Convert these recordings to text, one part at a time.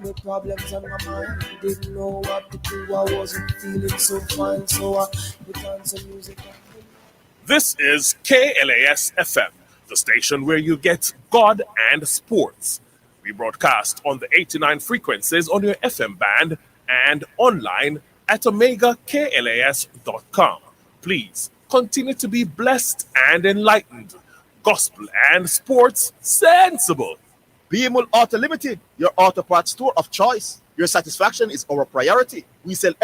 with problems on my mind. Didn't know what to do, I wasn't feeling so fine. So I put on some music. This is KLAS FM, the station where you get God and sports. We broadcast on the 89 frequencies on your FM band and online at omegaklas.com. Please continue to be blessed and enlightened. Gospel and sports sensible. BMUL Auto Limited, your auto parts store of choice. Your satisfaction is our priority. We sell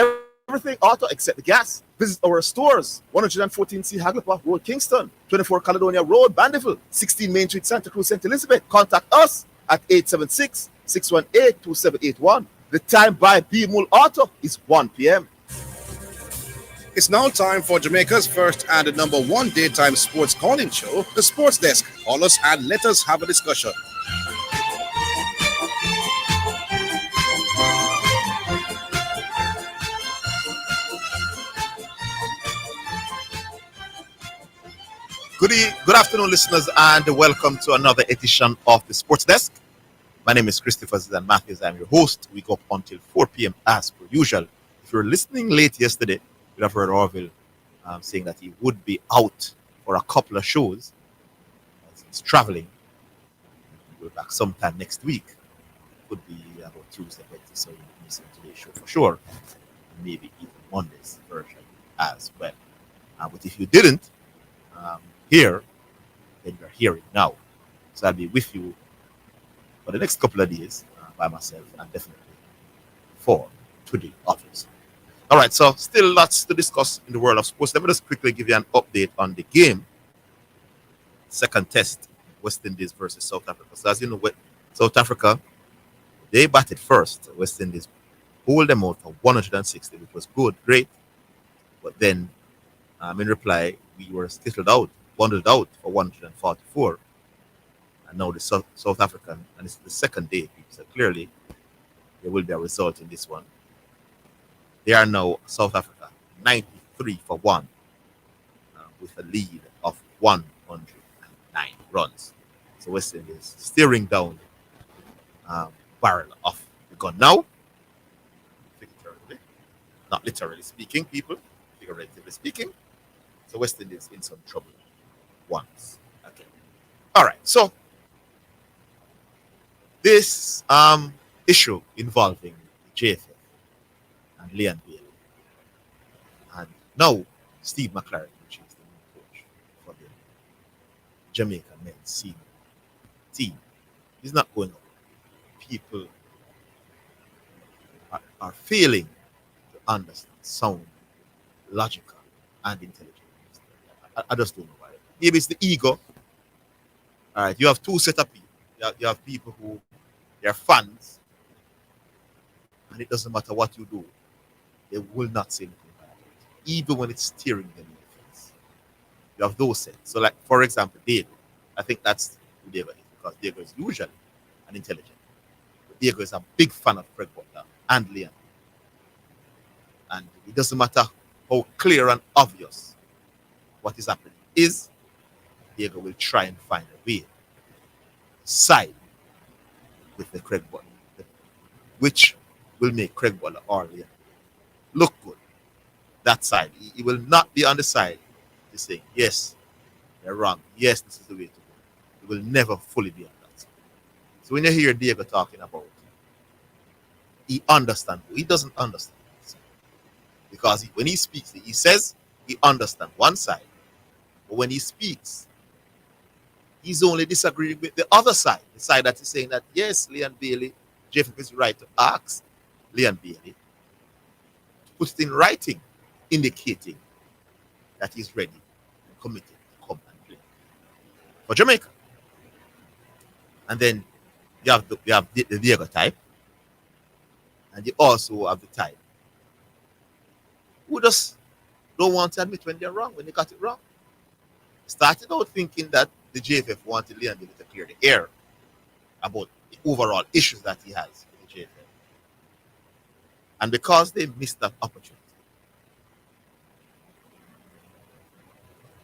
everything auto except the gas. Visit our stores, 114C Haglapa Road, Kingston, 24 Caledonia Road, Bandeville, 16 Main Street, Santa Cruz, St. Elizabeth. Contact us at 876-618-2781. The time by BMUL Auto is 1 p.m. It's now time for Jamaica's first and number one daytime sports calling show, The Sports Desk. Call us and let us have a discussion. Good afternoon, listeners, and welcome to another edition of The Sports Desk. My name is Christopher Zidane Matthews. I'm your host. We go up until 4 p.m. as per usual. If you were listening late yesterday, you'd have heard Orville saying that he would be out for a couple of shows as he's traveling. We'll be back sometime next week. Could be about Tuesday, Wednesday, so you'll be missing today's show for sure. And maybe even Monday's version as well. But if you didn't hear, then you're hearing now. So I'll be with you for the next couple of days by myself and definitely for today, obviously. All right, so still lots to discuss in the world of sports. Let me just quickly give you an update on the game. Second test, West Indies versus South Africa. So as you know, South Africa, they batted first. West Indies pulled them out for 160, which was good, great. But then, in reply, we were bundled out for 144. And now the South African, and it's the second day, so clearly there will be a result in this one. They are now, South Africa, 93 for 1 with a lead of 109 runs. So West Indies steering down barrel of the gun now. Figuratively, not literally speaking, people, figuratively speaking. So West Indies in some trouble once again. All right, so this issue involving JFF and Leon Bailey, and now Steve McLaren, which is the new coach for the Jamaican men's senior team, is not going on. People are failing to understand sound, logical, and intelligent. I just don't know why. Maybe it's the ego. All right, you have two set of people. You have people who they're fans, and it doesn't matter what you do, they will not say anything bad about it, even when it's steering them in the face. You have those sets. So, like for example, Diego. I think that's who Diego is, because Diego is usually an intelligent. But Diego is a big fan of Craig Butler and Leon, and it doesn't matter how clear and obvious what is happening is, Diego will try and find a way to side with the Craig Butler, which will make Craig Butler or Leon look good. That side. He will not be on the side to say, yes, they're wrong. Yes, this is the way to go. He will never fully be on that side. So when you hear Diego talking about, he understands. He doesn't understand that side. Because when he speaks, he says he understands one side. But when he speaks, he's only disagreeing with the other side. The side that is saying that, yes, Leon Bailey, Jeff is right to ask Leon Bailey to put it in writing, indicating that he's ready and committed to come and play for Jamaica. And then you have the Diego type, and you also have the type who just don't want to admit when they're wrong, when they got it wrong. Started out thinking that the JFF wanted Leon Bailey to clear the air about the overall issues that he has with the JFF. And because they missed that opportunity,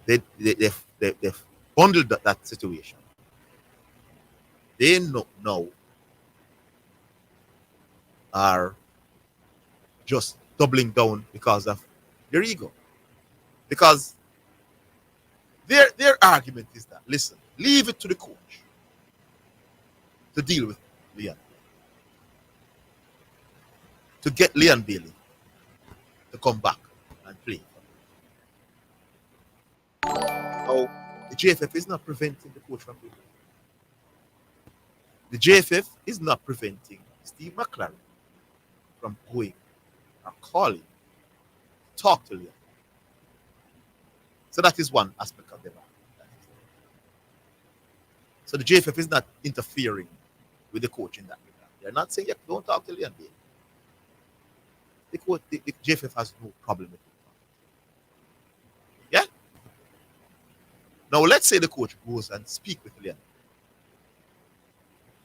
they've bundled that situation. They know are just doubling down because of their ego. Because their argument is that, listen, leave it to the coach to deal with Leon, to get Leon Bailey to come back and play. Now, the JFF is not preventing the coach from playing. The JFF is not preventing Steve McLaren from going or calling, talk to Leon. So that is one aspect of the matter. So the JFF is not interfering with the coach in that regard. They're not saying, yeah, don't talk to Leon Bailey. The JFF has no problem with it. Yeah? Now, let's say the coach goes and speak with Leon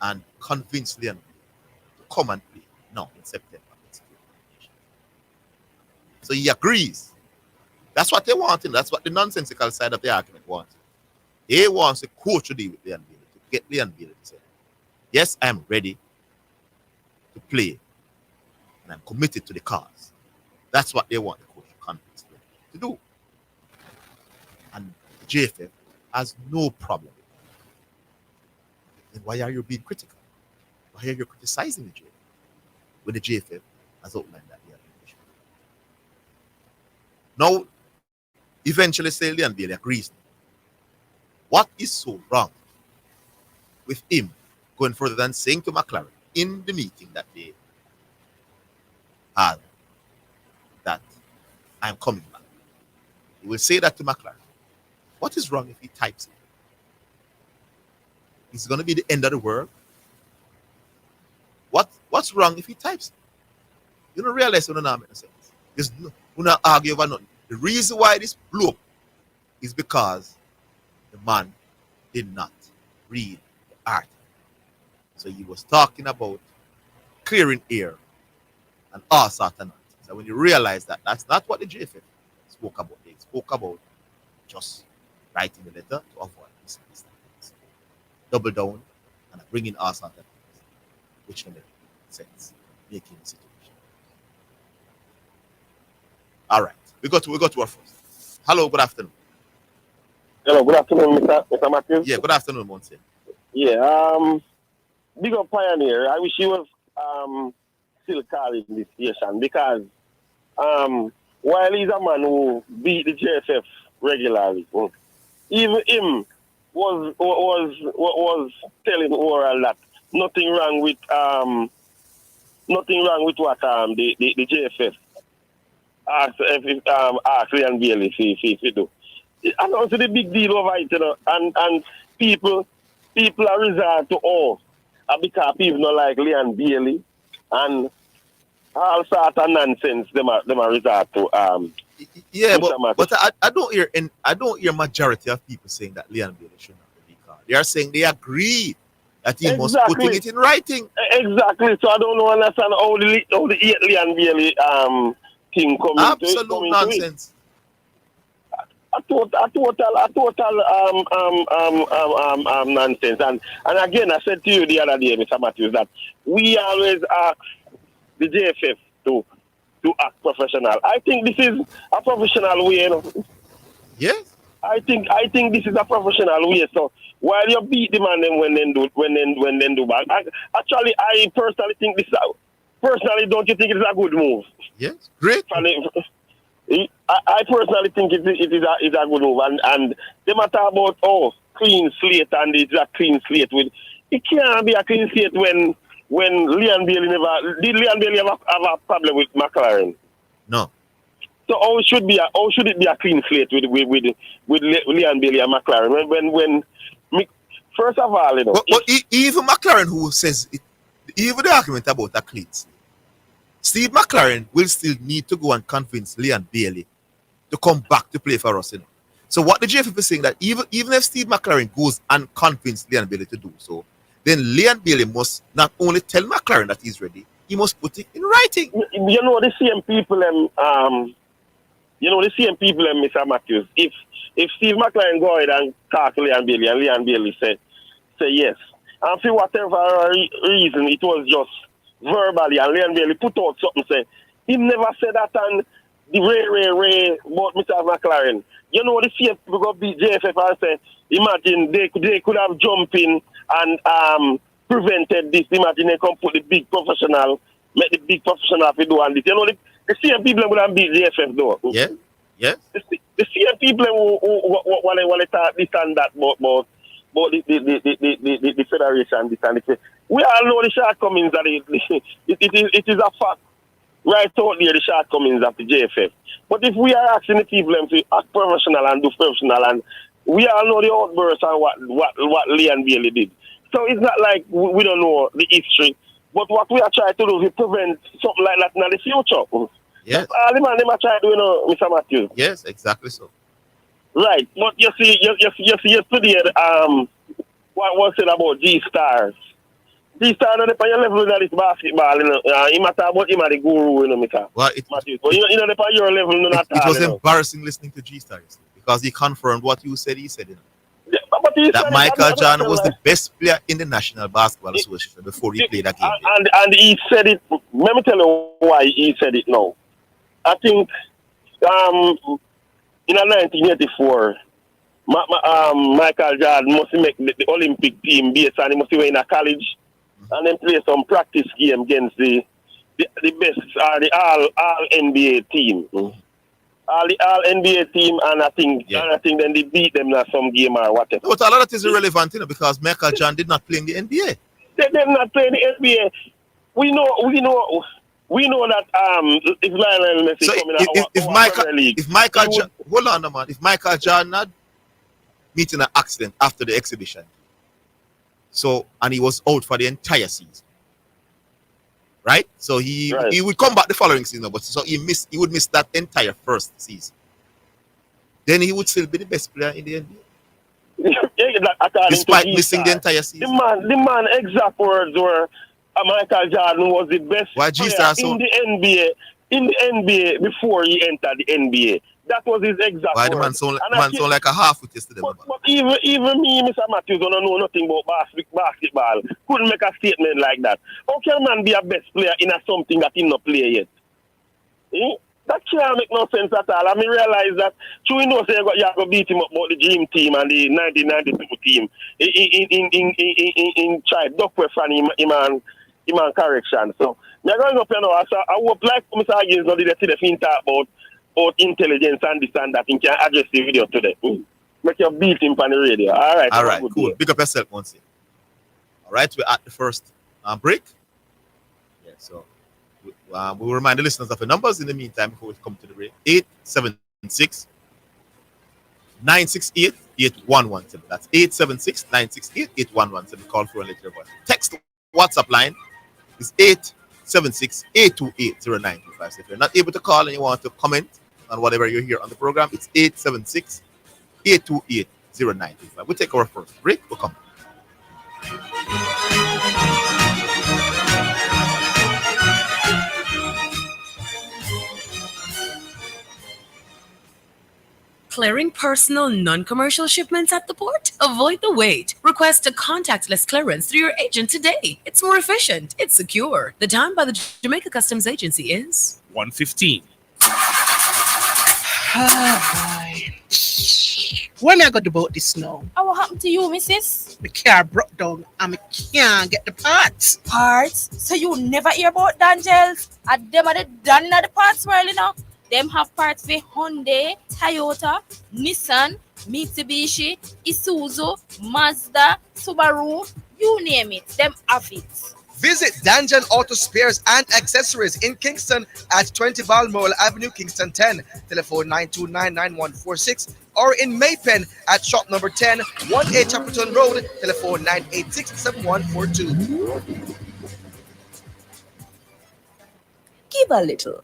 and convince Leon to come and play now in September. So he agrees. That's what they want. That's what the nonsensical side of the argument wants. They want the coach to deal with Leon Bailey, to get Leon Bailey to say, yes, I'm ready to play and I'm committed to the cause. That's what they want the coach to convince them to do. And the JFF has no problem with that. Then why are you being critical? Why are you criticizing the JFF when the JFF has outlined that the application? Now, eventually say Leon Bailey agrees. What is so wrong with him going further than saying to McLaren in the meeting that they had that I'm coming back? He will say that to McLaren. What is wrong if he types it? Is it going to be the end of the world? What's wrong if he types it? You don't realize it doesn't make sense. There's no, we're not arguing over nothing. The reason why this blew up is because the man did not read the article. So he was talking about clearing air and all sorts of nonsense. So when you realize that that's not what the JFF spoke about, they spoke about just writing the letter to avoid this. Double down and bring in all sorts of things, which don't make sense, making the situation. All right, we go to our first. Hello, good afternoon. Hello, good afternoon, Mr. Matthews. Yeah, good afternoon, Monsieur. Yeah, big up Pioneer. I wish he was still calling this station because while he's a man who beat the JFF regularly, even him was telling oral that nothing wrong with what the JFF asked Leon Bailey if he do. And also the big deal over it, you know, and people are resort to because people not like Leon Bailey and all sort of nonsense them are resort to yeah, but I don't hear majority of people saying that Leon Bailey should not be called. They are saying they agree that he must putting it in writing. Exactly. So I don't understand how the Leon Bailey thing coming. Absolute nonsense. A total nonsense. And again, I said to you the other day, Mr. Matthews, that we always ask the JFF to act professional. I think this is a professional way, you know. Yes. I think this is a professional way. So while you beat the man when they do back, actually I personally think this. Personally, don't you think it's a good move? Yes, great. I personally think it is a good move, and they matter about clean slate, and it's a clean slate with. It can't be a clean slate when Leon Bailey Leon Bailey have a problem with McLaren. No. So how should it be a clean slate with Leon Bailey and McLaren when first of all, you know. But even McLaren, who says it, even the argument about a clean slate, Steve McLaren will still need to go and convince Leon Bailey to come back to play for us. You know? So what the JFF is saying that even if Steve McLaren goes and convinces Leon Bailey to do so, then Leon Bailey must not only tell McLaren that he's ready, he must put it in writing. You know the same people, Mr. Matthews. If Steve McLaren go ahead and talk to Leon Bailey and Leon Bailey say yes, and for whatever reason it was just verbally, and Leon Bailey put out something say, he never said that on the Ray about Mr. McLaren. You know, the CF go beat JFF and say, imagine they could have jumped in and prevented this. Imagine they come put the big professional, make the big professional to do and this. You know, the CF people would have beat JFF though. Yeah. Yeah. The CF people who want to talk this and that about the federation, this and this. We all know the shortcomings that it is a fact. Right out there, the shortcomings of the JFF. But if we are asking the people to act professional and do professional, and we all know the outbursts and what Leon Bailey did. So it's not like we don't know the history. But what we are trying to do is prevent something like that in the future. Yes. All the man, they are trying to do, Mr. Matthews. Yes, exactly so. Right. But you see yesterday, what was said about G-Stars. G-Star on the level that is basketball, you know. He matter about him at the guru, you know, Mr. Well, Matthews. But you know, on your level, no, not it was you know. embarrassing listening to G-Star because he confirmed what you said. He said, you know, Yeah, but he that said Michael it, Jordan was the best player in the National Basketball Association before he played that game. And he said it. Let me tell you why he said it now. I think in 1984, Michael Jordan must make the Olympic team based on he must be in a college and then play some practice game against the best the all NBA team. All NBA team, and I think then they beat them in some game or whatever. But a lot of that is irrelevant, you know, because Michael Jordan did not play in the NBA. They did not play in the NBA. We know that if Lionel Messi So coming if Michael Jordan, hold on, man. If Michael Jordan had meeting an accident after the exhibition, and he was out for the entire season, right? So he would come back the following season, but so he would miss that entire first season. Then he would still be the best player in the NBA, despite missing the entire season. The man exact words were Michael Jordan was the best player in the NBA. In the NBA before he entered the NBA. That was his exact Why word. the man sound like a half with yesterday? But even me, Mr. Matthews, don't know nothing about basketball. Couldn't make a statement like that. How can a man be a best player in something that he not play yet? That can't make no sense at all. I mean, realize that you know, say you have to beat him up about the Dream Team and the 1992 team in Tribe Duckworth and him and correction. So, I'm going up here now. So I hope, like Mr. Higgins, not did the talk about intelligence and this and that, and can address the video today. Make your beat him on the radio. All right, cool. Big up yourself, once. All right, we're at the first break. Yeah, so we will remind the listeners of the numbers in the meantime before we come to the break. 876 968 8117. That's 876 968 8117. Call for a later voice. Text WhatsApp line is 876-828-0925. So if you're not able to call and you want to comment on whatever you hear on the program, it's 876-828-0925. We'll take our first break. We'll come. Clearing personal, non-commercial shipments at the port? Avoid the wait. Request a contactless clearance through your agent today. It's more efficient. It's secure. The time by the Jamaica Customs Agency is 1:15. When I got about this now? What happened to you, missus? The car broke down and I can't get the parts. Parts? So you never hear about Dangels? And them are the done at the parts world, you know? Them have parts for Hyundai, Toyota, Nissan, Mitsubishi, Isuzu, Mazda, Subaru, you name it. Them have it. Visit Danjan Auto Spares and Accessories in Kingston at 20 Balmoral Avenue, Kingston 10. Telephone 9299146, or in Maypen at shop number 10, 18 Chapelton Road. Telephone 986-7142. Give a little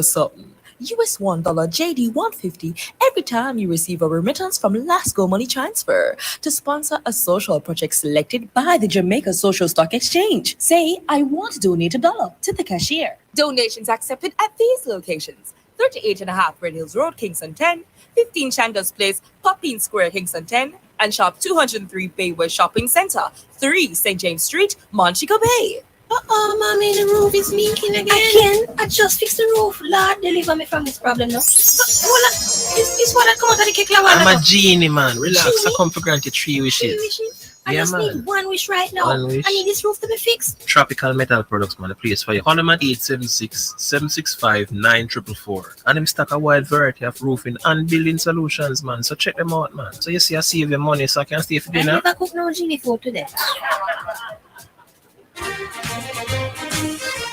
something. US $1 JD 150 every time you receive a remittance from Lasco Money Transfer to sponsor a social project selected by the Jamaica Social Stock Exchange. Say, I want to donate $1 to the cashier. Donations accepted at these locations: 38.5 Red Hills Road, Kingston 10, 15 Chandos Place, Poppin Square, Kingston 10, and shop 203 Bay West Shopping Center, 3 St. James Street, Montego Bay. Oh, mommy, the roof is leaking again. I just fixed the roof. Lord, deliver me from this problem now. Hold on. This what I come out of the cake like I'm a genie, man. Relax. I come for grant you 3 wishes. I Yeah, just man. need one wish right now. One wish. I need this roof to be fixed. Tropical Metal Products, man. The place for you. Call them at 876-765-9444. And them stock a wide variety of roofing and building solutions, man. So check them out, man. So you see, I save your money so I can stay for I dinner. never cook no genie food today.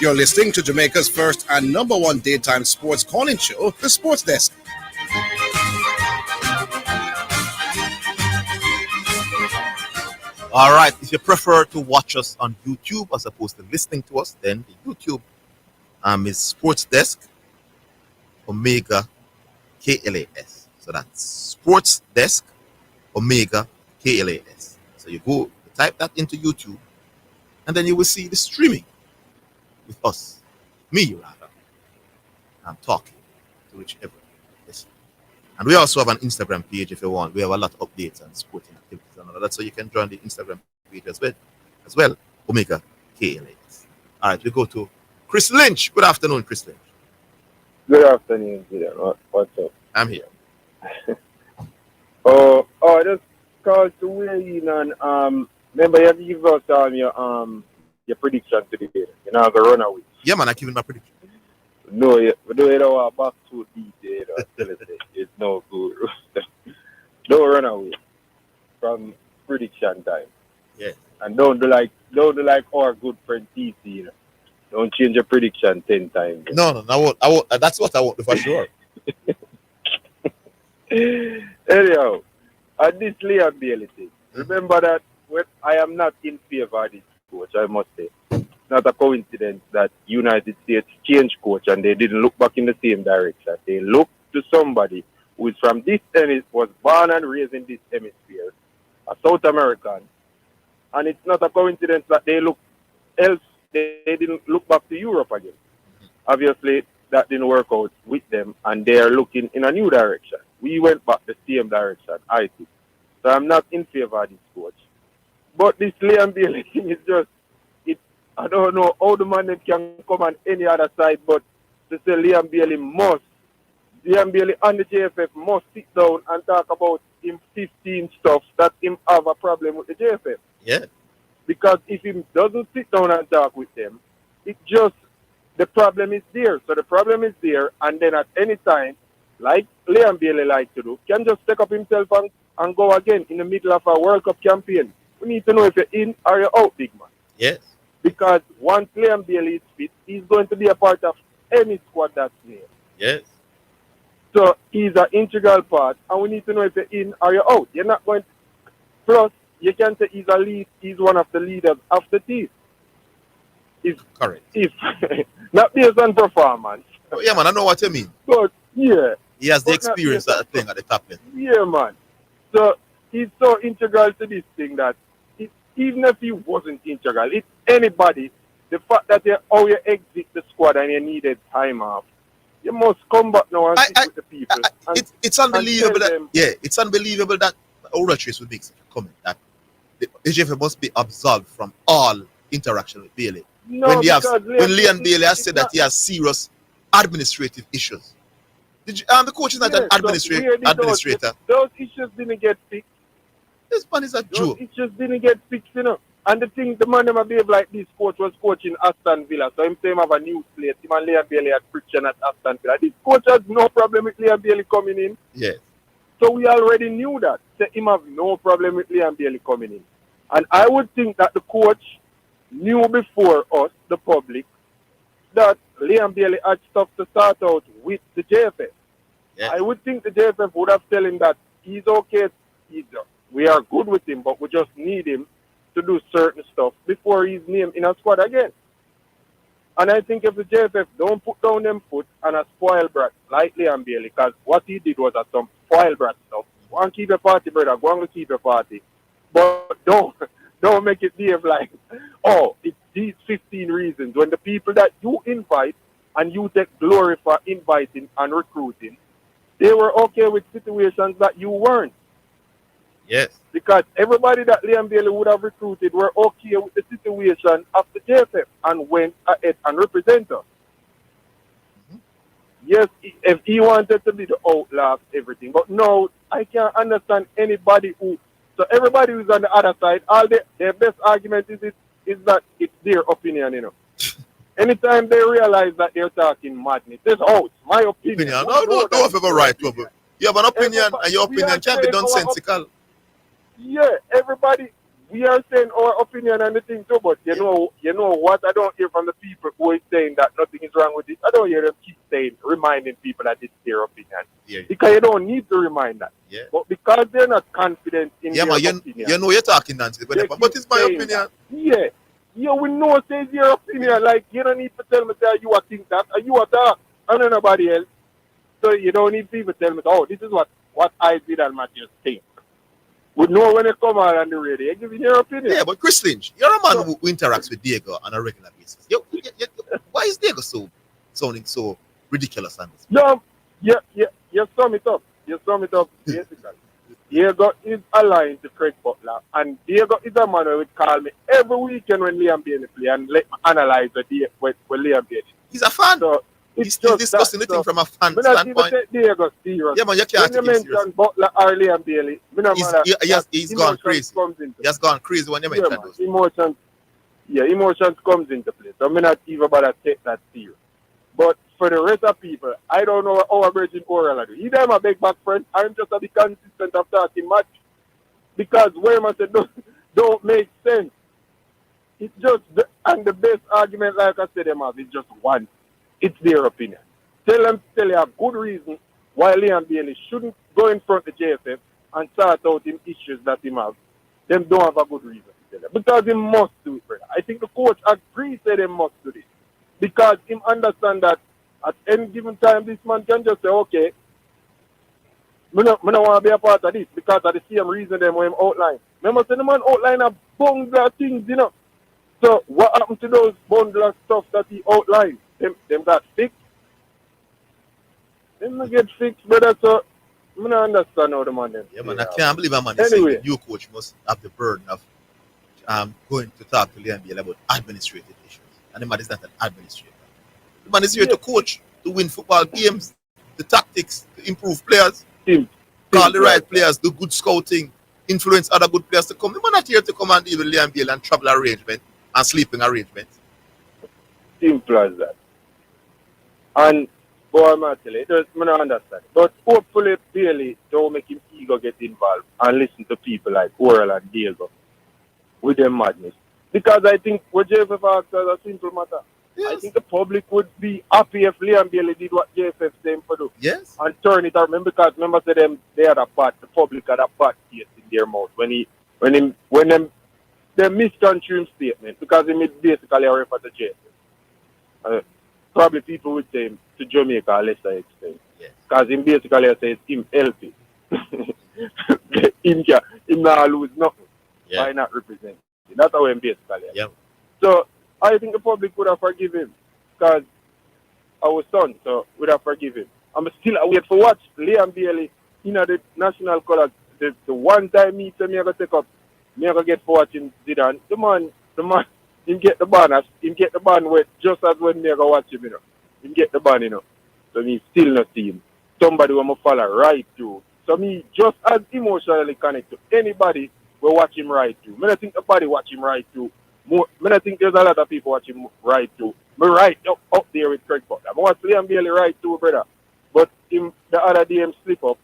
You're listening to Jamaica's first and number one daytime sports calling show, The Sports Desk. All right. If you prefer to watch us on YouTube as opposed to listening to us, then the YouTube is Sports Desk Omega KLAS. So that's Sports Desk Omega KLAS. So you go type that into YouTube, and then you will see the streaming with us, me rather. I'm talking to whichever. Yes. And we also have an Instagram page if you want. We have a lot of updates and sporting activities and all that. So you can join the Instagram page as well. Omega KLAS. All right, we go to Chris Lynch. Good afternoon, Chris Lynch. Good afternoon, Zidane. What's up? I'm here. I just called to weigh in on remember you give us your prediction today. You know, the runaway. Yeah, man, I give you my prediction. No, we don't want back to detail. It's no good. Don't run away from prediction time. Yeah. And don't do like our good friend TC. You know. Don't change your prediction 10 times. No, I won't. That's what I want for sure. Anyhow, at this Liam Bailey thing, remember that when I am not in favor of this coach, I must say. It's not a coincidence that United States changed coach and they didn't look back in the same direction. They looked to somebody who is from this hemisphere, was born and raised in this hemisphere, a South American. And it's not a coincidence that they didn't look back to Europe again. Obviously, that didn't work out with them, and they are looking in a new direction. We went back the same direction, I think. So I'm not in favor of this coach. But this Liam Bailey thing is just, I don't know how the man can come on any other side, but to say Liam Bailey and the JFF must sit down and talk about him 15 stuff that him have a problem with the JFF. Yeah. Because if he doesn't sit down and talk with them, it just, the problem is there. So the problem is there, and then at any time, like Liam Bailey likes to do, can just take up himself and go again in the middle of a World Cup campaign. We need to know if you're in or you're out, big man. Yes. Because once Liam Bailey is fit, he's going to be a part of any squad that's there. Yes. So he's an integral part, and we need to know if you're in or you're out. You're not going to, plus, you can say he's one of the leaders of the team. Correct. If not based on performance. Oh, yeah, man, I know what you mean. But yeah. He has the experience that thing at the top end. Yeah, man. So he's so integral to this thing that even if he wasn't integral, if anybody, the fact that you exit the squad and you needed time off, you must come back now and sit with the people. It's unbelievable it's unbelievable that Oratrice would make such a comment that the AJF must be absolved from all interaction with Bailey. No, when Liam Bailey has said that he has serious administrative issues. The coach is not an administrator. Those issues didn't get fixed. This man is a joke. Those issues didn't get fixed, you know. And the man never behave like this coach was coaching Aston Villa. So him say him have a new slate. Him and Liam Bailey had friction at Aston Villa. This coach has no problem with Liam Bailey coming in. Yes. So we already knew that. So him have no problem with Liam Bailey coming in. And I would think that the coach knew before us, the public, that Liam Bailey had stuff to start out with the JFF. Yes. I would think the JFF would have told him that he's okay. We are good with him, but we just need him to do certain stuff before he's named in a squad again. And I think if the JFF don't put down them foot and a spoiled brat like Liam Bailey, because what he did was some spoiled brat stuff. Go and keep your party, brother. Go and keep your party. But don't make it behave like, oh, it's these 15 reasons. When the people that you invite and you take glory for inviting and recruiting, they were okay with situations that you weren't. Yes. Because everybody that Liam Bailey would have recruited were okay with the situation of the JFF and went ahead and represent us. Yes, if he wanted to be the outlaw of everything. But no, I can't understand anybody who. So everybody who's on the other side, their best argument is that it's their opinion, you know. Anytime they realize that they're talking madness, it's my opinion. No, have ever right to it. You have an opinion, and your opinion can't be nonsensical. Yeah, everybody, we are saying our opinion and the thing too, but you know what I don't hear from the people who is saying that nothing is wrong with it. I don't hear them keep saying, reminding people that it's their opinion. Yeah. Because you don't need to remind that. Yeah. But because they're not confident in their opinion. You know you're talking nonsense, but it's my opinion. That. Yeah. Yeah, we know it's your opinion. Like, you don't need to tell me that you are think that, and you are that, and nobody else. So you don't need people to tell me, oh, this is what I did and Matthews think. We know when they come out on the radio, you give me your opinion. Yeah, but Chris Lynch, you're a man who interacts with Diego on a regular basis. Why is Diego sounding so ridiculous on this? No, you sum it up. Basically. Diego is aligned to Craig Butler, and Diego is a man who would call me every weekend when Liam Bailey play and let me analyze the day when Liam Bailey. He's a fan. So he's still discussing the thing from a fan standpoint. Not even take Diego serious. Yeah, man, you can't when you mention Butler or Liam Bailey, he's gone crazy. He has gone crazy when you mention those. Emotions comes into play. So I'm not even bother take that serious. But for the rest of people, I don't know how a Virgin Oral do. Either I'm a big back friend, I'm just a bit consistent of talking much. Because where I said don't make sense. It's just, and the best argument, like I said, them have is just one. It's their opinion. Tell you a good reason why Liam Bailey shouldn't go in front of the JFF and sort out him issues that he has. Them don't have a good reason to tell you. Because he must do it, brother. I think the coach agrees that they must do this. Because him understand that at any given time, this man can just say, okay, I don't want to be a part of this because of the same reason them when him outline. Remember, the man outline a bundle of things, you know. So what happened to those bundle of stuff that he outlined? Them got fixed? Them not get fixed, brother. So I don't understand how the man them. Yeah, man, I can't believe a man is saying the new coach must have the burden of going to talk to Liam Bailey about administrative issues. And the man is not an administrator. The man is here to coach, to win football games, the tactics, to improve players, call the right players, do good scouting, influence other good players to come. The man not here to come and deal with Liam Bailey and travel arrangement and sleeping arrangement. Simple as that. And boy, I'm tell you, I don't understand. But hopefully Bailey don't make him ego get involved and listen to people like Oral and Diego with their madness. Because I think what JFF asks is a simple matter. Yes. I think the public would be happy if Liam Bailey did what JFF said him to do. Yes. And turn it around. Because remember they had a bad, the public had a bad taste in their mouth when they misconstrued his statement because he made basically a refer to JFF. Probably people would say him to Jamaica a lesser extent. Because him basically says him healthy. him not lose nothing by not representing. That's how him basically. Yeah. So I think the public would have forgiven him because our son, so would have forgiven him. I'm still wait for watch Liam Bailey in the national colors. The one time me say me I go take up, me I go get for watching Zidane. The man, him get the ban wet just as when me I go watch him, you know. Him get the ban, you know. So me still not see him. Somebody will follow right through. So me just as emotionally connect to anybody will watch him right through. I think the body watch him right through. I think there's a lot of people watching right through. Me right up there with Craig Butler. I watch Liam Bailey right through, brother. But him the other day him slip up.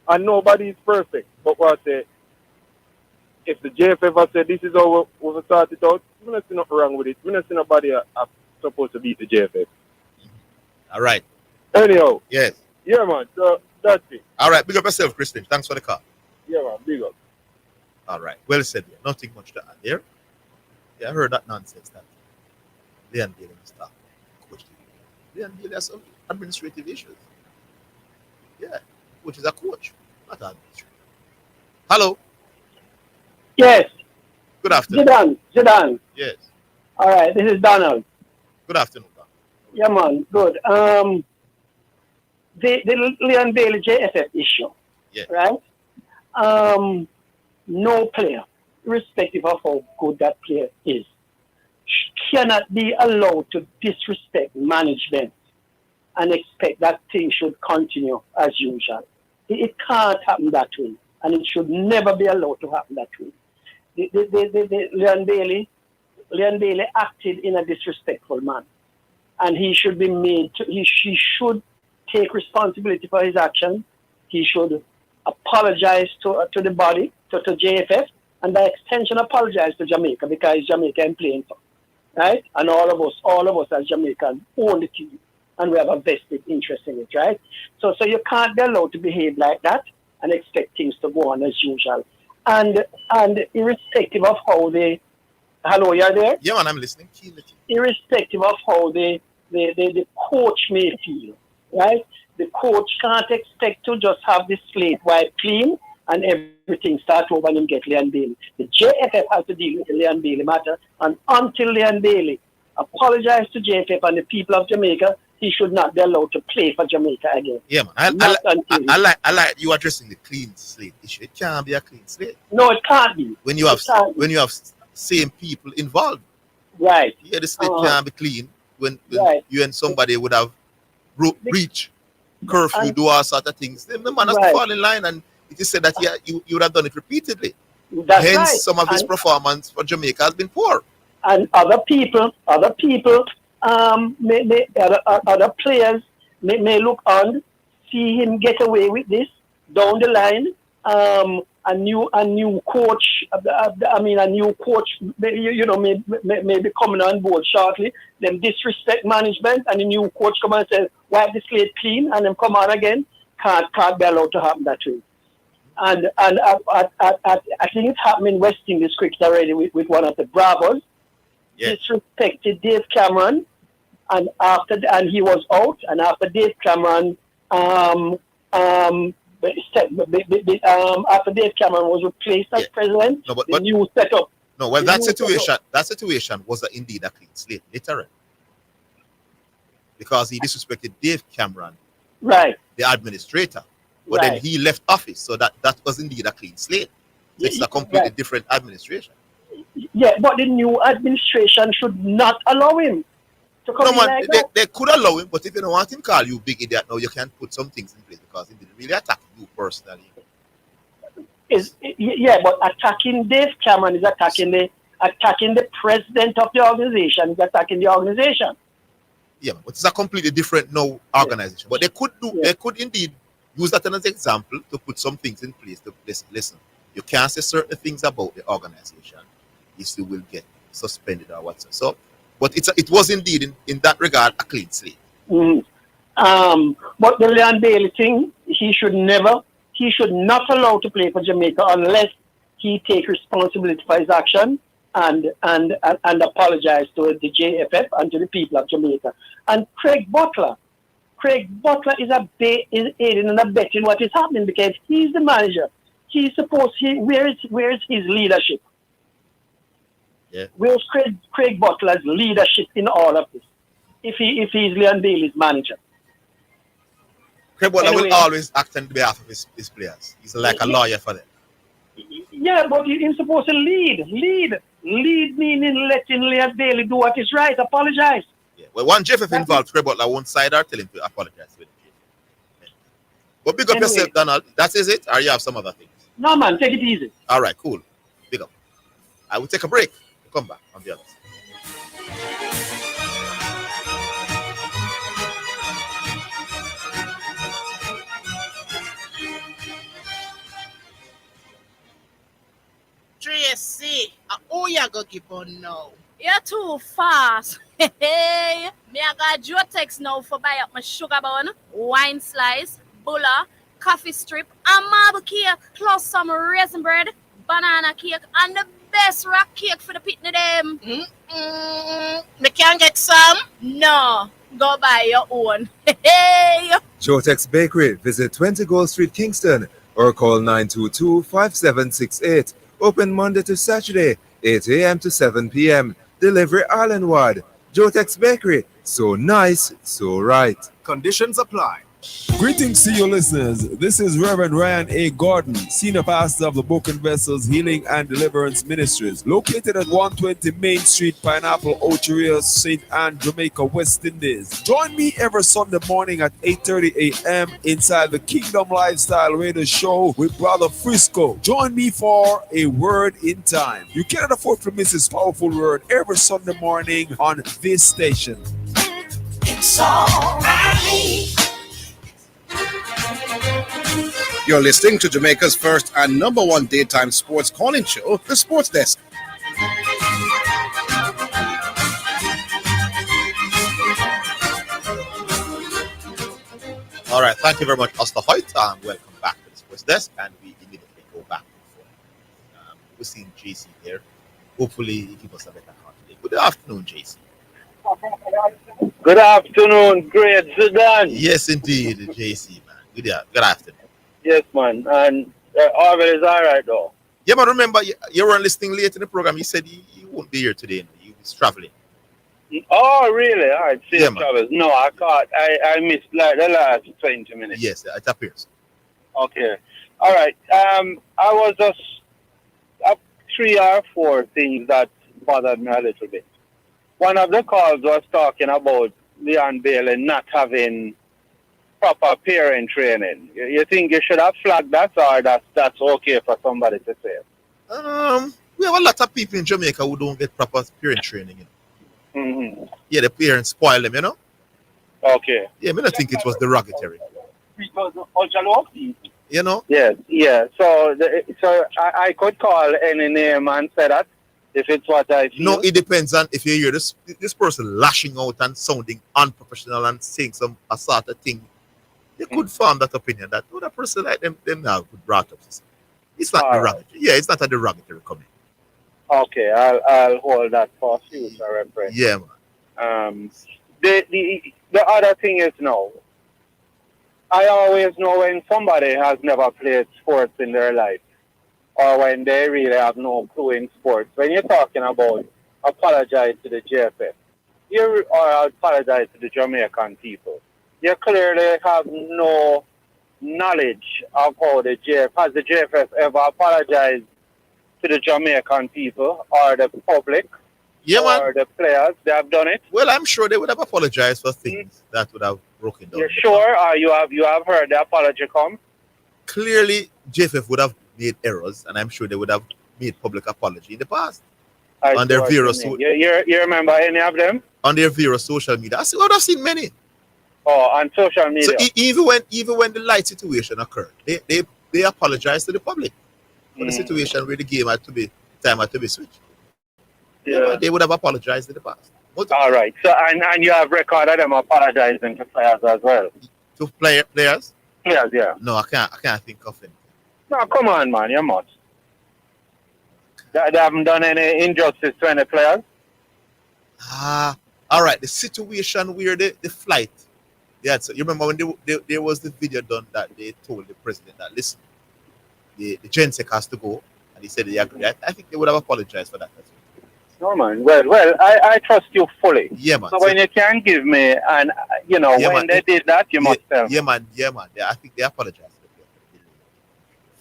And nobody is perfect. But what I say, if the JFF said this is how we start it out, I don't see nothing wrong with it. I don't see nobody supposed to beat the JFF. All right. Anyhow. Yes. Yeah, man. So that's it. All right. Big up yourself, Christian. Thanks for the call. Yeah, man. Big up. All right. Well said there. Nothing much to add there. Yeah, I heard that nonsense that Liam Bailey must stop. Coach Liam Bailey has some administrative issues. Yeah. Coach is a coach, not an administrator. Hello. Yes. Good afternoon. Zidane. Yes. All right. This is Donald. Good afternoon. Yeah, man. Good. The Liam Bailey JFF issue. Yeah. Right? no player, irrespective of how good that player is, cannot be allowed to disrespect management and expect that thing should continue as usual. It can't happen that way, and it should never be allowed to happen that way. Leon Bailey acted in a disrespectful manner, and he should be made to, he should take responsibility for his actions. He should apologize to the body, to JFF, and by extension apologize to Jamaica, because Jamaica is playing for, right? And all of us as Jamaicans own the team, and we have a vested interest in it, right? So you can't be allowed to behave like that and expect things to go on as usual. And irrespective of how they, hello, you're there? Yeah, man, I'm listening. Irrespective of how the coach may feel, right? The coach can't expect to just have the slate wiped clean and everything start over and get Leon Bailey. The JFF has to deal with the Leon Bailey matter, and until Leon Bailey apologize to JFF and the people of Jamaica, he should not be allowed to play for Jamaica again. Yeah, man. I like you addressing the clean slate issue. It can't be a clean slate. No, it can't be. When you have same people involved. Right. Yeah, the slate can't be clean when you and somebody would have breach curfew, do all sort of things. Then the man has to fall in line, and it is said that you would have done it repeatedly. That's Hence, right. some of his performance for Jamaica has been poor. And other players may look on, see him get away with this down the line. A new coach, a new coach, may be coming on board shortly. Them disrespect management, and the new coach come and say, wipe the slate clean, and then come on again. Can't be allowed to happen that way. And I think it's happened in West Indies cricket already with one of the Bravos. Yeah. Disrespected Dave Cameron, and he was out. And after Dave Cameron, after Dave Cameron was replaced as president, the new setup. No, well, that situation was indeed a clean slate, literally, because he disrespected Dave Cameron, right, the administrator. But then he left office, so that was indeed a clean slate. It's a completely different administration. Yeah, but the new administration should not allow him to come in. They could allow him, but if you don't want him call you big idiot, now you can't put some things in place because he didn't really attack you personally. But attacking Dave Cameron is attacking the president of the organization. Is attacking the organization. Yeah, but it's a completely different organization. But they could indeed use that as an example to put some things in place to listen. You can't say certain things about the organization. You still will get suspended or whatsoever. So, but it was indeed in that regard a clean slate. But the Leon Bailey thing, he should not allow to play for Jamaica unless he take responsibility for his action and apologize to the JFF and to the people of Jamaica. And Craig Butler is aiding and abetting what is happening because he's the manager. Where is his leadership? Yeah. Where's Craig Butler's leadership in all of this? If he's Leon Bailey's manager. Craig Butler will always act on behalf of his players. He's like a lawyer for them. Yeah, but he's supposed to lead. Lead meaning letting Leon Bailey do what is right, apologize. Yeah. Well, one JFF involved, Craig Butler won't side or tell him to apologize with him. Yeah. But big up yourself, Donald. That is it, or you have some other things? No, man, take it easy. All right, cool. Big up. I will take a break. We'll come back on the other side. Tracy, who you go keep on now? You're too fast. Hey, me I got Jotex now for buy up my sugar bun, wine slice, bulla, coffee strip, and marble cake, plus some raisin bread, banana cake, and the best rock cake for the pitney them. Me can't get some? No, go buy your own. Hey. Jotex Bakery. Visit 20 Gold Street, Kingston, or call 922-5768. Open Monday to Saturday, 8 a.m. to 7 p.m. Delivery island-wide. Jotex Bakery. So nice, so right. Conditions apply. Greetings to you, listeners. This is Reverend Ryan A. Gordon, Senior Pastor of the Broken Vessels Healing and Deliverance Ministries, located at 120 Main Street, Pineapple, Ocheria, St. Anne, Jamaica, West Indies. Join me every Sunday morning at 8:30 a.m. inside the Kingdom Lifestyle Radio Show with Brother Frisco. Join me for a word in time. You cannot afford to miss this powerful word every Sunday morning on this station. It's alright. You're listening to Jamaica's first and number one daytime sports calling show, The Sports Desk. All right, thank you very much, Oscar Hoyt. Welcome back to the Sports Desk, and we immediately go back before we're seeing JC here. Hopefully, he give us a better count today. Good afternoon, JC. Good afternoon, great Zidane. Yes, indeed, JC, man. Good afternoon. Yes, man. And Arvel is all right, though. Yeah, but remember, you weren't listening late in the program. You said you won't be here today. You was traveling. Oh, really? All right, safe Yeah, man. travels. No, I missed like the last 20 minutes. Yes, it appears. Okay. All right. I was just 3 or 4 things that bothered me a little bit. One of the calls was talking about Leon Bailey not having proper parent training. You think you should have flagged that, or that's okay for somebody to say? We have a lot of people in Jamaica who don't get proper parent training. You know? Mm-hmm. Yeah, the parents spoil them, you know? Okay. Yeah, I don't think it was derogatory. You know? Yes, yeah. So I could call any name and say that if it's what I feel. No, it depends on if you hear this person lashing out and sounding unprofessional and saying some a sort of thing. You could form that opinion that a person like them now could brought up. It's not derogatory. Right. Yeah, it's not a derogatory comment. Okay, I'll hold that for future reference. Yeah, man. The other thing is now, I always know when somebody has never played sports in their life, or when they really have no clue in sports. When you're talking about apologize to the JFF, or apologize to the Jamaican people, you clearly have no knowledge of how the JFF, has the JFF ever apologized to the Jamaican people or the public, or the players? They have done it? Well, I'm sure they would have apologized for things that would have broken down. You're sure? Or you have heard the apology come? Clearly, JFF would have made errors, and I'm sure they would have made public apology in the past. On their various you remember any of them? On their various social media. I would have seen many. Oh, on social media. So even when the light situation occurred, they apologized to the public for the situation where the game had to be switched. Yeah, they would have apologized in the past. All right. So and you have record of them apologizing to players as well. To players? Yes, yeah. No, I can't think of it. No, come on, man, you must. They haven't done any injustice to any players? All right. The situation where the flight. Yeah, so you remember when there was the video done that they told the president that, listen, the Gensec has to go, and he said he agreed. I think they would have apologized for that as No, well. man. Well, I trust you fully. Yeah, man. So when you can give me, and when man, they did that, you must tell me. Yeah, man. I think they apologized for the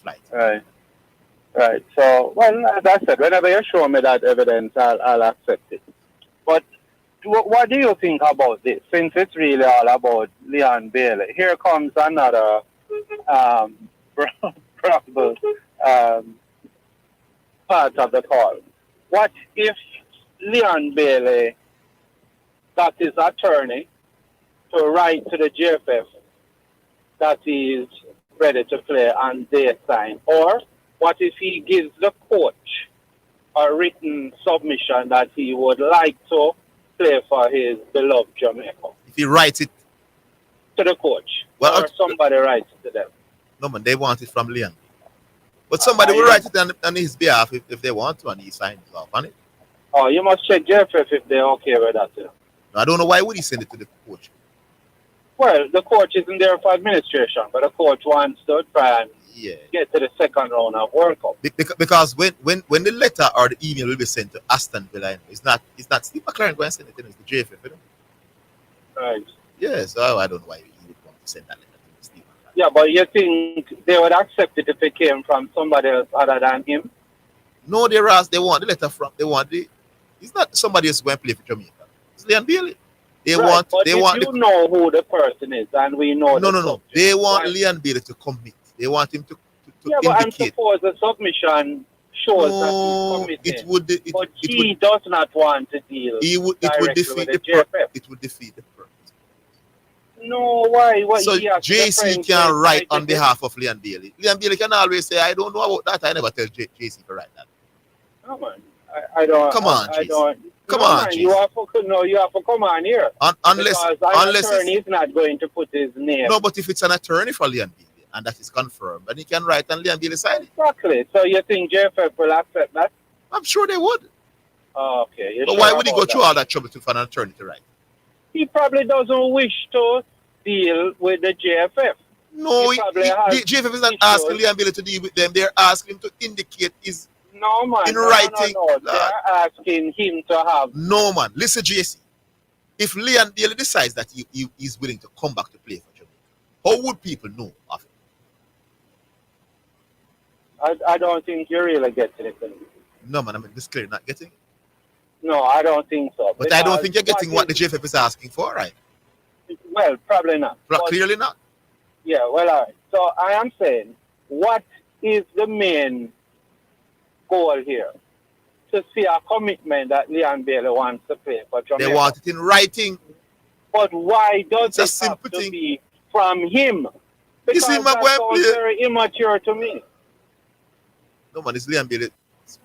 flight. Right. So, well, as I said, whenever you show me that evidence, I'll accept it. But what do you think about this? Since it's really all about Leon Bailey, here comes another probable part of the call. What if Leon Bailey got his attorney to write to the JFF that he is ready to play and they sign? Or what if he gives the coach a written submission that he would like to play for his beloved Jamaica? If he writes it to the coach, or somebody writes it to them. No, man, they want it from Leon. But somebody will write it on his behalf if they want to, and he signs off on it. Oh, you must check JFF if they're okay with that. You know? I don't know why would he send it to the coach. Well, the coach isn't there for administration, but the coach wants to try and get to the second round of World Cup. Because when the letter or the email will be sent to Aston Villa, it's not Steve McLaren going to send it to the JFF, you know? Right. Yeah, so I don't know why he would want to send that letter. Yeah, but you think they would accept it if it came from somebody else other than him? No, they want the letter from. They want the. It's not somebody else going to play for Jamaica. It's Leon Bailey. They Right, want. but They if want you the. know who the person is and we know No, the no, no. subject, They want why? Leon Bailey to commit. They want him to Yeah, but I'm indicate. suppose the submission shows that he's No, committed. it would. But It he would. does not want to deal He would. It would directly with defeat the the. JFF. It would defeat the purpose. No, why? What So he has to JC friends can with write on ticket? behalf of Leon Bailey. Leon Bailey can always say, "I don't know about that. I never tell JC to write that." Come on. I don't. Come on, I JC. don't. Come no, on, man, you JC. have to no. You have to come on here Unless, because an unless attorney it's, is not going to put his name. no, but if it's an attorney for Leon Bailey and that is confirmed, then he can write and Leon Bailey sign it. Exactly. So you think JFF will accept that? I'm sure they would. Oh, okay. You But sure why would he go about through that? all that trouble for an attorney to write? He probably doesn't wish to deal with the JFF. No, He probably has the JFF is not issues. asking Leon Bailey to deal with them. They're asking him to indicate his No, man. in no, writing. No. They're asking him to have. No, man. Listen, JC. If Leon Bailey decides that he is willing to come back to play for Jamaica, how would people know of it? I don't think you really get it. No, man. I mean, this clearly not getting it. No, I don't think so. But I don't Because think you're getting what the JFF is asking for, right? Well, probably not. But- Clearly not. Yeah, well, all right. So I am saying, what is the main goal here? To see a commitment that Leon Bailey wants to play for Jamaica. They want it in writing. But why does It's a it have simple to thing. be from him? You Because see, my that boy sounds play. very immature to me. No, man. It's Leon Bailey.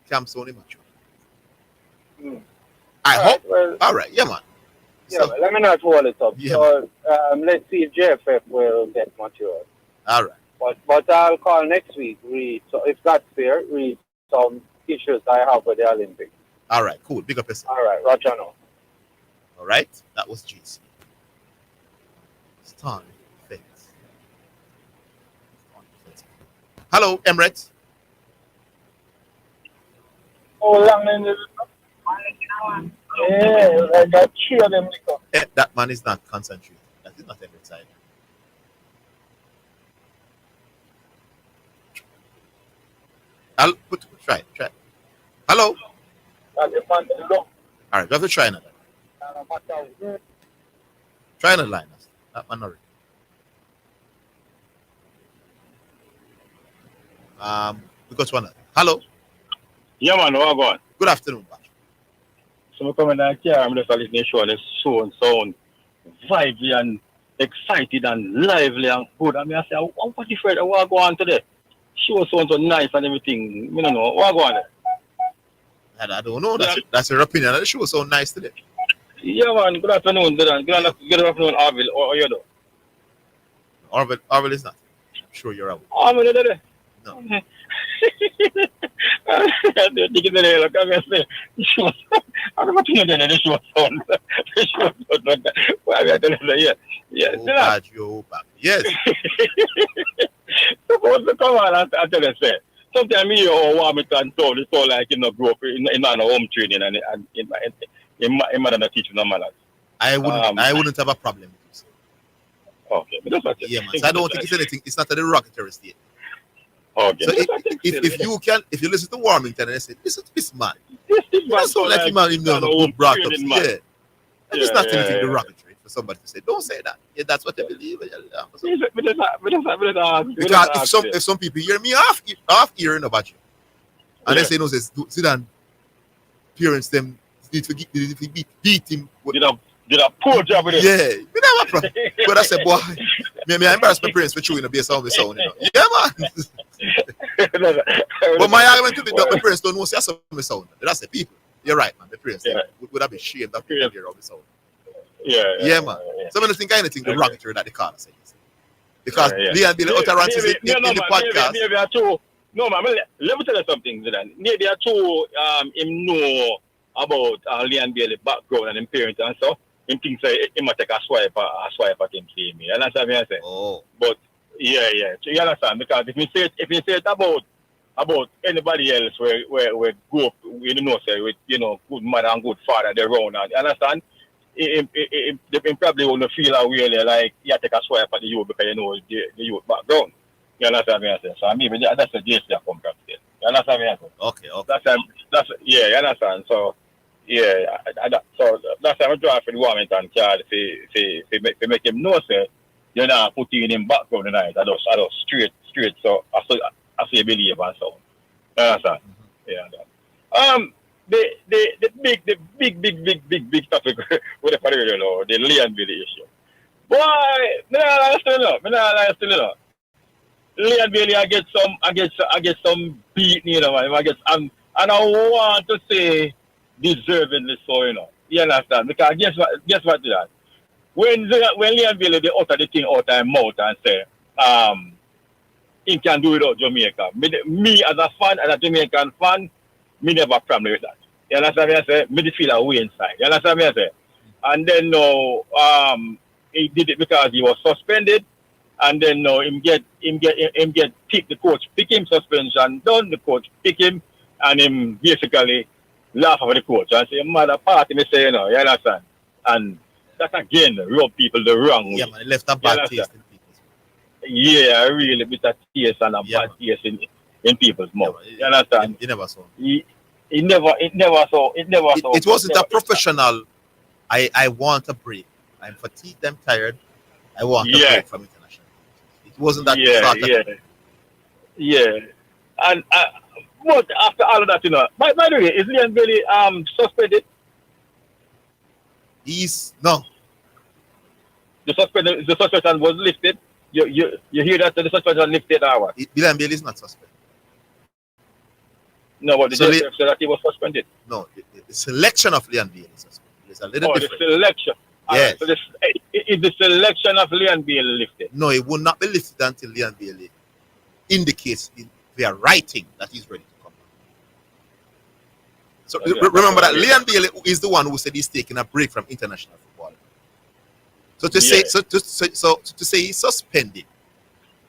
Camp so immature. Hmm. I All hope. right, well, All right. Yeah, man. yeah, So, well, let me not hold it up. Yeah. So let's see if JFF will get mature. all right. But I'll call next week. So if that's fair, read some issues I have with the Olympics. All right. Cool. Big up yourself. All right, Roger now. All right. That was JC. Star effects. Hello, Emirates. Oh, yeah, I got three of them. That man is not concentrated. That is not every side. I'll try. Hello. All right, we have to try another. Try another line. That man already. We got one. Hello. Yeah, man, what going? Good afternoon, Bash. So I come in the car, I'm just listening to the show, and it's so vibey and excited and lively and good. I mean, I say, what you afraid of what go on today? Show sounds so nice and everything. I don't know. What go on there? I don't know. That's your opinion. The show was so nice today. Yeah, man. Good afternoon, Zidane. Good afternoon, Arville. Or you know? Arville is not. I'm sure you're out. Arville, today. No. I think it's a look. I'm going to say, I don't know what you're doing. The show sound. The show sound. Why are you telling me? Yeah. Oh, bad, you back. Yes. Suppose to come on and tell us, say, sometimes me or Warmington told it's all like, grow up in a home training and in my teaching no manners. I wouldn't have a problem with you. Okay. But that's what Yeah, man. So I don't think it's anything. It's not a derogatory state. Okay. So if you listen to Warmington and they say, listen to this man. This man sound like him even have a good brought up. Yeah. And it's not anything yeah. derogatory for somebody to say. Don't say that. Yeah, that's what they believe. Because if some people hear me half hearing about you, and they say no, says Zidane parents them need to beat him. Did a poor job with it. Yeah, we never have a problem. But I said, boy, me I embarrass my parents for chewing the bass on the sound, you know. Yeah, man. But my argument to be that my parents don't know say that's my sound. That's the people. You're right, man. The parents would have been shamed that people hear of the sound. Yeah, man. So I don't think anything derogatory that they call us. Because Leon Bailey utterances in the podcast. Maybe are true. No, man. Let me tell you something, Zidane. Maybe are true. Him know about Leon Bailey background and him parents and so. Him thinks he might take a swipe at him see me. You understand what I'm saying? Oh. But yeah. So you understand? Because if you say it about anybody else where grew up, say with good mother and good father they're around, and you understand? they probably wouldn't feel a way like you take a swipe at the youth because you know the youth background. You understand me? I say? So maybe that's the JC I come from. You understand me? I say? Okay. That's yeah. You understand? So yeah, so that's why I draw for the government and card to make him know say you're not putting him background tonight. I just straight. So I say believe and so. You understand? Yeah. The big topic with the radio law, the Leon Bailey issue. Boy, me not understand. Leon Bailey, I get some beat, you know, man. And I want to say deservingly so, you know. You understand? Because guess what did that? When Leon Bailey they utter the thing out of his mouth and say, he can do it without Jamaica. Me as a fan, as a Jamaican fan, me never problem with that. You understand me? I say, me feel a way inside. You understand me? I say, and then no, he did it because he was suspended, and then no, him get pick the coach, pick him suspension, done the coach, pick him, and him basically laugh at the coach and say, mother party, me say, you know, you understand? And that again rub people the wrong way. Yeah, man, it left a bad taste in people's mouth. Yeah, really bitter taste and a bad taste in people's mouth. You understand? You never saw. It never saw. It wasn't a professional. I want a break. I'm fatigued. I'm tired. I want a break from international. It wasn't that. Yeah. And but after all of that, you know, by the way, is Leon Bailey suspended? He's no. The suspension was lifted. You hear that the suspension lifted or what? Leon Bailey is not suspended. No, but the judge said that he was suspended. No, the selection of Leon Bailey is suspended. It's a little different. The selection. Yes. So is the selection of Leon Bailey lifted? No, it will not be lifted until Leon Bailey indicates via writing that he's ready to come back. So remember that Leon Bailey is the one who said he's taking a break from international football. So to say he's suspended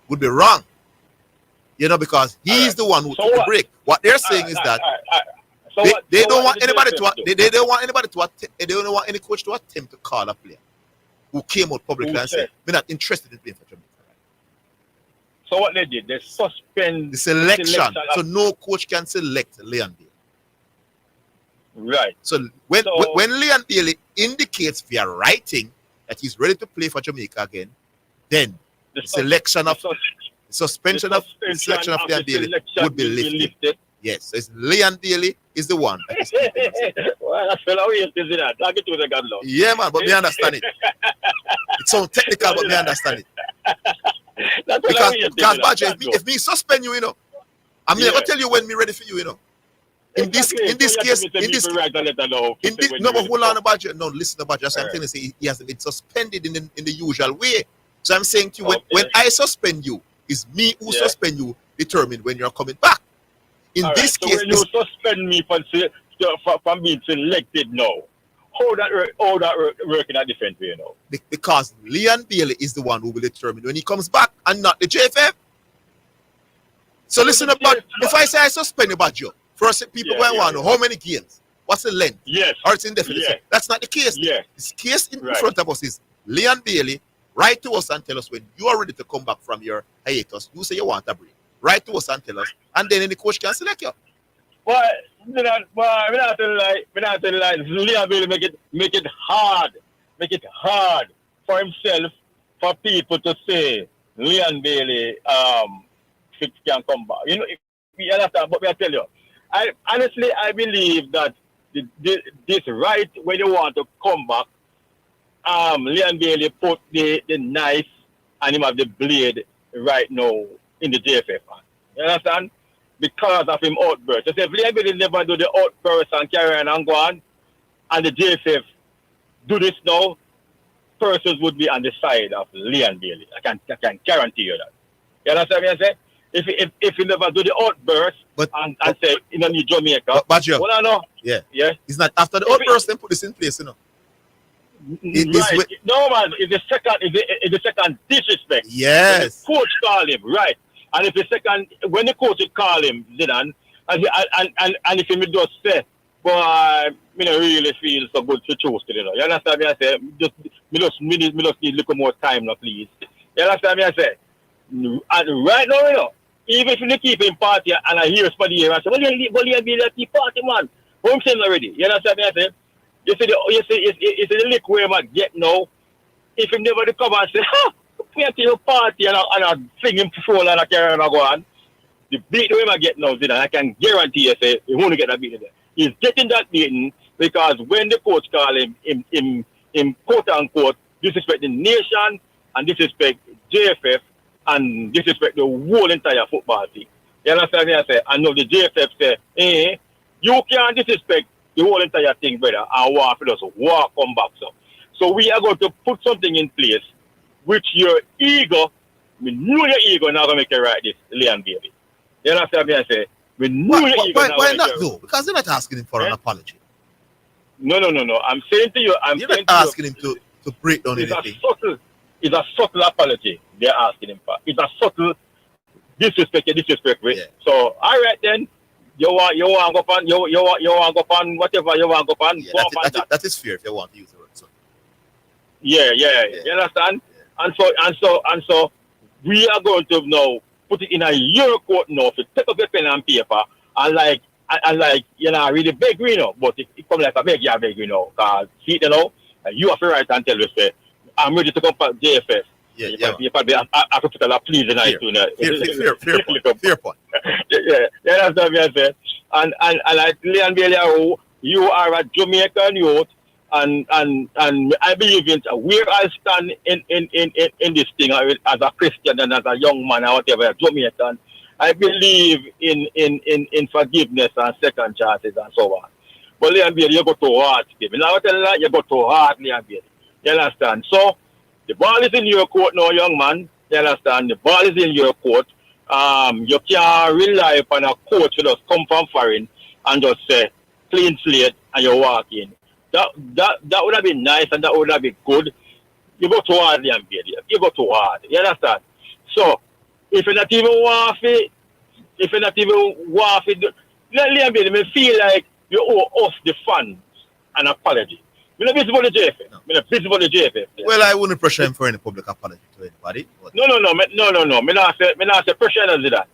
would be wrong. You know, because he's the one who took the break. What they're saying is that they don't want anybody to any coach to attempt to call a player who came out publicly and said, we're not interested in playing for Jamaica. So what they did, they suspend the selection. So no coach can select Leon Bailey. Right. So when Leon Bailey indicates via writing that he's ready to play for Jamaica again, then the selection of suspension of the selection of Leon Bailey would be lifted. Yes, so it's Leon Bailey is the one. Well, that's fellow is that. I'll get to the gun law. Yeah, man, but me understand it. It sounds technical, but me understand it. Because Badger, if me suspend you, you know, I'm never tell you when me ready for you, you know. In this case, no, but hold on, Badger. No, listen, Badger. I'm telling you, he hasn't been suspended in the usual way. So I'm saying to you, when I suspend you, it's me who suspend you determine when you're coming back. In this case, when you suspend me from being selected now, how that work in a different way now? Because Leon Bailey is the one who will determine when he comes back and not the JFF. So listen about if I say I suspend you, Badger, first people want to know how many games, what's the length, or it's indefinite. Yeah. That's not the case. Yeah. The case in front of us is Leon Bailey. Write to us and tell us when you are ready to come back from your hiatus. You say you want a break. Write to us and tell us, and then any coach can select you. Well, we're not telling like Leon Bailey make it hard for himself, for people to say Leon Bailey can come back. You know, we understand, but I tell you, I believe that this right when you want to come back, Leon Bailey put the knife and him have the blade right now in the JFF. You understand? Because of him outburst. So if Leon Bailey never do the outburst and carry on and go on, and the JFF do this now, persons would be on the side of Leon Bailey. I can guarantee you that. You understand what I say? If he never do the outburst and say, you know, need Jamaica. But you, well, I know. Yeah. Yeah. It's not after the outburst, then put this in place, you know. No, man, it's the second disrespect. Yes. When the coach call him, right. And if the second, when the coach call him, Zidane, and if he just say, But me not really feel so good to choose to, you know. You understand me? I say, me just need a little more time now, please. You understand me? I say, and right now, you know, even if you keep in party and I hear somebody here, I say, well, you be that party, man. What I'm saying already. You understand me? I say, you see the lick where I get now. If you never come and say, ha, we are to your party and I sing him full and I carry on and go on. The beat the way I get now, Zidane, I can guarantee you, say, he won't get that beating there. He's getting that beating because when the coach call him quote unquote, disrespect the nation and disrespect JFF and disrespect the whole entire football team. You understand me? I say, I know the JFF say, you can't disrespect the whole entire thing, brother, and walk with us, walk come back. So we are going to put something in place which your ego, we know your ego not going to make you right this, Leon baby. You understand me? I say, we know your ego why not though? Because they're not asking him for an apology. No. I'm saying to you, you're not asking him to break down anything. It's a subtle apology they're asking him for. It's a subtle disrespect, right? Yeah. So all right then, you want to go on, you want to go on whatever you want to go on. Yeah, that is fair if you want to use the word. So. Yeah. You understand? Yeah. And so we are going to now put it in a your court now. To take up your pen and paper and like you know really beg you know, but it come like a beg you know, cause see you know you have to write and tell us say I'm ready to come back JFF. Yeah. You probably have to put a lot please in it, you know. Fair point. Yeah, that's what I say. And like Leon Bailey, you are a Jamaican youth, and I believe in where I stand in this thing as a Christian and as a young man or whatever, Jamaican. I believe in forgiveness and second chances and so on. But Leon Bailey, you go too hard, baby. Now I tell you that you go too hard, Leon Bailey. You understand? So the ball is in your court now, young man. You understand? The ball is in your court. You can't rely upon a coach who just come from foreign and just say clean slate and you walk in. That would have been nice and that would have been good. You go too hard, Liam Bailey. You go too hard. You understand? So if you're not even want it, let Liam Bailey me feel like you owe us the fans an apology. I'm not visible to JFF. I'm not visible to JFF. Well, I wouldn't pressure him for any public apology to anybody. But... No. Me not say pressure on Zidane.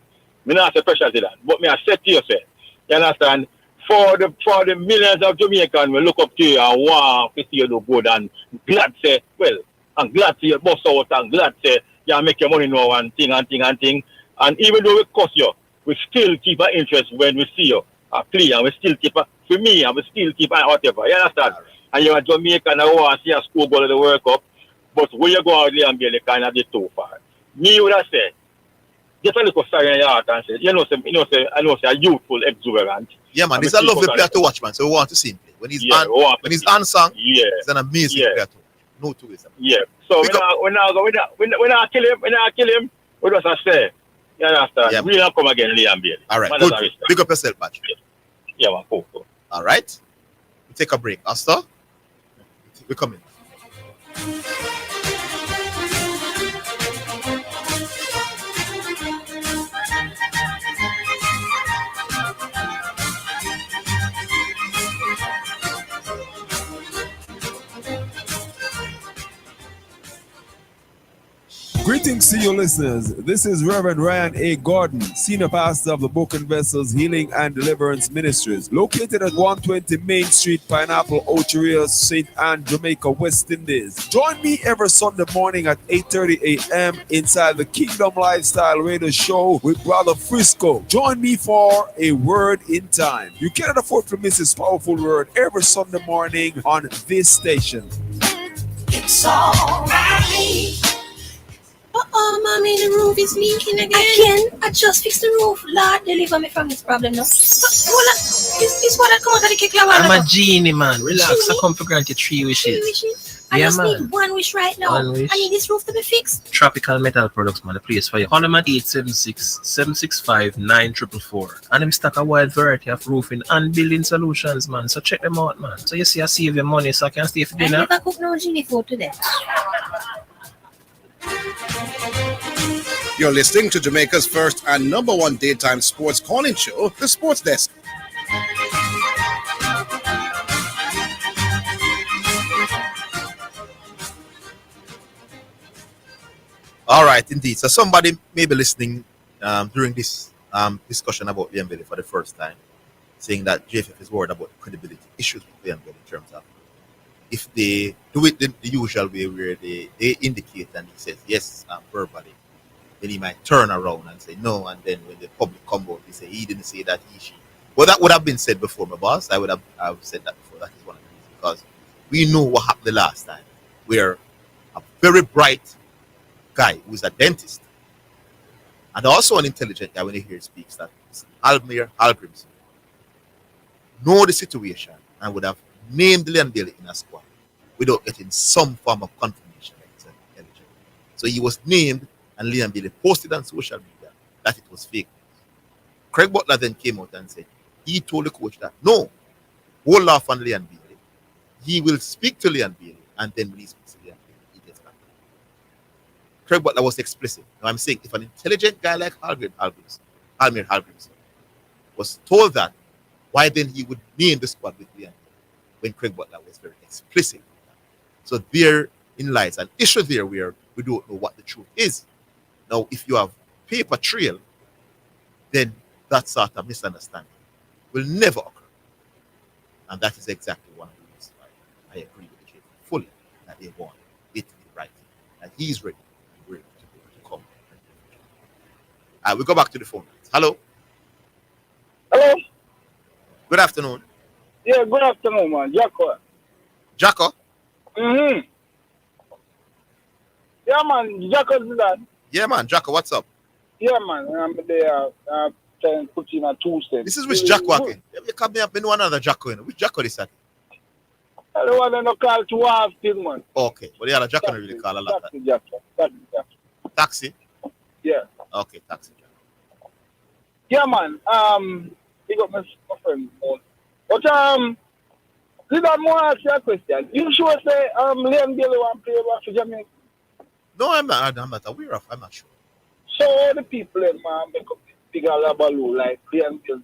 Me not say pressure on Zidane. But me I said to you, say, you understand? For the millions of Jamaicans we look up to you and want to see you do good and glad say, well, I'm glad to you bust out and glad say you make your money now and thing. And even though we cost you, we still keep our interest when we see you play and we still keep for me and we still keep whatever. You understand? And you're a Jamaican, I want to see a school goal of the World Cup, but where you go out there and be kind of get too far. Me would have said, get a little sorry in your heart and say, I know say a youthful exuberant. Yeah, man, he's a lovely player to watch, man. So we want to see him play. When he's unsung, he's an amazing player to watch. No two ways. Yeah. So when I kill him, we just say, you understand? Yeah, we don't come again, Liam Bailey. All right, good. Big up yourself, Patrick. Yeah, man, cool. All right. We take a break. Asta? We're coming. Greetings to you listeners. This is Reverend Ryan A. Gordon, Senior Pastor of the Broken Vessels Healing and Deliverance Ministries, located at 120 Main Street, Pineapple, Ocheria, St. Anne, Jamaica, West Indies. Join me every Sunday morning at 8:30 a.m. inside the Kingdom Lifestyle Radio Show with Brother Frisco. Join me for a word in time. You cannot afford to miss this powerful word every Sunday morning on this station. It's all right. Mommy, the roof is leaking again. I just fixed the roof. Lord, deliver me from this problem now. This what I come out of the kick. I'm a genie, man. Relax. I come to grant you 3 wishes. I just need 1 wish right now. I need this roof to be fixed. Tropical Metal Products, man. The place for you. Call them at 876-765-9444. And them stock a wide variety of roofing and building solutions, man. So check them out, man. So you see I save your money so I can stay for dinner. I never cook no genie food today. You're listening to Jamaica's first and #1 daytime sports calling show, The Sports Desk. All right, indeed. So somebody may be listening during this discussion about Liam Bailey for the first time, saying that JFF is worried about credibility issues with Liam Bailey in terms of if they do it the usual way where they indicate and he says yes verbally, then he might turn around and say no, and then when the public come out, they say he didn't say that, he, she. Well, that would have been said before, my boss. I've said that before. That is one of the reasons because we know what happened the last time, where a very bright guy who's a dentist and also an intelligent guy when you hear speaks that Almir Halgrimson know the situation and would have named Leon Bailey in a squad without getting some form of confirmation that he's intelligent. So he was named and Leon Bailey posted on social media that it was fake. Craig Butler then came out and said he told the coach that no, hold off on Leon Bailey. He will speak to Leon Bailey and then when he speaks to Leon Bailey, he gets back. Craig Butler was explicit. Now I'm saying if an intelligent guy like Almir Halgrimson was told that, why then he would name the squad with Leon when Craig Butler was very explicit. So therein lies an issue there where we don't know what the truth is. Now, if you have paper trail, then that sort of misunderstanding will never occur. And that is exactly one of the reasons why I agree with the Jay fully that they want it to be right. And he's ready to come. We go back to the phone lines. Hello. Hello. Good afternoon. Yeah, good afternoon, man. Jacko. Jacko? Mm-hmm. Yeah, man. Jacko Zidane. Yeah, man. Jacko, what's up? Yeah, man. I'm there trying to put in a 2 cents. This is which Jacko again? You come here, I know another Jacko. Which Jacko is that? I don't want to call 2 half thing, man. Okay. Well, yeah, the Jacko really call a lot. Taxi, Jacko. Taxi? Yeah. Okay, taxi. Yeah, man. He got my friend. But Zidane, more ask you a question. You sure say Leon Bailey want to play for Jamaica? No, I'm not aware of. I'm not sure. So all the people make up this big alabaloo like Leon Bailey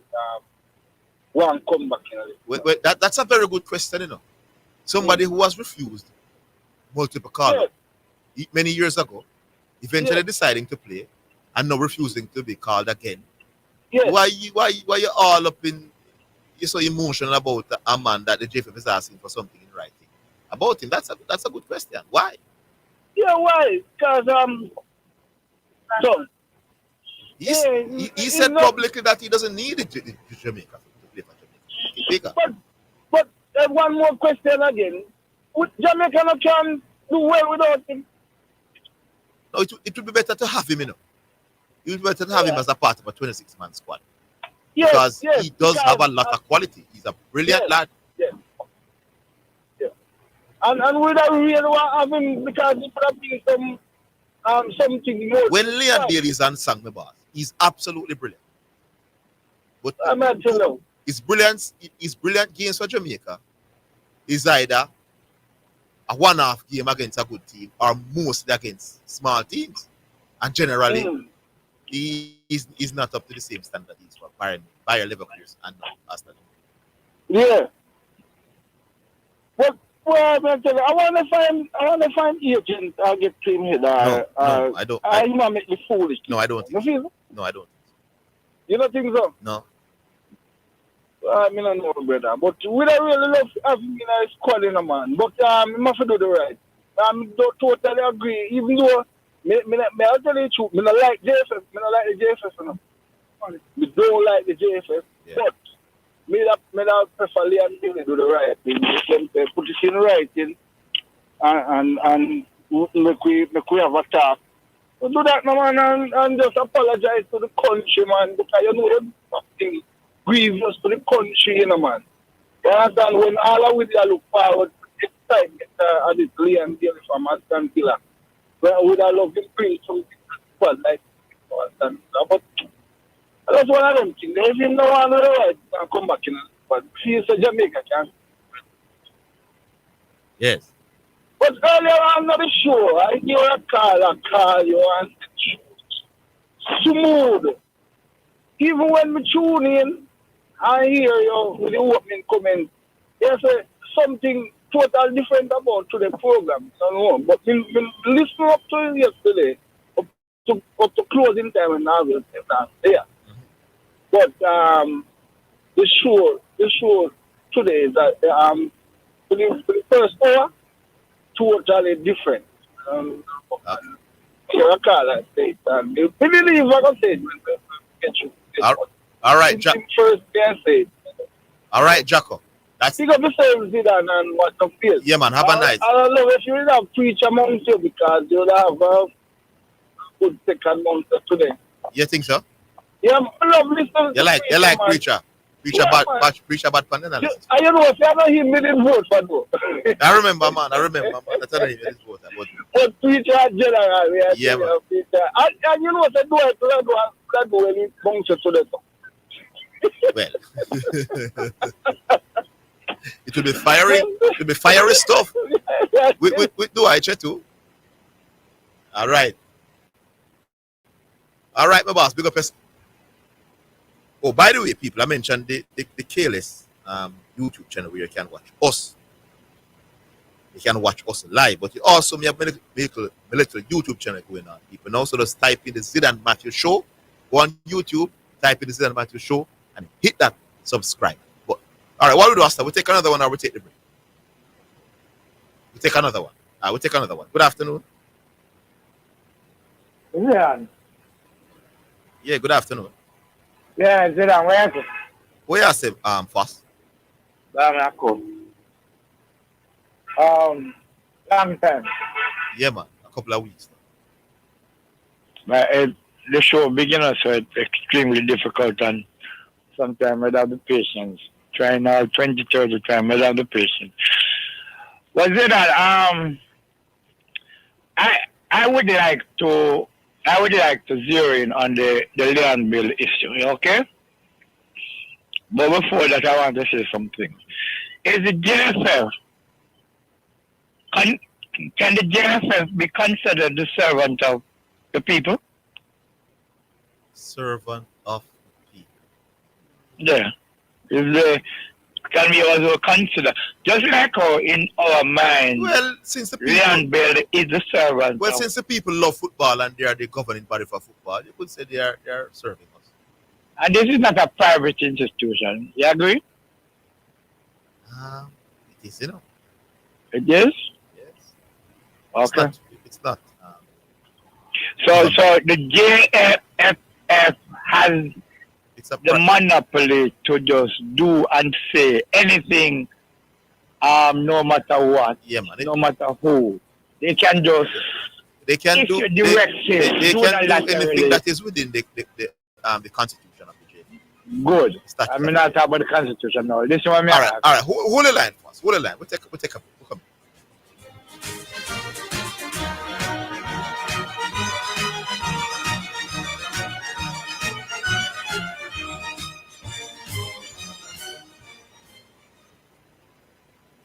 want to come back in. Well, that's a very good question, you know. Somebody who was refused multiple calls many years ago, eventually deciding to play and now refusing to be called again. Yes. Why you all up in, you're so emotional about a man that the JFF is asking for something in writing about him? That's a good question. Why? Yeah, why? Because so he said publicly that he doesn't need it to Jamaica to play for Jamaica. But one more question again. Would Jamaica not can do well without him? No, it would be better to have him, you know. It would be better to have him as a part of a 26-man squad. Because he does have a lot of quality. He's a brilliant lad. Yeah. And we don't really want to have him because he could have been something more. When Leon Bailey is unsung, my boss, he's absolutely brilliant. But I'm not telling you. His brilliant games for Jamaica is either a one-off game against a good team or mostly against small teams. And generally, he's not up to the same standard he's for Bayer Leverkusen and Aston. Yeah. But I want to find agent. I'll get him here. No, I don't. I might make me foolish. No, I don't. No, I don't. You don't think so? No. I mean, I know, brother. But we don't really love having him in a squad, you know, man. But I must do the right. I don't totally agree. Even though I'll tell you the truth, I don't like JFF. I don't like the JFF, you know. We don't like the JFF. Yeah. But I prefer Leon Bailey do the right thing. Put it in writing and make we have a talk. We do that, no, man, and just apologize to the country, man, because you know something grievous to the country, you know, man. You understand? When all of we look forward to this time, at this Leon Bailey from Aston Villa, where we would have loved him bring something to like Aston Villa. But that's one of them things. If you know one of the right, you can come back in. But see, it's a Jamaica can. Yes. But earlier on the show, I hear a call you and smooth. Even when we tune in, I hear you with the opening comment. There's something totally different about to the program. But we listen up to it yesterday. to closing time and now we'll not there. But the show today is that for the first hour totally different. I call that state. We believe what I said when we get you. All right, Jack. First can say. All right, Jacko. That's Pick up the same Zidane and what the field. Yeah, man. Have a nice. I don't know if you would have preach amongst you because you would have a good second month today. You think so? Yeah, I love listening. You like preacher. Preacher about panel. You know, if you have him didn't vote for though. I remember, man. That's how he did vote. But preacher general, yeah, man. Preacher. And you know what I do when he bounce to the top. Well, it will be fiery. It will be fiery stuff. We do I check too. All right, my boss. Big up. Oh, by the way, people, I mentioned the KLS YouTube channel where you can watch us. You can watch us live, but you also may have a little YouTube channel going on. People now, so just type in the Zidane Matthew Show, go on YouTube, type in the Zidane Matthew Show, and hit that subscribe button. All right, what we do after? We take another one or we take the break? We take another one. We take another one. Good afternoon. Yeah. Yeah, good afternoon. Yeah, Zidane, where are you? Where are you, Foss? I'm cool. Long time. Yeah, man. A couple of weeks. But the show beginner, so it's extremely difficult, and sometimes without the patience. Trying now 20, 30 times without the patience. Was it that I would like to zero in on the land bill issue, okay? But before that, I want to say something. Is the JFF can the JFF be considered the servant of the people? Servant of the people. Yeah. Can we also consider, just like how in our mind, well, since the people, land bill is the servant. Well, since the people love football and they are the governing body for football, you could say they are serving us. And this is not a private institution. You agree? It is, you know. It is? Yes. Okay. It's not. So the JFF has the monopoly to just do and say anything, no matter what, no matter who. They can just do directions. They can do anything that is within the constitution of the JFF. Good. I'm not talking about the constitution now. Listen what I mean. All right. Hold the line first. Hold the line. We'll take a break. We'll come.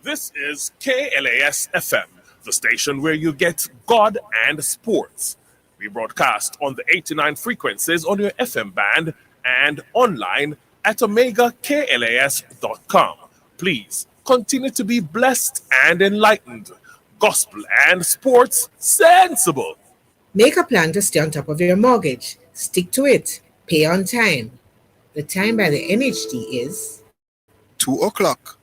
This is KLAS FM, the station where you get God and sports. We broadcast on the 89 frequencies on your FM band and online at omegaklas.com. Please continue to be blessed and enlightened. Gospel and sports sensible. Make a plan to stay on top of your mortgage. Stick to it. Pay on time. The time by the NHD is 2 o'clock.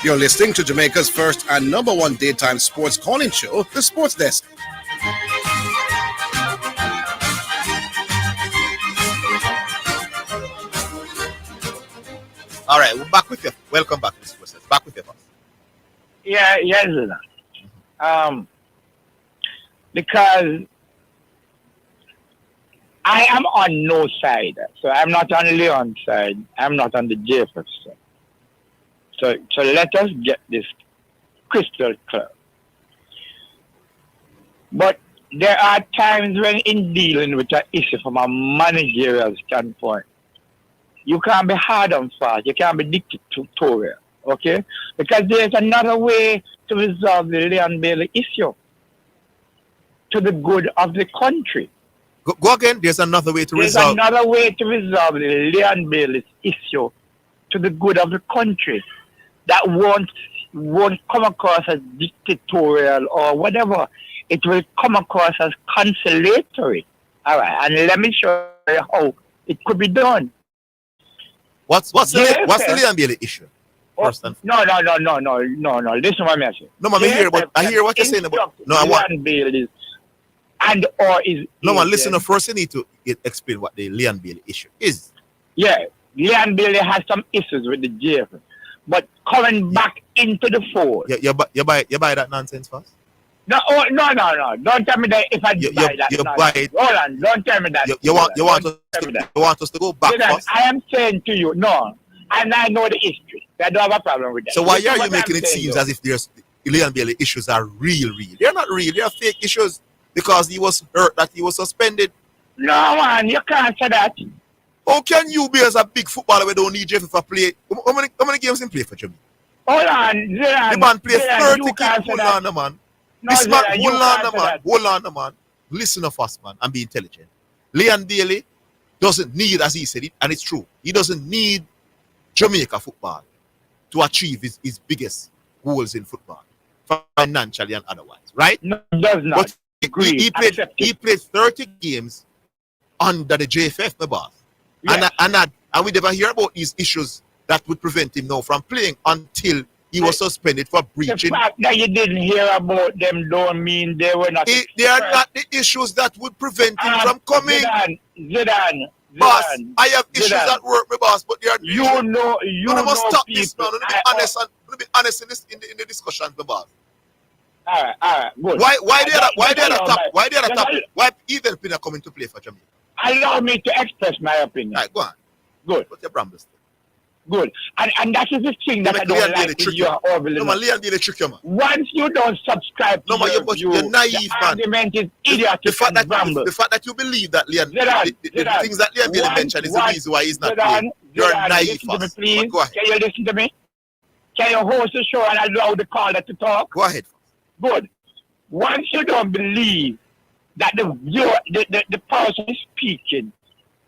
You're listening to Jamaica's first and number one daytime sports calling show, The Sports Desk. All right, we're back with you. Welcome back, Mr. Process. Back with you, boss. Yeah, yes. Because I am on no side. So I'm not on Leon's side. I'm not on the JFF side. So let us get this crystal clear. But there are times when in dealing with an issue from a managerial standpoint, you can't be hard and fast. You can't be dictatorial, okay? Because there's another way to resolve the land Bailey issue to the good of the country. Go again. There's another way to resolve. There's another way to resolve the land Bailey issue to the good of the country that won't come across as dictatorial or whatever. it will come across as conciliatory. All right, and let me show you how it could be done. What's the Leon Bailey issue? First and No. Listen to what I'm saying. No, man, I hear what you're saying about. No, I want. Leon Bailey and or is. No, man, listen. First, you need to explain what the Leon Bailey issue is. Yeah, Leon Bailey has some issues with the JFF, but coming back into the fold. You buy that nonsense first. No. Don't tell me that if I buy that. You buy it. Hold on, don't tell me that. You want us to go back first? I am saying to you, no, and I know the history. I don't have a problem with that. So why are you making it seem as if there's Leon Bailey issues are real? They're not real. They're fake issues because he was hurt, that he was suspended. No, man, you can't say that. How can you be as a big footballer we don't need Jeff for play? How many games he play for Jamaica? Hold on, Zidane. The man plays 30 games. Hold on, man. This man, hold on, man. Listen to us, man, and be intelligent. Leon Bailey doesn't need, as he said it, and it's true, he doesn't need Jamaica football to achieve his biggest goals in football, financially and otherwise, right? No, he does not. But he played 30 games under the JFF, my boss. Yes. And we never hear about these issues that would prevent him now from playing until he was suspended for breaching. The fact that you didn't hear about them don't mean they were not. They are not the issues that would prevent him from coming. Zidane. Boss, I have issues at work, my boss, but they are. You know must stop people. this, man. Be honest in the discussion, my boss. All right, good. Why they are top? Why Evil Pina coming to play for Jamaica? Allow me to express my opinion. Right, go on. Good. What's your brambles? Good. And that is the thing that I don't like with your overly. No, man, Leon Bailey trick you, man. Once you don't subscribe to you're naive, the man. argument is idiotic. The fact that you believe that Leon, the things that Leon Bailey mentioned is the reason why he's not playing. You're naive, first. Please. Go ahead. Can you listen to me? Can you host the show and allow the caller to talk? Go ahead. Good. Once you don't believe that the person speaking,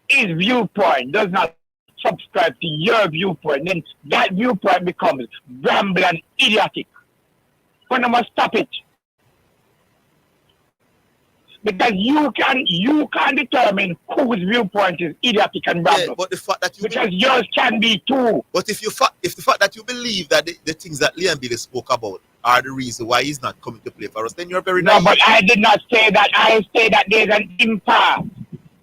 his viewpoint does not subscribe to your viewpoint, then that viewpoint becomes bramble and idiotic. When I must stop it. Because you can determine whose viewpoint is idiotic and bramble. Yeah, but the fact that because yours can be too. But if the fact that you believe that the things that Leon Bailey spoke about are the reason why he's not coming to play for us, then you're very naive. No, but I did not say that. I say that there's an impasse.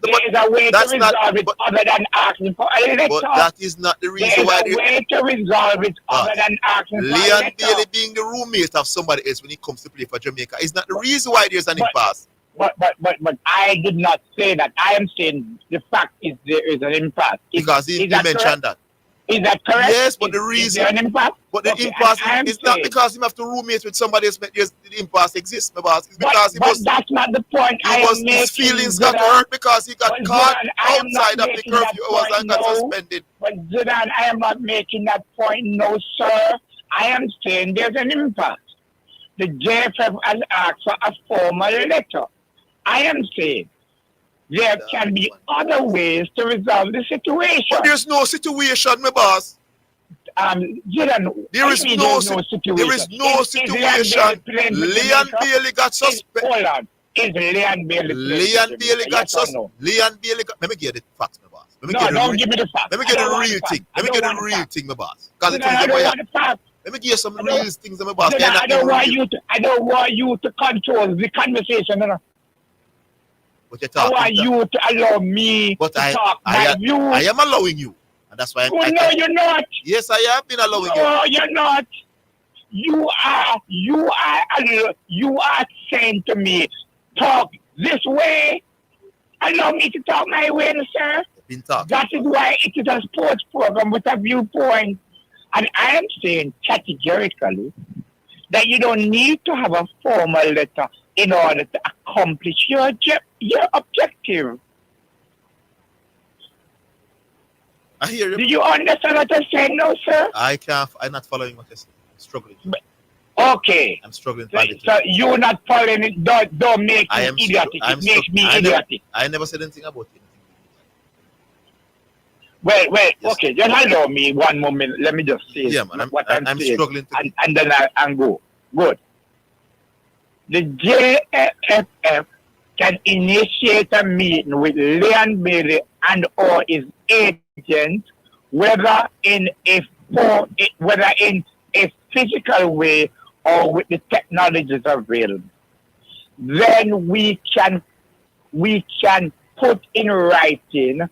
There is a way to resolve it other than asking for a letter. But that is not the reason why. There's a way to resolve it other than asking for a letter. Leon Bailey being the roommate of somebody else when he comes to play for Jamaica is not the reason why there's an impasse. But I did not say that. I am saying the fact is there is an impasse. Because he mentioned that. Is that correct? Yes, but the reason. But the impasse is not because he have to roommate with somebody else. The impasse exists, my boss. It's because that's not the point. His feelings got hurt because he got caught outside of the curfew hours and got suspended. But Zidane, I am not making that point, no, sir. I am saying there's an impasse. The JFF has asked for a formal letter. I am saying there can be other ways to resolve the situation. But there's no situation, my boss. Zidane, there is no situation. There is no situation. Leon Bailey got suspended. Hold on. Is Leon Bailey? Leon Bailey got suspended. Leon Bailey got. Let me get the facts, my boss. Don't give me the facts. Let me get the real thing. Let me get the real thing, my boss. I don't want the facts. Let me give you some real things, my boss. I don't want you to control the conversation. No. I want you to allow me to talk my views. I am allowing you. And that's why no, you're not. Yes, I have been allowing you. No, you're not. You are saying to me, talk this way. Allow me to talk my way, sir. That is why it is a sports program with a viewpoint. And I am saying categorically that you don't need to have a formal letter in order to accomplish your objective. I hear you. Do you understand what I'm saying now, sir? I can't. I'm not following what you're saying. I'm struggling. Okay. I'm struggling. So you're not following it. Don't make me idiotic. It makes me idiotic. I never said anything about it. Well, yes. Okay. Just allow me one moment. Let me just say man, what I'm saying. struggling. And then I'll go. Good. the JFF can initiate a meeting with Leon Bailey and or his agent, whether in a physical way or with the technologies available. Then we can put in writing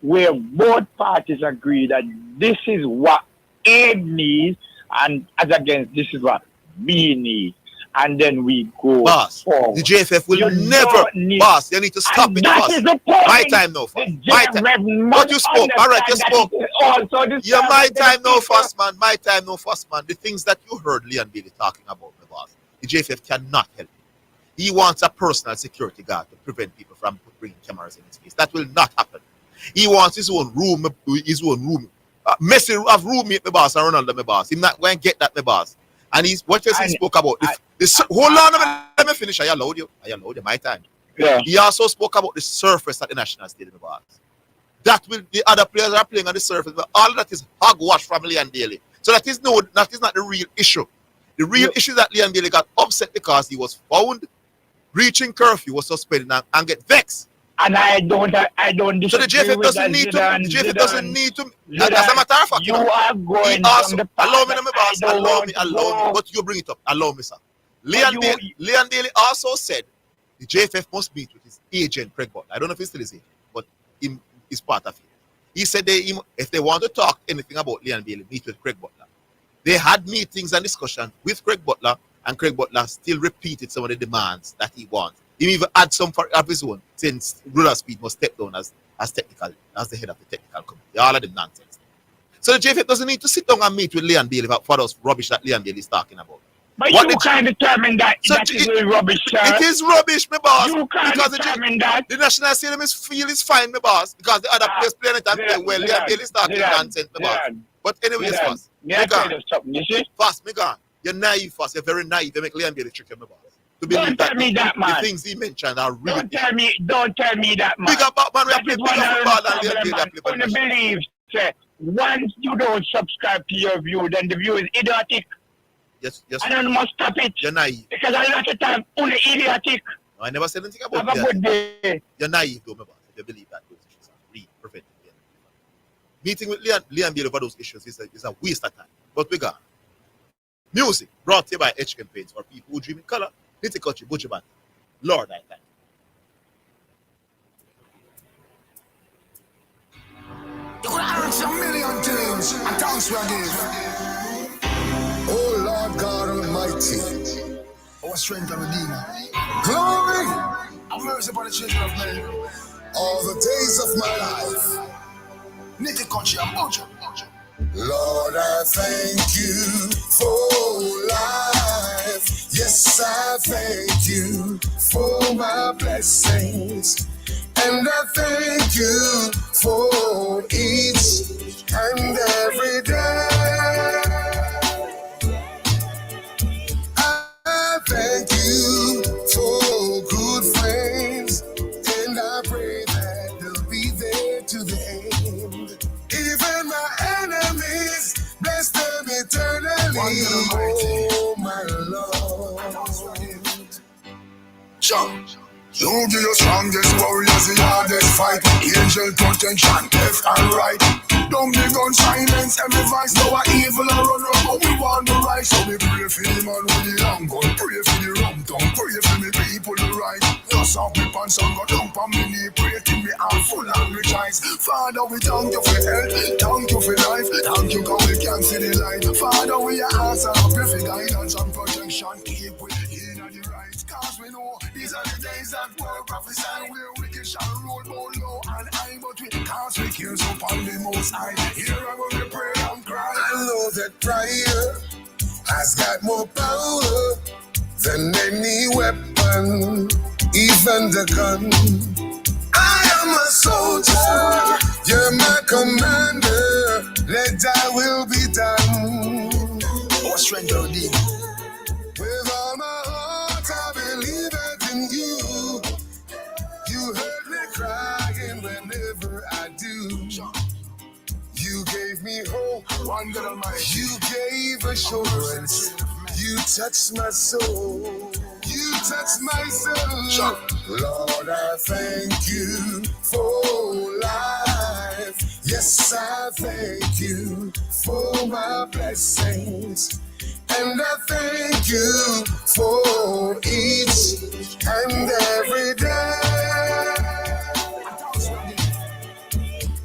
where both parties agree that this is what A needs and as against this is what B needs. And then we go boss, forward. the JFF will never, boss, you need to stop it, boss. My time now, first. My time. What you spoke, all right, you spoke. Yeah, my time now, first, man. My time now, first, man. The things that you heard Leon Bailey talking about, my boss, the JFF cannot help. He wants a personal security guard to prevent people from bringing cameras in his face. That will not happen. He wants his own room. Messi have roommate, my boss, and Ronaldo, my boss. He's not going to get that, my boss. And he's what he spoke about. Hold on, let me finish. I allowed you. My time. Yeah. He also spoke about the surface at the national stadium, my boss. That will the other players are playing on the surface, but all that is hogwash from Leon Bailey. So that is not the real issue. The real issue is that Leon Bailey got upset because he was found breaching curfew, was suspended and get vexed. And I don't disagree. So the JFF doesn't need to. The JFF doesn't need to. As a matter of fact, you are going also, from the allow me, my boss. Allow me. But you bring it up. Allow me, sir. Leon Bailey also said the JFF must meet with his agent, Craig Butler. I don't know if he still is agent, but he's part of it. He said if they want to talk anything about Leon Bailey, meet with Craig Butler. They had meetings and discussions with Craig Butler, and Craig Butler still repeated some of the demands that he wants. He even had some of his own, since Ruler Speed must step down as the head of the technical committee. All of them nonsense. So the JFF doesn't need to sit down and meet with Leon Bailey for those rubbish that Leon Bailey is talking about. But what you can't determine that that is rubbish, sir. It is rubbish, my boss. You can't determine that. The national stadium is fine, my boss, because the other players playing it and play well. Leon Bailey is talking nonsense, my boss. But anyways, boss. Fast, me gone. You're naive, fast. You're very naive. You make Leon Bailey trick you, my boss. Don't tell me that, man. The things he mentioned are really. Don't tell me that, man. Big up, man. We have played football and Leon Bailey. Believe, sir. Once you don't subscribe to your view, then the view is idiotic. Yes. And then must stop it. You're naive. Because a lot of time, only idiotic. No, I never said anything about that. Have a good day. You're naive, though, my boss. If you believe that those issues are really prevented. Meeting with Leon Bailey over those issues is a waste of time. But we got music brought to you by H Campaigns for people who dream in color. Nitty-Kutchi, Bujiban. Lord, I thank you. You could answer a million things and thanks we give. Oh Lord God Almighty, our strength and redeemer. Glory, have mercy upon the children of men. All the days of my life. Nitty-Kutchi and Buju. Lord, I thank you for life. Yes, I thank you for my blessings. And I thank you for each and every day. I thank you for good friends. And I pray that they'll be there to the end. Even my enemies, bless them eternally. Oh, my Lord. Jump. You be your strongest warriors, the hardest fight. Angel protection, left and right. Don't be gun silence, every vice. No evil and run up, but we want the right. So we pray for the man with the long gun, pray for the rum tongue, pray for me people the right. Just up with pants and go down for me knee, pray till me heart full and rejoice. Father, we thank you for health, thank you for life, thank you cause we can't see the light. Father, we are asking for guidance and protection, keep we in the right. Cause we know these are the days that we're prophesying, where wicked shall roll more low and high, but we cast we cares upon the most high. Here I will we pray and cry. I know that prayer has got more power than any weapon, even the gun. I am a soldier, you're my commander, let thy will be done. Oh, stranger, with all my heart I believe it in you. You heard me crying whenever I do. You gave me hope, you gave assurance. You touched my soul. You That's my soul. Lord, I thank you for life. Yes, I thank you for my blessings. And I thank you for each and every day.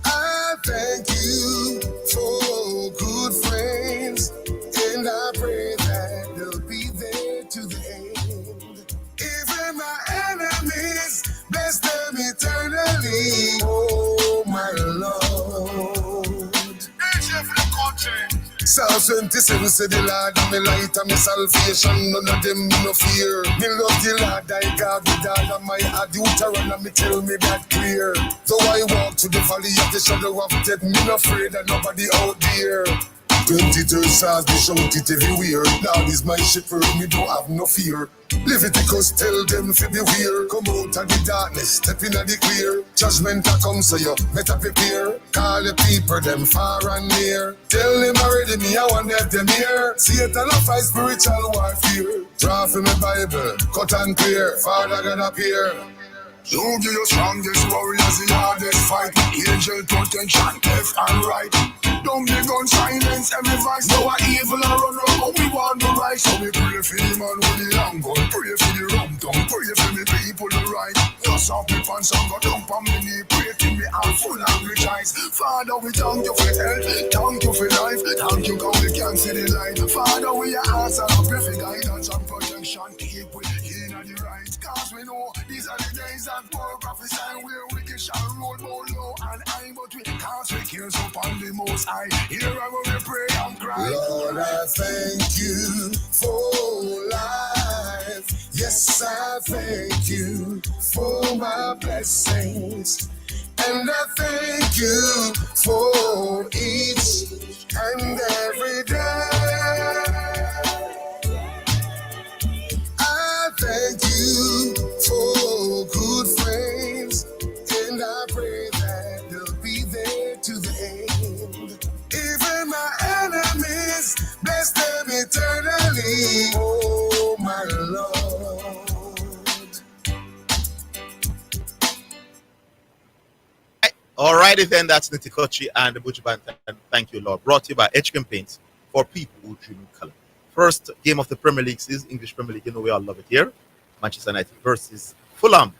I thank you for good friends, and I pray that they'll be there to the end. Even my enemies, bless them eternally. Oh, my Lord. Psalm 27 say the Lord is my light and my salvation. None of them me no fear. Me love the Lord thy God with all of my heart. Deuteronomy tell me that clear. Though I walk through the valley of the shadow of death, me no afraid of nobody out there. 22 stars, they shout it everywhere. Lord is my shepherd, me don't have no fear. Leviticus tell them to beware. Come out of the darkness, step in the clear. Judgment a come, so you better prepare. Call the people, them far and near. Tell them already, me I want them here. Satan a fight spiritual warfare. Draw from the Bible, cut and clear. Father God appear. You be your strongest warriors, the hardest fight. Angel protection, left and right. Don't be gun silence, every voice. No a evil and run around, but we want the right. So we pray for the man with the long gun, pray for the rum tongue, pray for the people the right. Just up me pants and go down on me knee, pray till me heart full and rejoice. Father, we thank you for health, thank you for life, thank you God we can see the light. Father, we are answer and pray for guidance and protection, keep we in the right. Cause we know these are the days that poor prophesy where wicked shall roll more low and high, but we cast we cares upon the most high. Here I will pray and cry. Lord, I thank you for life. Yes, I thank you for my blessings. And I thank you for each and every day. I thank you for good friends, and I pray that they'll be there to the end. Even my enemies, bless them eternally. Oh, my Lord. Alrighty then, that's Nitikochi and the Butcher Band. Thank you, Lord. Brought to you by HK Paints for people who dream in color. First game of the Premier League is English Premier League. You know we all love it here. Manchester United versus Fulham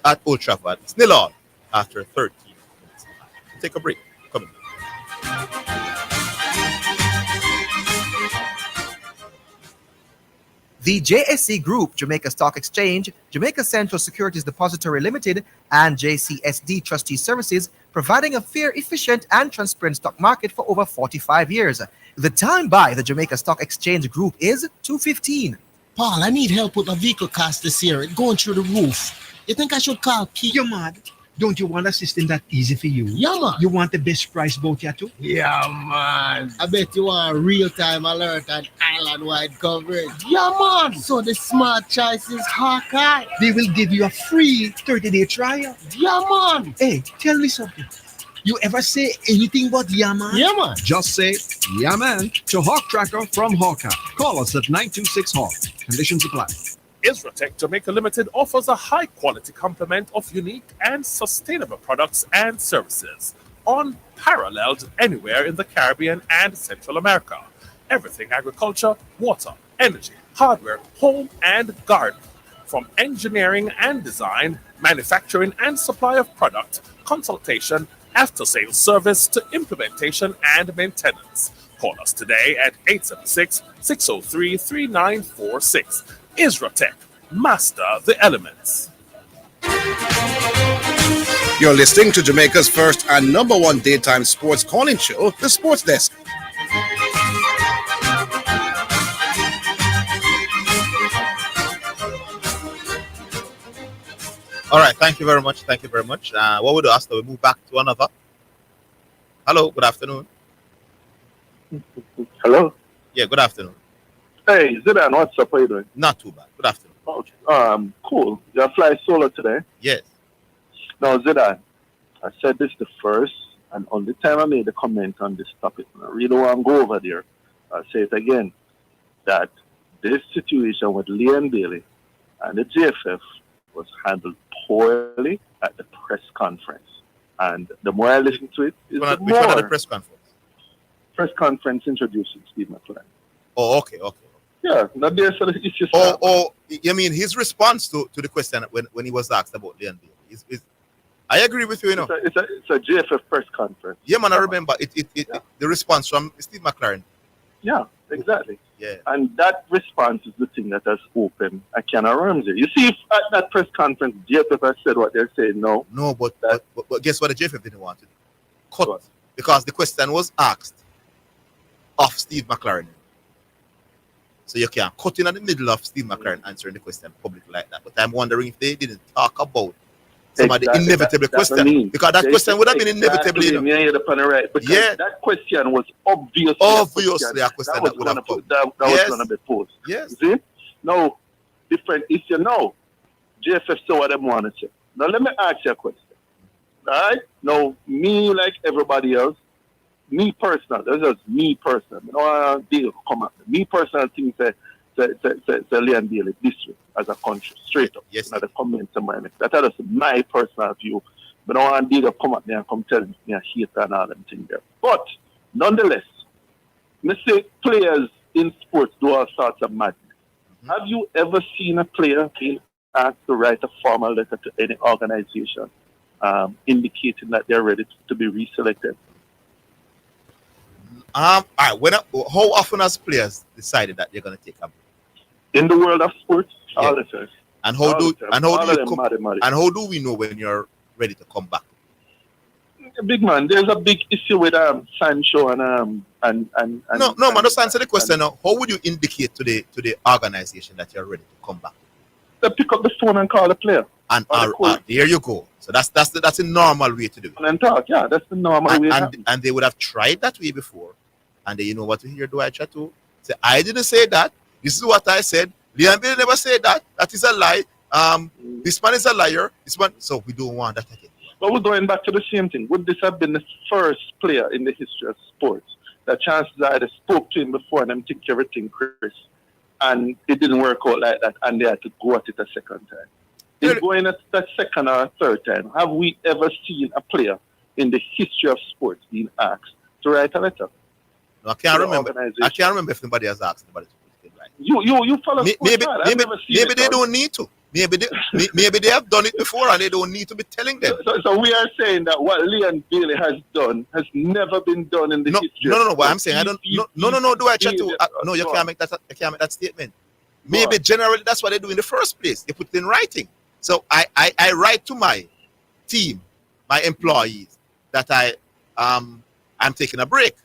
at Old Trafford. It's 0-0 after 13 minutes. Take a break. Coming. The JSC Group, Jamaica Stock Exchange, Jamaica Central Securities Depository Limited, and JCSD Trustee Services, providing a fair, efficient, and transparent stock market for over 45 years. The time by the Jamaica Stock Exchange Group is 2:15. Paul, I need help with my vehicle cost this year. It's going through the roof. You think I should call Pete? You're mad. Don't you want a system that easy for you? Yeah, man. You want the best price boat here too? Yeah, man. I bet you want real-time alert and island-wide coverage. Yeah, man. So the smart choice is Hawkeye. They will give you a free 30-day trial. Yeah, man. Hey, tell me something. You ever say anything but yeah, man? Yeah, man. Just say yeah, man to Hawk Tracker from Hawkeye. Call us at 926 Hawk. Conditions apply. Isratech Jamaica Limited offers a high-quality complement of unique and sustainable products and services, unparalleled anywhere in the Caribbean and Central America. Everything agriculture, water, energy, hardware, home, and garden. From engineering and design, manufacturing and supply of product, consultation, after-sales service to implementation and maintenance. Call us today at 876-603-3946. Isratech, master the elements. You're listening to Jamaica's first and number one daytime sports calling show, The Sports Desk. All right, thank you very much. Thank you very much. What would do after we move back to another? Hello, good afternoon. Hello. Yeah, good afternoon. Hey, Zidane, what's up? How you doing? Not too bad. Good afternoon. Okay. Cool. You fly solo today? Yes. Now, Zidane, I said this the first and only time I made a comment on this topic. I really want to go over there. I'll say it again. That this situation with Leon Bailey And the JFF was handled poorly at the press conference. And the more I listen to it, is the Which one at the more press conference? press conference introducing Steve McLaren. Oh, okay. Yeah, not there, so it's just. You mean his response to the question when he was asked about Leon Bailey? I agree with you, you know. It's a JFF press conference. Yeah, man, I remember the response from Steve McLaren. Yeah, exactly. Yeah. And that response is the thing that has opened a can of worms here. You see, if at that press conference, JFF has said what they're saying, no. No, but guess what the JFF didn't want to do? Cut. Because the question was asked of Steve McLaren. So you can't cut in at the middle of Steve McLaren answering the question publicly like that. But I'm wondering if they didn't talk about some of the inevitable questions. Because that question would have been inevitable. You know? Right. Because that question was obviously a question that would have come. That was going to be posed. Yes. See? Now, different issue now. JFF saw what they want to say. Now, let me ask you a question. All right? Now, me, like everybody else, me personal, this is me personal. You know, deal come up. Me personal think that Leon Bailey district as a country, straight up. Yes. Not the comments of mine. That is my personal view. But I want to come up there and come tell me I hate and all them things there. But nonetheless, let's say players in sports do all sorts of madness. Mm-hmm. Have you ever seen a player being asked to write a formal letter to any organization indicating that they're ready to be reselected? How often has players decided that they're going to take a break? In the world of sports, all the time. And how do we know when you're ready to come back? Big man, there's a big issue with Sancho and No, man, just answer the question now. How would you indicate to the organization that you're ready to come back? They pick up the phone and call the player. And there you go. So that's a normal way to do it. And talk, yeah, that's the normal way. And they would have tried that way before. And then you know what to hear, do I chat to? Say, I didn't say that. This is what I said. Leon Bailey never said that. That is a lie. This man is a liar. This man. So we don't want that again. But we're going back to the same thing. Would this have been the first player in the history of sports that chances are they spoke to him before and them think everything Chris, and it didn't work out like that, and they had to go at it a second time? In going at that second or third time, have we ever seen a player in the history of sports being asked to write a letter? No, I can't remember if anybody has asked anybody to put it right. You follow sports. Maybe they don't need to. Maybe they have done it before and they don't need to be telling them. So we are saying that what Leon Bailey has done has never been done in the history. No. What I'm saying, I don't. No. Do I chat to? No, you can't make that. You can't make that statement. Maybe generally that's what they do in the first place. They put it in writing. So I write to my team, my employees, that I'm taking a break.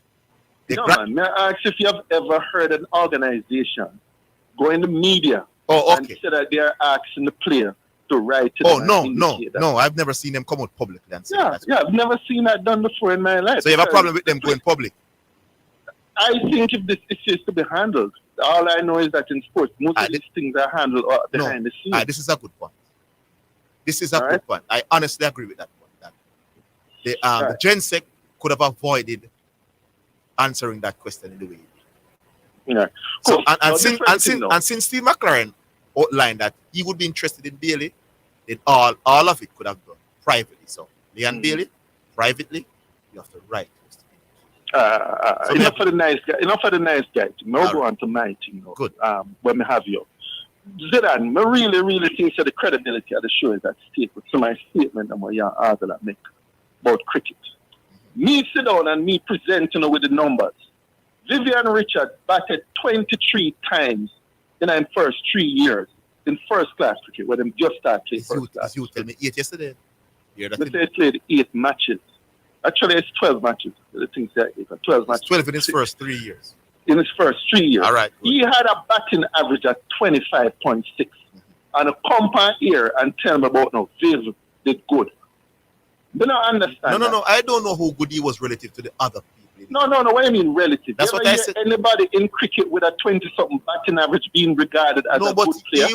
Man, may I ask if you have ever heard an organization go in the media and say that they're asking the player to write to them? No. I've never seen them come out publicly and say that. Yeah, I've never seen that done before in my life. So you have a problem with them going public? I think if this issue is to be handled, all I know is that in sports, most of these things are handled behind the scenes. This is a good point. Good point. I honestly agree with that point. The GenSec could have avoided answering that question in the way. Yeah. So since Steve McLaren outlined that he would be interested in Bailey, then all of it could have done privately. So Leon Bailey, privately, you have to write. Enough for the nice guy. Now go on to my thing. Good. When we have you. Zidane, I really think that the credibility of the show is at stake with some of my statement that my young Arthur that make about cricket. Me sit down and me presenting with the numbers. Vivian Richard batted 23 times in his first 3 years in first class cricket when he just started playing first class. You tell me 8 yesterday. They played 8 matches. Actually, it's 12 matches. I think it's 12 matches. 12 in his first 3 years. In his first 3 years. All right. He had a batting average at 25.6. And a compound here and tell me about now, Viv did good. Do not understand. No. I don't know how good he was relative to the other people. No. What do you mean relative? That's what I said. Anybody in cricket with a 20-something batting average being regarded as a good player? He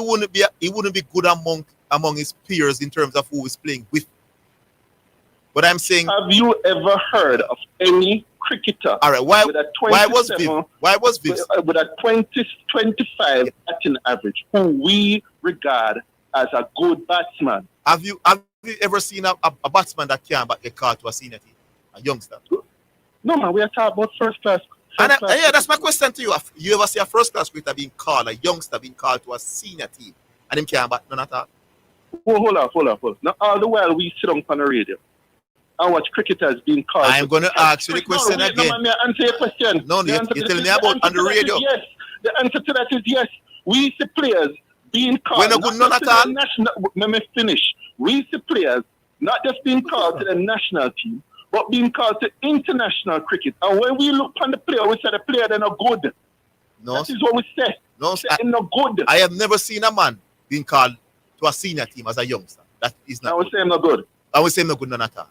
wouldn't be good among his peers in terms of who is playing with. But I'm saying, have you ever heard of any cricketer? All right, why was Viv with a 25 batting average who we regard as a good batsman? Have you ever seen a batsman that can but get called to a senior team, a youngster? No, man. We are talking about first class. Yeah, that's my question to you. Have you ever see a first class cricketer being called, a youngster being called to a senior team, and him can't bat none at all? Hold on. Now, all the while we sit on the radio and watch cricketers being called. I'm going to ask you the question again. No, man, may I answer your question? No, you're telling me about on the radio. Yes. The answer to that is yes. We see players being called. We're not good none at all. Let me finish. We see players not just being called to the national team, but being called to international cricket. And when we look on the player, we say the player they're not good. No, that is what we say. No, they're not good. I have never seen a man being called to a senior team as a youngster. That is not. I would say I'm not good. I would say I'm not good none at all.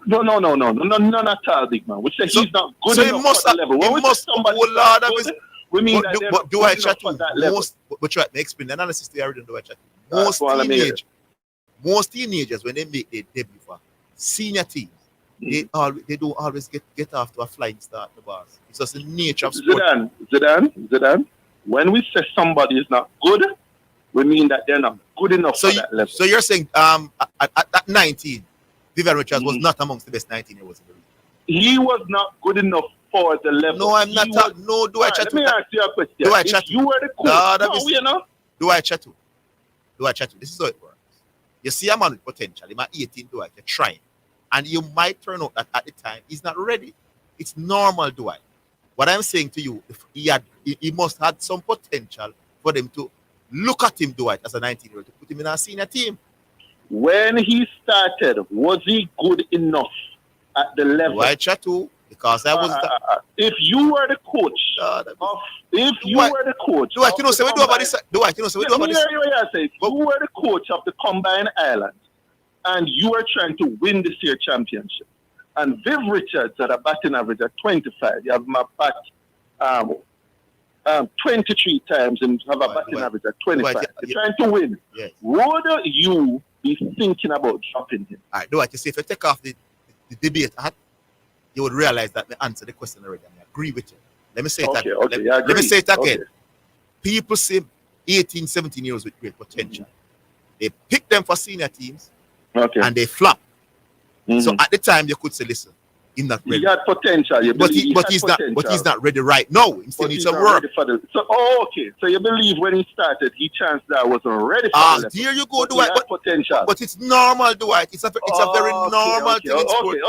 No, none at all, big man. We say he's not good enough for that level. When we say somebody we mean that but do I chat to most? But try to explain the analysis they already do. I chat to most teenagers when they make their debut for senior teams, they don't always get off to a flying start at the bars. It's just the nature of sport. Zidane. When we say somebody is not good, we mean that they're not good enough for that level. So you're saying at 19, Vivian Richards was not amongst the best 19-year-olds in the league. He was not good enough for the level. No, I'm not. Do I chat to? Let me ask you a question. Do I chat to? You were the coach. Do I chat to? This is how it works. You see a man with potential. He might 18, do I? You're trying. And you might turn out that at the time he's not ready. It's normal, do I? What I'm saying to you, he must have some potential for them to look at him, do it, as a 19-year-old, to put him in a senior team. When he started, was he good enough at the level? Why chat to? Because I was. If you were the coach, if you were the coach, do I you know say we do about this? Do I you know say we do about this? If you were the coach of the Combined Islands, and you were trying to win this year championship, and Viv Richards had a batting average at 25, you have my bat 23 times and have a batting average at 25. You're trying to win. Yes. Would you be thinking about dropping him? All right, do I you say if you take off the debate, you would realize that I answered the question already. I agree with you. Let me say it again. Let me say it again. Okay. People say 18, 17 years with great potential. They pick them for senior teams and they flop. So at the time, you could say, listen, he's not ready. He had potential. But he's not ready right now. He still needs some work. So you believe when he started, he chanced that wasn't ready for the there you go, Dwight. Potential. But it's normal, Dwight. It's a very normal thing in sport.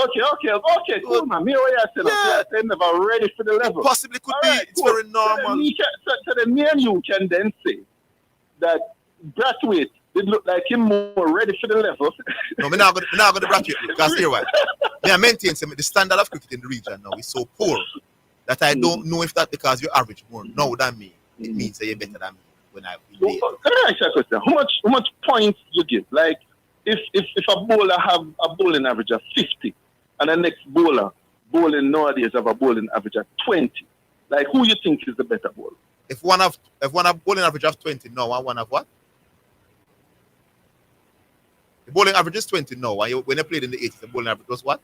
Okay, cool, man. Me I said never ready for the level. Possibly could be. It's very normal. So then me and you can then say that Brathwaite did look like him more ready for the level. No, we're not going to Brathwaite because here why. I maintain the standard of cricket in the region now is so poor that I don't know if that's because you average more now than me. It means that you're better than me when I play. Can I ask you a question? How much points you give? Like if a bowler have a bowling average of 50 and the next bowler bowling nowadays have a bowling average of 20, like who you think is the better bowler? If one have bowling average of 20 now, and one have what? The bowling average is 20 now. And when you played in the 80s, the bowling average was what?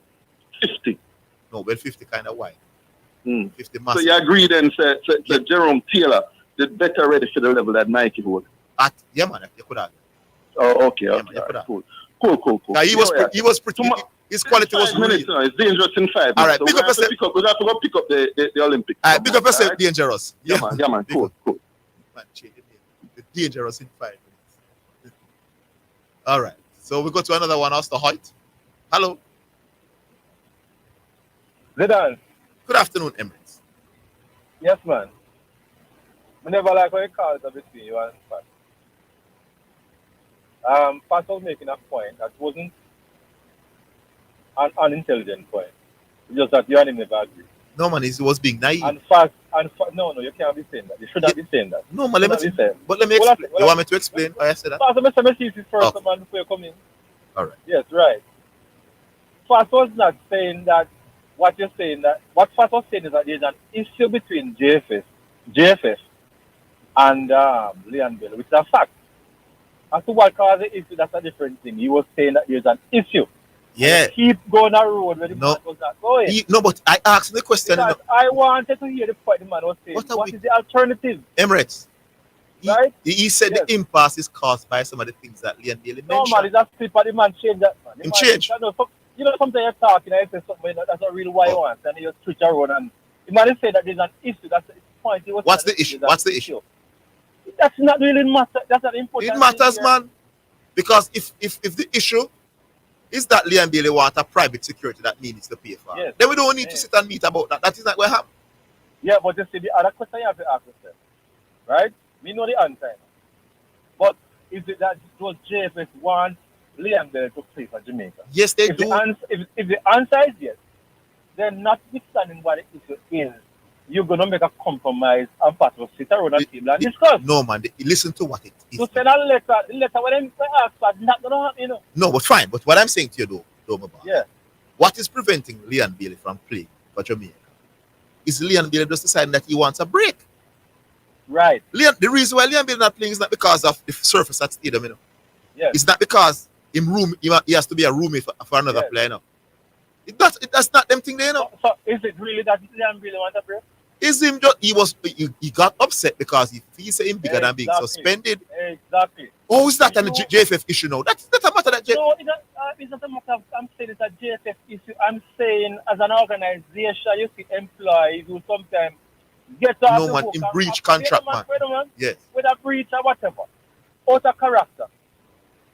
50. No, well, 50 kind of wide. 50 massive. So you agree then, sir, Jerome Taylor did better ready for the level that Mikey would? Yeah, man, you could have. Oh, okay. Yeah, man, cool. Now, he was pretty. His quality was 5 minutes real. Now. It's dangerous in 5 minutes. All right, so we have to go pick up the Olympics. All right, big up yourself, dangerous. Yeah, man. Cool. Man, change the dangerous in 5 minutes. All right. So we go to another one, Austin Hoyt. Hello. Zidane. Good afternoon, Emirates. Yes, man. I never like when you call it between you and Pat. Pat was making a point that wasn't an unintelligent point. It's just that you and him never agree. No, man, he was being naive. No, you can't be saying that. You should not be saying that. No, man, let me explain. You want me to explain why I said that? Let me see if it's first man before you come in. All right. Yes, right. Fat was not saying that what you're saying that what Fat was saying is that there's an issue between JFF and Leon Bell, which is a fact. As to what causes the issue, that's a different thing. He was saying that there's an issue. Yeah. Keep going a road where the man was not going. No, but I asked the question. Because I wanted to hear the point the man was saying. What is the alternative? Emirates. Right? He said the impasse is caused by some of the things that Leon Bailey mentioned. No, man, it's a slip of the man change that, man. Him change. Sometimes you're talking and you say something that's not really what you want, and you switch around and the man say that there's an issue. That's the point. What's the issue? What's the issue? That's not really matter. That's not important. It matters, man. Because if the issue is that Leon Bailey want a private security that he needs to pay for, then we don't need to sit and meet about that. That is not what happened. Yeah, but you see, the other question you have to ask yourself, right? We know the answer. But is it that those JFS want Leon Bailey to play for Jamaica? Yes, they do. If the answer is yes, then notwithstanding what the issue is, you're going to make a compromise and part of sit around the table and discuss. No, man. Listen to what it is. To send a letter, the letter when they ask for, not going to happen, you know. No, but fine. But what I'm saying to you, though, yeah. What is preventing Leon Bailey from playing for Jamaica? Is Leon Bailey just deciding that he wants a break? Right. The reason why Leon Bailey not playing is not because of the surface at stadium, you know. Yes. It's not because he has to be a roommate for another player, you know. That's not them thing there, you know. So is it really that Leon Bailey wants a break? Is him just he got upset because he feels him bigger than being suspended. Exactly. Oh, is that a JFF issue now? That's not a matter that No, it's not a matter of, I'm saying it's a JFF issue. I'm saying as an organization, you see employees who sometimes get off no, the man, hook in and breach contract, man. Yes. With a breach or whatever. Out of character.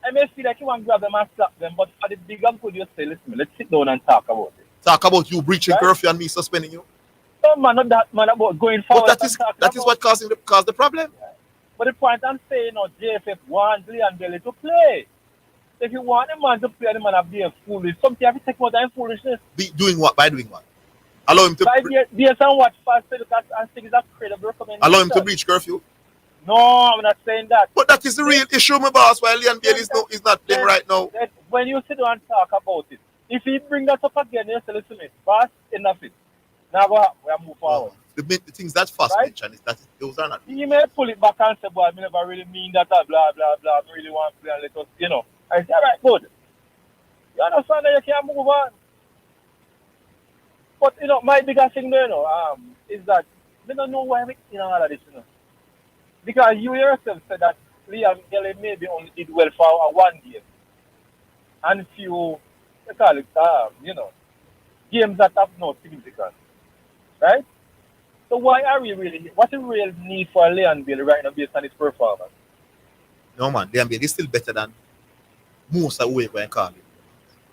I may feel like you want to grab them and slap them, but for the big and good, you say, listen, let's sit down and talk about it. Talk about you breaching curfew and me suspending you. No, man, not that, man, about going forward. But that is what caused the problem. Yeah. But the point I'm saying, JFF wants Leon Bailey to play. If you want a man to play, the man have been foolish. Something have to take more than foolishness. Doing what? By doing what? Allow him to... Based on what fast I think is a credible recommendation. Allow him to breach curfew? No, I'm not saying that. But that is the real issue, my boss, why Leon Bailey is not playing right now. When you sit down and talk about it, if he bring that up again, you say, listen, fast, enough it. Now we move forward. The things that fast mentioned is that those are not. You may pull it back and say, boy, I never really mean that, blah, blah, blah. I really want to play and let us, you know. I say, all right, good. You understand that you can't move on. But, my biggest thing there, is that we don't know why we're all of this, Because you yourself said that Liam Kelly maybe only did well for one game. And few, games that have no significance. Right? So why are we really, what's the real need for Leon Bailey right now based on his performance? No, man, Leon Bailey is still better than most of what we can call it.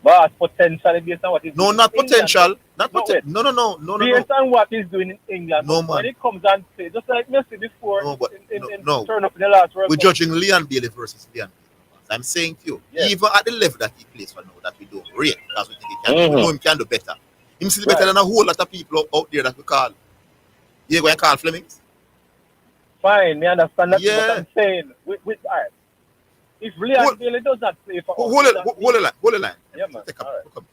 But potentially based on what he's doing. No, not potential. Not potential. No. Based on what he's doing in England. No, man. When it comes and say, just like Messi before, no. turn up in the last World We're Cup. judging Leon Bailey versus Leon Bailey. I'm saying to you, even at the level that he plays for now, that we don't rate, because we think he can, we know him can do better. Him still better than a whole lot of people out there that we call. You going to call Flemings? Fine, me understand that. Yeah. What I'm saying, all right. If Leon Bailey does not play for hold the line. Yeah, man. Take a look.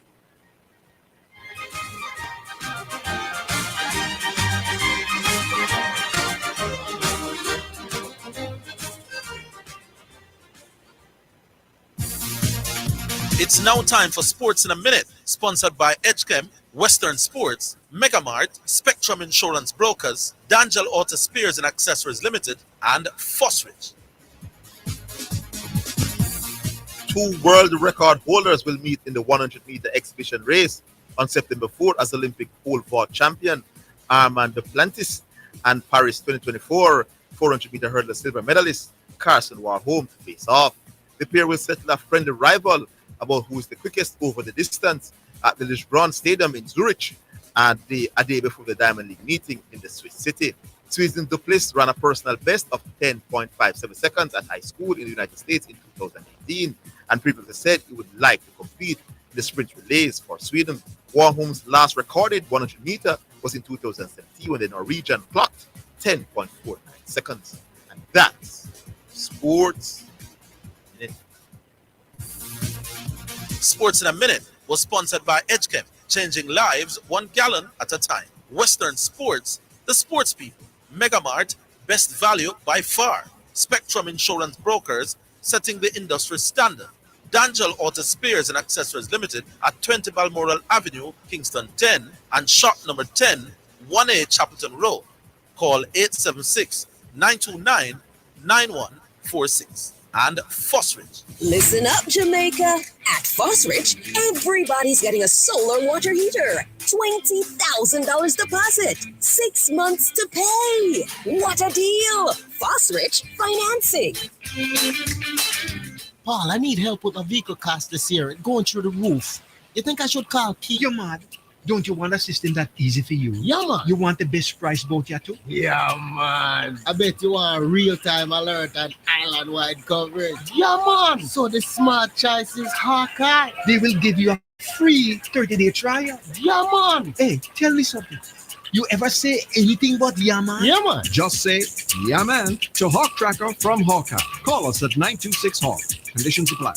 It's now time for Sports in a Minute, sponsored by HChem, Western Sports, Megamart, Spectrum Insurance Brokers, Dangel Auto Spares and Accessories Limited, and Fosrich. 2 world record holders will meet in the 100-meter exhibition race on September 4th as Olympic pole vault champion Armand Duplantis and Paris 2024 400-meter hurdler silver medalist Carson Warholm to face off. The pair will settle a friendly rival about who is the quickest over the distance at the Lichbron Stadium in Zurich and a day before the Diamond League meeting in the Swiss city. Sweden Duplantis ran a personal best of 10.57 seconds at high school in the United States in 2018 and previously said he would like to compete in the sprint relays for Sweden. Warholm's last recorded 100-meter was in 2017 when the Norwegian clocked 10.49 seconds. And that's Sports in a Minute. Sports in a Minute was sponsored by HChem, changing lives 1 gallon at a time. Western Sports, the sports people. Megamart, best value by far. Spectrum Insurance Brokers, setting the industry standard. Dangel Auto Spares and Accessories Limited at 20 Balmoral Avenue, Kingston 10, and shop number 10, 1A Chapelton Road. Call 876-929-9146. And Fosridge. Listen up, Jamaica. At Fosridge, everybody's getting a solar water heater. $20,000 deposit. 6 months to pay. What a deal. Fosridge financing. Paul, I need help with a vehicle cost this year. Going through the roof. You think I should call Pete? You're mad. Don't you want a system that easy for you? Yeah, man. You want the best price boat here too? Yeah, man. I bet you want real-time alert and island-wide coverage. Yeah, man. So the smart choice is Hawkeye. They will give you a free 30-day trial. Yeah, man. Hey, tell me something. You ever say anything but yeah, man? Yeah, man. Just say yeah, man to Hawk Tracker from Hawkeye. Call us at 926 Hawk. Conditions apply.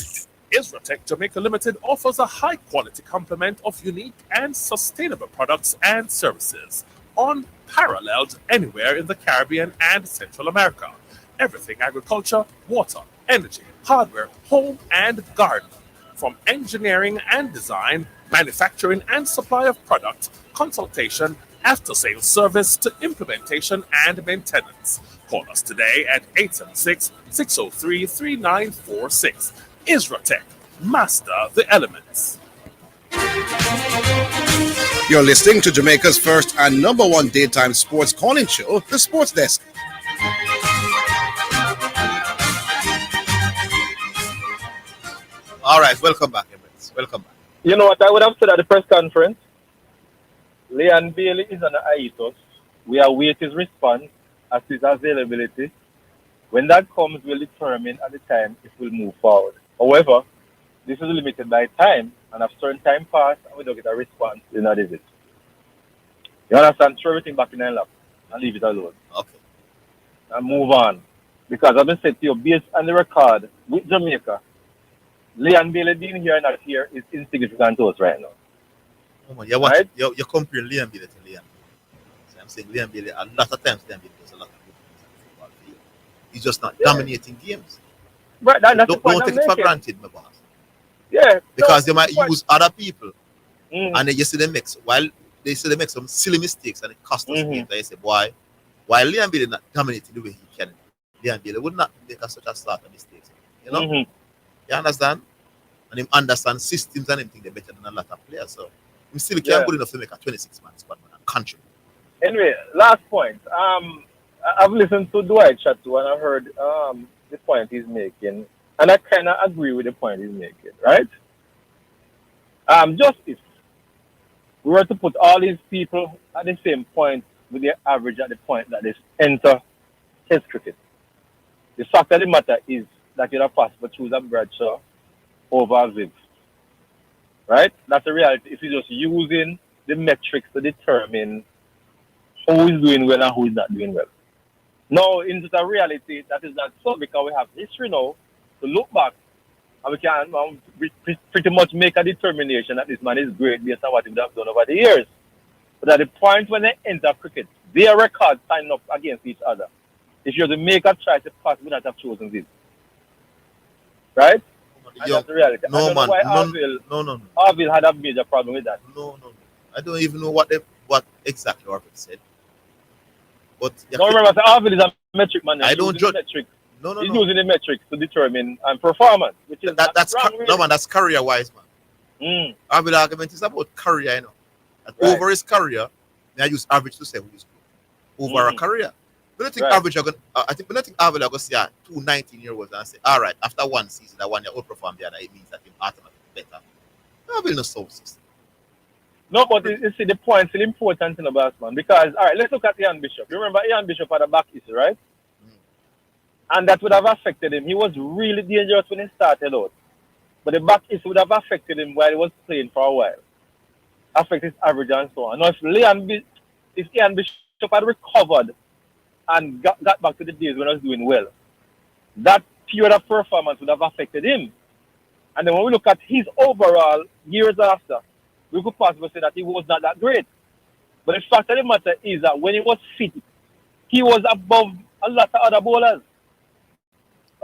Isratech Jamaica Limited offers a high-quality complement of unique and sustainable products and services, unparalleled anywhere in the Caribbean and Central America. Everything agriculture, water, energy, hardware, home, and garden. From engineering and design, manufacturing and supply of product, consultation, after-sales service to implementation and maintenance. Call us today at 876-603-3946. Isratech, master the elements. You're listening to Jamaica's first and number one daytime sports calling show, The Sports Desk. All right, welcome back, Emirates. Welcome back. You know what I would have said at the press conference? Leon Bailey is on a hiatus. We await his response as his availability. When that comes, we'll determine at the time if we'll move forward. However, this is limited by time, and if certain time pass and we don't get a response, we'll not visit. You understand? Throw everything back in the lap and leave it alone. Okay. And move on. Because I've been said to you, based on the record with Jamaica, Leon Bailey being here and not here is insignificant to us right now. Oh, right? You're comparing Leon Bailey to Leon Bailey. So I'm saying Leon Bailey, a lot of times Leon Bailey does a lot of good things on the football field. He's just not dominating games. Right, that's don't the point take I'm it for making. granted, my boss. Yeah. Because they might use other people and then you see them make some silly mistakes and it costs us games. They say, boy, why Leon Bailey not dominating the way he can, Leon Bailey would not make such a sort of mistakes. You know? You understand? And him understand systems and everything they're better than a lot of players. So him still can't good enough to make a 26-man squad man a country. Anyway, last point. I've listened to Dwight chat too and I heard the point he's making. And I kind of agree with the point he's making, right? Just if we were to put all these people at the same point with their average at the point that they enter Test cricket, the fact of the matter is that you're not possible to choose a Bradshaw over a Viv. Right? That's the reality. If you're just using the metrics to determine who is doing well and who is not doing well. Now, in the reality, that is not so because we have history now to look back and we can pretty much make a determination that this man is great based on what he has done over the years. But at the point when they enter cricket, their records sign up against each other. If you're to make a choice, it's possible not have chosen this. Right? And that's the reality. No, I don't know why Arville had a major problem with that. No. I don't even know what exactly Arville said. But no, remember, Arville is a metric man. I don't judge. He's using the metrics to determine performance, which is that's wrong, really. No man, that's career wise, man. Arville argument is about career, you know. And over his career, I use average to say who is good. Over a career. We don't think average are going. I think we don't think Arville are going to see 2 19-year-olds and say, all right, after one season, that one year outperform the other, it means that him automatically better. Arville no soul system. No, but you see, the point is important in the batsman because, all right, let's look at Ian Bishop. You remember Ian Bishop had a back issue, right? And that would have affected him. He was really dangerous when he started out. But the back issue would have affected him while he was playing for a while. Affected his average and so on. Now, if Ian Bishop had recovered and got back to the days when he was doing well, that period of performance would have affected him. And then when we look at his overall years after, we could possibly say that he was not that great. But the fact of the matter is that when he was fit, he was above a lot of other bowlers.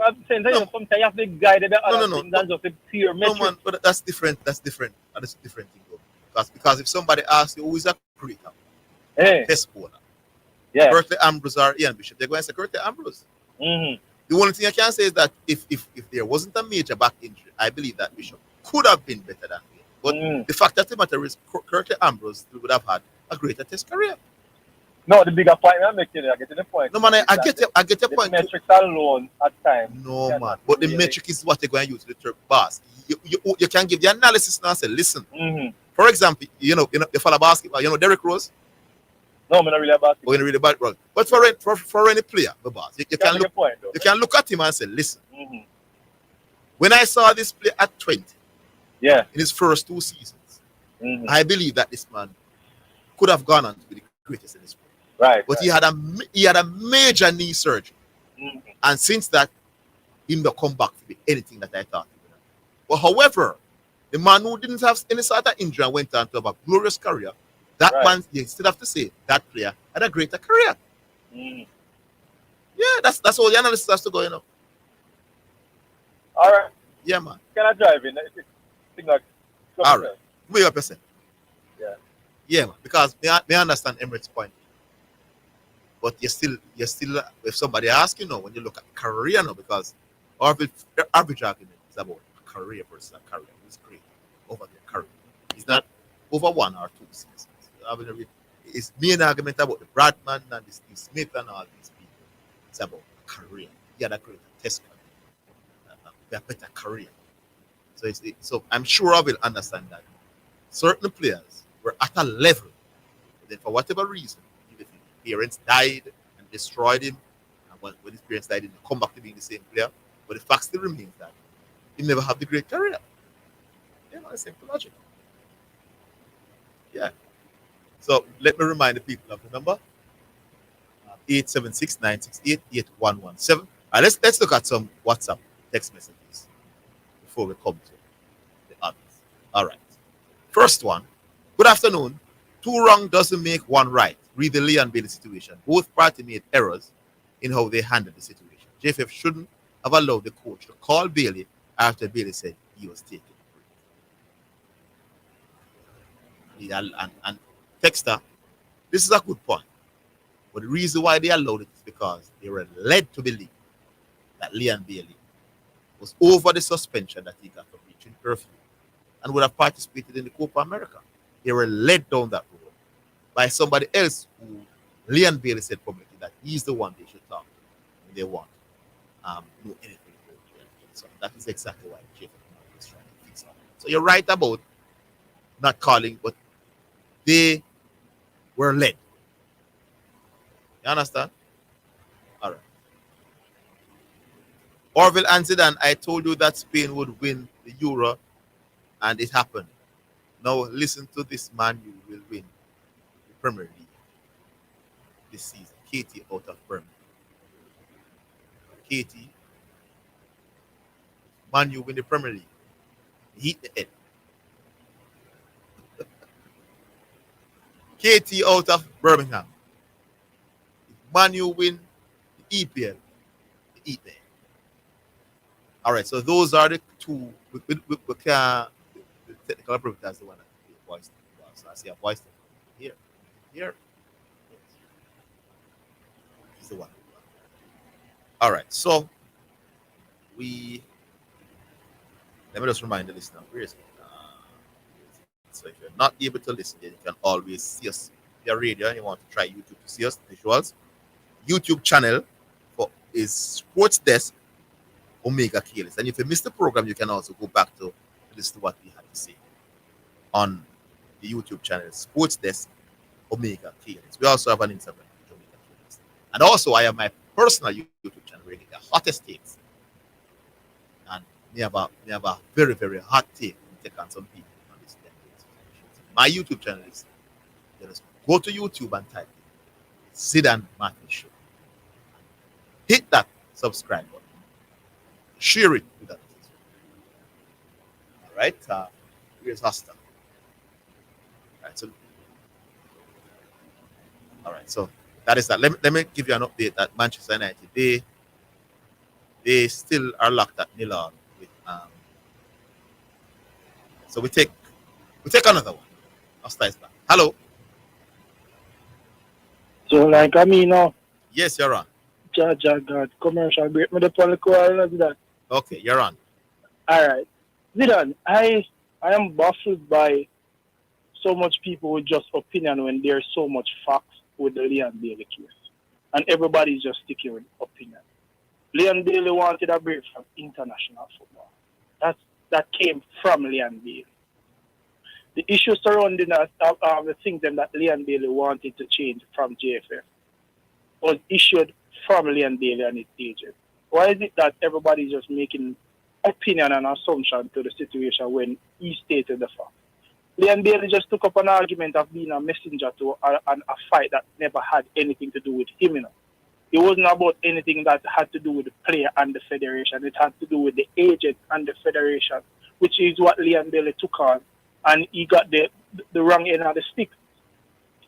I'm saying that sometimes you have to guide the other no, things than just the pure no, metric. man, but that's different. That's different. That's a different thing, though. Because if somebody asks you who is a creator, test owner, Curtly Ambrose or Ian Bishop, they're going to say Curtly Ambrose. The only thing I can say is that if there wasn't a major back injury, I believe that Bishop could have been better than him. But the fact that the matter is, Curtly Ambrose would have had a greater test career. No, the bigger point I'm making, I get to the point. No, man, I get your point. The metrics alone at times. No, man. But the metric is what they're going to use to determine boss. You can give the analysis now and say, listen. For example, you follow basketball, Derrick Rose? No, I'm not really a basketball. Oh, you're really basketball. But for any player, the boss, you can look at him and say, listen. When I saw this player at 20, in his first 2 seasons, I believe that this man could have gone on to be the greatest in his sport. Right. But he had a major knee surgery. And since that, he not come back to be anything that I thought. But however, the man who didn't have any sort of injury and went on to have a glorious career, that man, you still have to say that player had a greater career. Yeah, that's all the analysis has to go, All right. Yeah, man. Can I drive in? All right. Wait up yourself. Yeah. Yeah, man. Because me understand Emirates' point. But you're still, if somebody asks you when you look at career now, because average argument is about career versus a career. Who's great over their career? It's not over 1 or 2 seasons. It's main argument about the Bradman and the Steve Smith and all these people. It's about career. You had a greater test career. A better career. So I'm sure I will understand that certain players were at a level, then for whatever reason, either his parents died and destroyed him, and when his parents died, he didn't come back to being the same player. But the fact still remains that he never had the great career. It's simple logic. Yeah. So let me remind the people of the number 876-968-8117. Let's look at some WhatsApp text messages before we come to the others. All right. First one. Good afternoon. 2 wrong doesn't make 1 right. Read the Leon Bailey situation. Both parties made errors in how they handled the situation. JFF shouldn't have allowed the coach to call Bailey after Bailey said he was taking a break. And Texter, this is a good point. But the reason why they allowed it is because they were led to believe that Leon Bailey was over the suspension that he got for breaching curfew and would have participated in the Copa America. They were led down that road by somebody else who Leon Bailey said publicly that he's the one they should talk to when they want know anything about Leon Bailey. So that is exactly why Jacob is trying to fix up. So you're right about not calling, but they were led. You understand? All right. Orville and Zidane, I told you that Spain would win the Euro, and it happened. Now listen to this man, you will win the Premier League this season. Katie out of Birmingham. Katie, Man U win the Premier League. Hit the head. Katie out of Birmingham. Man U win the EPL. Eat there. All right, so those are the two. We can the technical approach. That's the one that the voice. So I see a voice here. Yes. Is the one. All right, so let me just remind the listener. Where is it? So if you're not able to listen, then you can always see us via radio and you want to try YouTube to see us visuals. YouTube channel is Sports Desk Omega Keyless. And if you missed the program, you can also go back to listen to what we had to say on the YouTube channel, Sports Desk Omega Keyless. We also have an Instagram page, Omega Keyless. And also, I have my personal YouTube channel where I get the hottest takes. And we have a very, very hot take to take on some people on this. My YouTube channel is, just go to YouTube and type Zidane Martin Show. Hit that subscribe button. Share it with others. All right. Here's Asta. All right. So that is that. Let me give you an update that Manchester United, they still are locked at nil all. So we take another one. Asta is back. Hello. So like I mean now, Yes, you're on. God, commercial break me the political and that. Okay, you're on. Alright. Zidane, I am baffled by so much people with just opinion when there's so much facts with the Leon Bailey case. And everybody's just sticking with opinion. Leon Bailey wanted a break from international football. That came from Leon Bailey. The issue surrounding us, the things that Leon Bailey wanted to change from JFF was issued from Leon Bailey and his agent. Why is it that everybody's just making opinion and assumption to the situation when he stated the fact? Leon Bailey just took up an argument of being a messenger to a fight that never had anything to do with him. It wasn't about anything that had to do with the player and the federation. It had to do with the agent and the federation, which is what Leon Bailey took on. And he got the wrong end of the stick.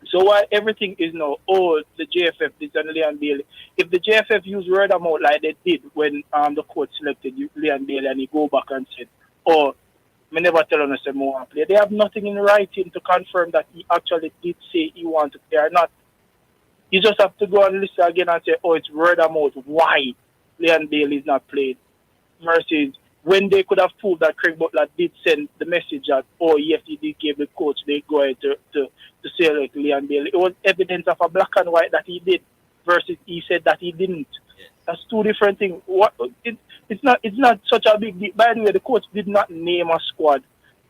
So while everything is now, the JFF did and Leon Bailey, if the JFF used word of mouth like they did when the coach selected Leon Bailey and he go back and said, me never tell him I said more play. They have nothing in writing to confirm that he actually did say he wanted to play or not. You just have to go and listen again and say, it's word of mouth. Why Leon Bailey is not played? Versus when they could have proved that Craig Butler did send the message that, yes, he did give the coach they go ahead to select Leon Bailey. It was evidence of a black and white that he did versus he said that he didn't. Yeah. That's two different things. It's not such a big deal. By the way, the coach did not name a squad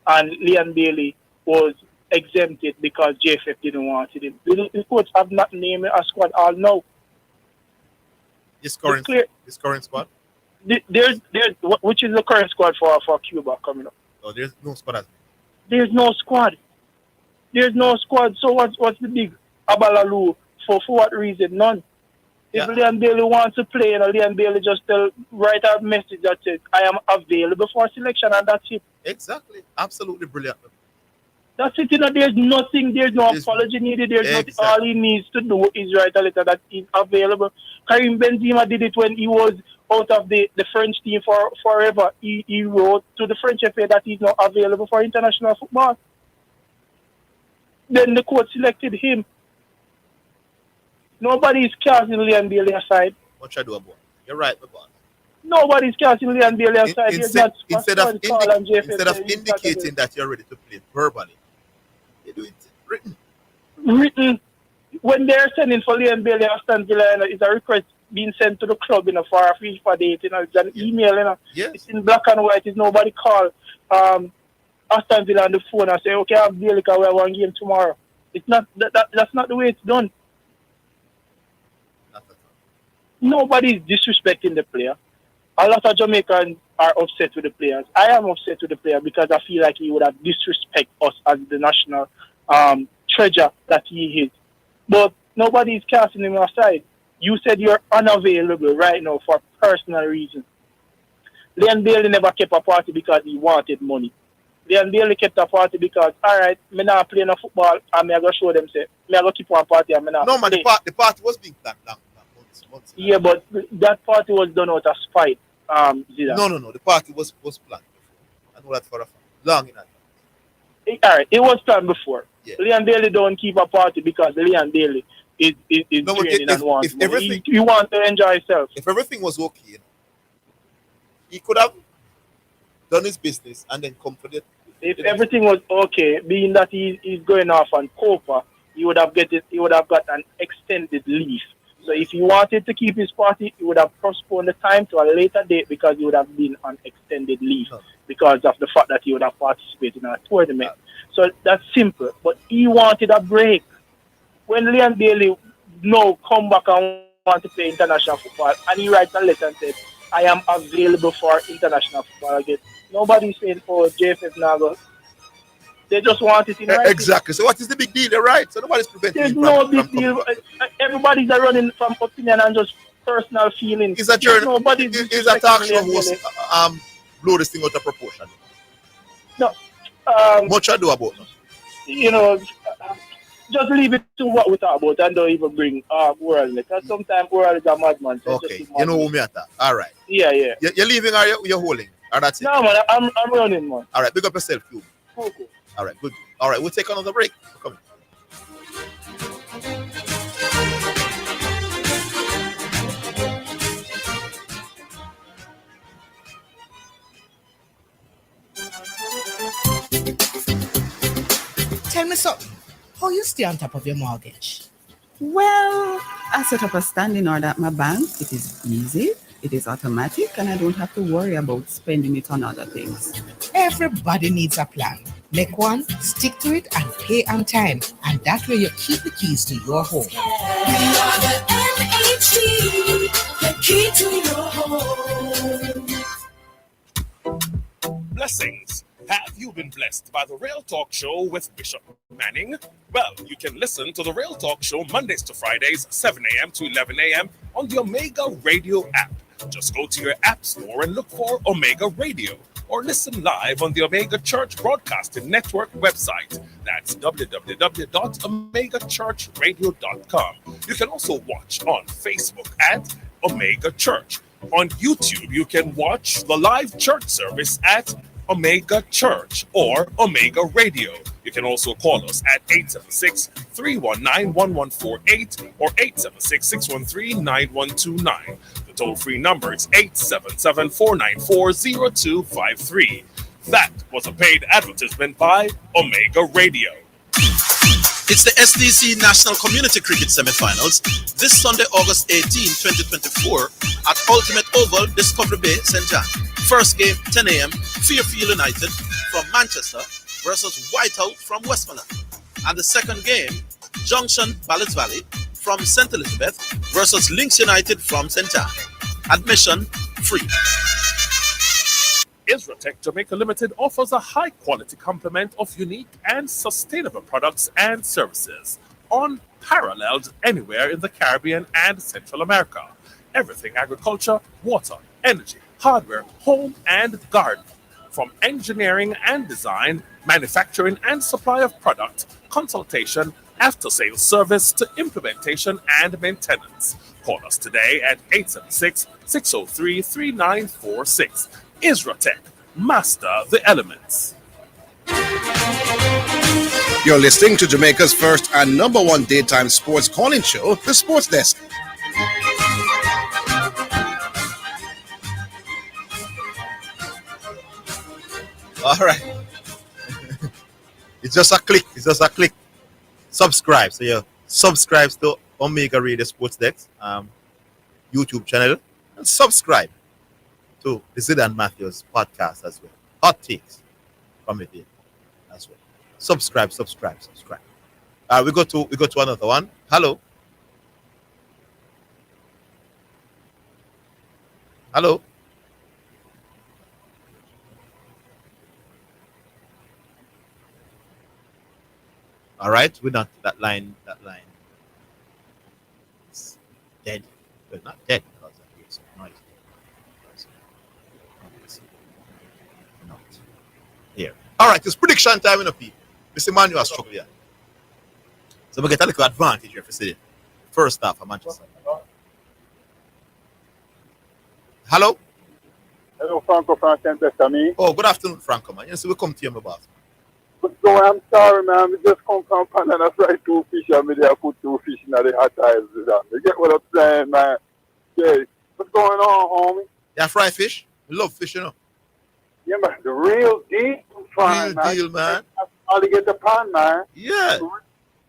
and Leon Bailey was exempted because JFF didn't want it. The coach have not named a squad all now. This current squad? There's which is the current squad for Cuba coming up? Oh, there's no squad. There's no squad. There's no squad. So what's the big Abalalu for what reason? None. If Leon Bailey wants to play, Leon Bailey just write a message that says, I am available for selection, and that's it. Exactly. Absolutely brilliant. That's it. There's nothing. There's no apology needed. There's nothing. All he needs to do is write a letter that is available. Karim Benzema did it when he was out of the French team for forever. He wrote to the French FA that he's not available for international football. Then the court selected him. Nobody's casting Leon Bailey aside. What should I do about it? You're right, my boss. Nobody's casting Leon Bailey aside. Instead of indicating that you're ready to play verbally, they do it written. Written. When they're sending for Leon Bailey Aston Villa, it's a request being sent to the club for a FIFA date. It's an email. It's in black and white. It's nobody call Aston Villa on the phone and say, okay, I have Bailey because we have one game tomorrow. It's not that's not the way it's done. Nobody's disrespecting the player. A lot of Jamaicans are upset with the players. I am upset with the player because I feel like he would have disrespected us as the national treasure that he is. But nobody is casting him aside. You said you're unavailable right now for personal reasons. Leon Bailey never kept a party because he wanted money. Leon Bailey kept a party because, all right, me not playing no football and I'm going to show them, say, me going to keep one party and me not No, man, the party was being planned long. Yeah, but that party was done out of spite. Zidane. No. The party was planned before. I know that for a fact. Long in advance. All right, it was planned before. Yeah. Leon Bailey don't keep a party because Leon Bailey is training and wants money. He wants to enjoy himself. If everything was okay, he could have done his business and then come for it. If everything was okay, being that he's going off on COPA, he would have got an extended leave. So if he wanted to keep his party, he would have postponed the time to a later date because he would have been on extended leave because of the fact that he would have participated in a tournament. So that's simple. But he wanted a break. When Leon Bailey now come back and want to play international football, and he writes a letter and says, I am available for international football again. Nobody's saying, JFF Nago. They just want it in writing. Exactly. So what is the big deal? They're right. So nobody's preventing There's no big deal. Everybody's running from opinion and just personal feelings. It's a journey. It's a talk show host blow this thing out of proportion. No. Much I do about it. You know, just leave it to what we talk about and don't even bring world. Because sometimes world is a madman. So Okay, you know who me at that. All right. Yeah, yeah. You're leaving or you're holding? Or that's it? No, man, I'm running, man. All right, big up yourself, Cube. Okay. All right, good. All right, we'll take another break. Come. Tell me something. How you stay on top of your mortgage? Well, I set up a standing order at my bank. It is easy, it is automatic, and I don't have to worry about spending it on other things. Everybody needs a plan. Make one, stick to it, and pay on time. And that way you keep the keys to your home. We are the MHD, the key to your home. Blessings. Have you been blessed by the Real Talk Show with Bishop Manning? Well, you can listen to the Real Talk Show Mondays to Fridays, 7 a.m. to 11 a.m. on the Omega Radio app. Just go to your app store and look for Omega Radio, or listen live on the Omega Church Broadcasting Network website. That's www.omegachurchradio.com. You can also watch on Facebook at Omega Church. On YouTube, you can watch the live church service at Omega Church or Omega Radio. You can also call us at 876-319-1148 or 876-613-9129. The toll-free number is 877-494-0253. That was a paid advertisement by Omega Radio. It's the SDC National Community Cricket Semi-Finals this Sunday, August 18, 2024 at Ultimate Oval, Discovery Bay, St. John. First game, 10 a.m., Fairfield United from Manchester versus Whiteout from Westmoreland. And the second game, Junction, Ballots Valley from St. Elizabeth versus Links United from St. Anne. Admission free. Isratech Jamaica Limited offers a high-quality complement of unique and sustainable products and services, unparalleled anywhere in the Caribbean and Central America. Everything agriculture, water, energy, hardware, home, and garden. From engineering and design, manufacturing and supply of product, consultation, after-sales service to implementation and maintenance. Call us today at 876-603-3946. Isratech, master the elements. You're listening to Jamaica's first and number one daytime sports calling show, The Sports Desk. All right. It's just a click. It's just a click. Subscribe. So you subscribe to Omega Radio Sports Desk YouTube channel and subscribe to the Zidane Matthews podcast as well. Hot takes from it here as well. Subscribe. We go to another one. Hello. All right, we're not that line. It's dead. Well, not dead because I hear some noise. Not here. All right, it's prediction time in a people. Mr. Manuel has struggled here. So we get a little advantage here for sitting. First half of Manchester. Hello? Hello, Franco from St. Bethany. Oh, good afternoon, Franco, man. You see, we come to you, my boss. What's going on? I'm sorry, man. We just come from Pan and I fry 2 fish and me there put 2 fish in the hot eyes. You get what I'm saying, man? Yeah. What's going on, homie? Yeah, fry fish? We love fish, you know. Yeah, man. The real deal, man. Real deal, man. All to get the pan, man. Yeah.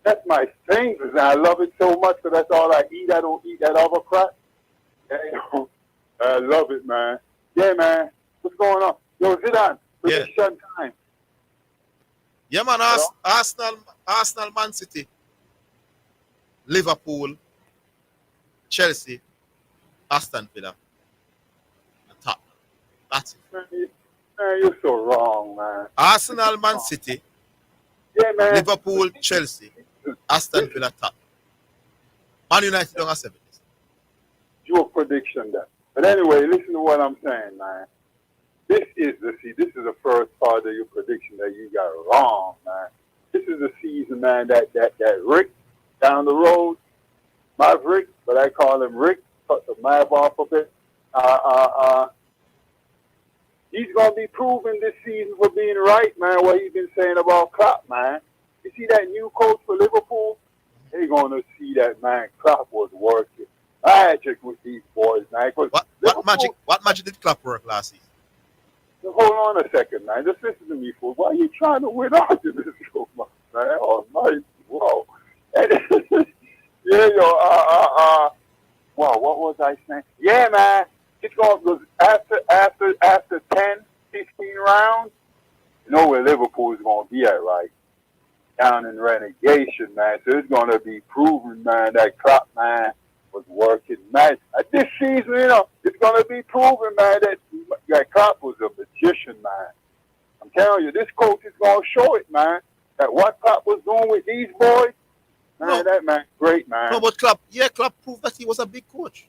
That's my thing, and I love it so much, so that's all I eat. I don't eat that other crap. Yeah, I love it, man. Yeah, man. What's going on? Yo, Zidane, prediction time. Yeah, man. Arsenal, Man City, Liverpool, Chelsea, Aston Villa, the top. That's it. Man, you're so wrong, man. Arsenal, Man City, yeah, man. Liverpool, Chelsea, Aston Villa, top. Man United don't have 7. Your prediction, that. But anyway, listen to what I'm saying, man. This is the first part of your prediction that you got wrong, man. This is a season, man, that Rick down the road, Maverick, but I call him Rick, cut the map off of it. He's going to be proven this season for being right, man, what he's been saying about Klopp, man. You see that new coach for Liverpool? They're going to see that, man, Klopp was working magic with these boys, man. What magic did Klopp work last season? Hold on a second, man. Just listen to me, fool. Why are you trying to win out to this so much, man? Oh, nice. Wow. Yeah, yo, wow, what was I saying? Yeah, man. It's going to after 10, 15 rounds, you know where Liverpool is going to be at, right? Down in relegation, man. So it's going to be proven, man, that Klopp, man, was working, man. This season, you know, it's going to be proven, man, that Klopp was a magician, man. I'm telling you, this coach is going to show it, man, that what Klopp was doing with these boys, man, that man, great, man. No, but Klopp proved that he was a big coach.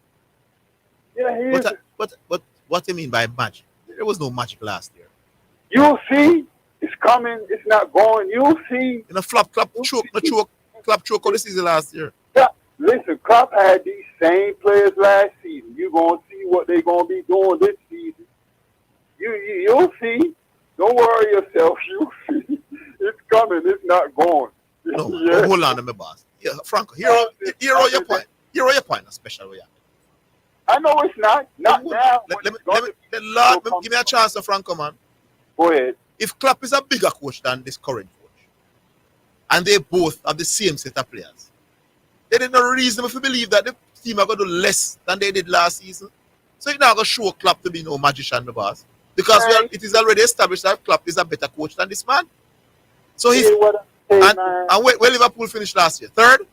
Yeah, he is. But what do you mean by magic? There was no magic last year. You'll see. It's coming. It's not going. You'll see. You know, Klopp choke all the season last year. Yeah. Listen, Klopp had these same players last season. You're going to see what they're going to be doing this season. You'll see. Don't worry yourself. You'll see. It's coming. It's not going. No, yeah. Hold on, my boss. Yeah, Franco, here all your point. Here all your point, a special way. I know it's not. Not now. Give me a chance, Franco, man. Go ahead. If Klopp is a bigger coach than this current coach, and they both have the same set of players, there is no reason if you believe that the team are going to do less than they did last season. So you're not going to show Klopp to be no magician, my boss. Because it is already established that Klopp is a better coach than this man. So he's... And where Liverpool finished last year? Third?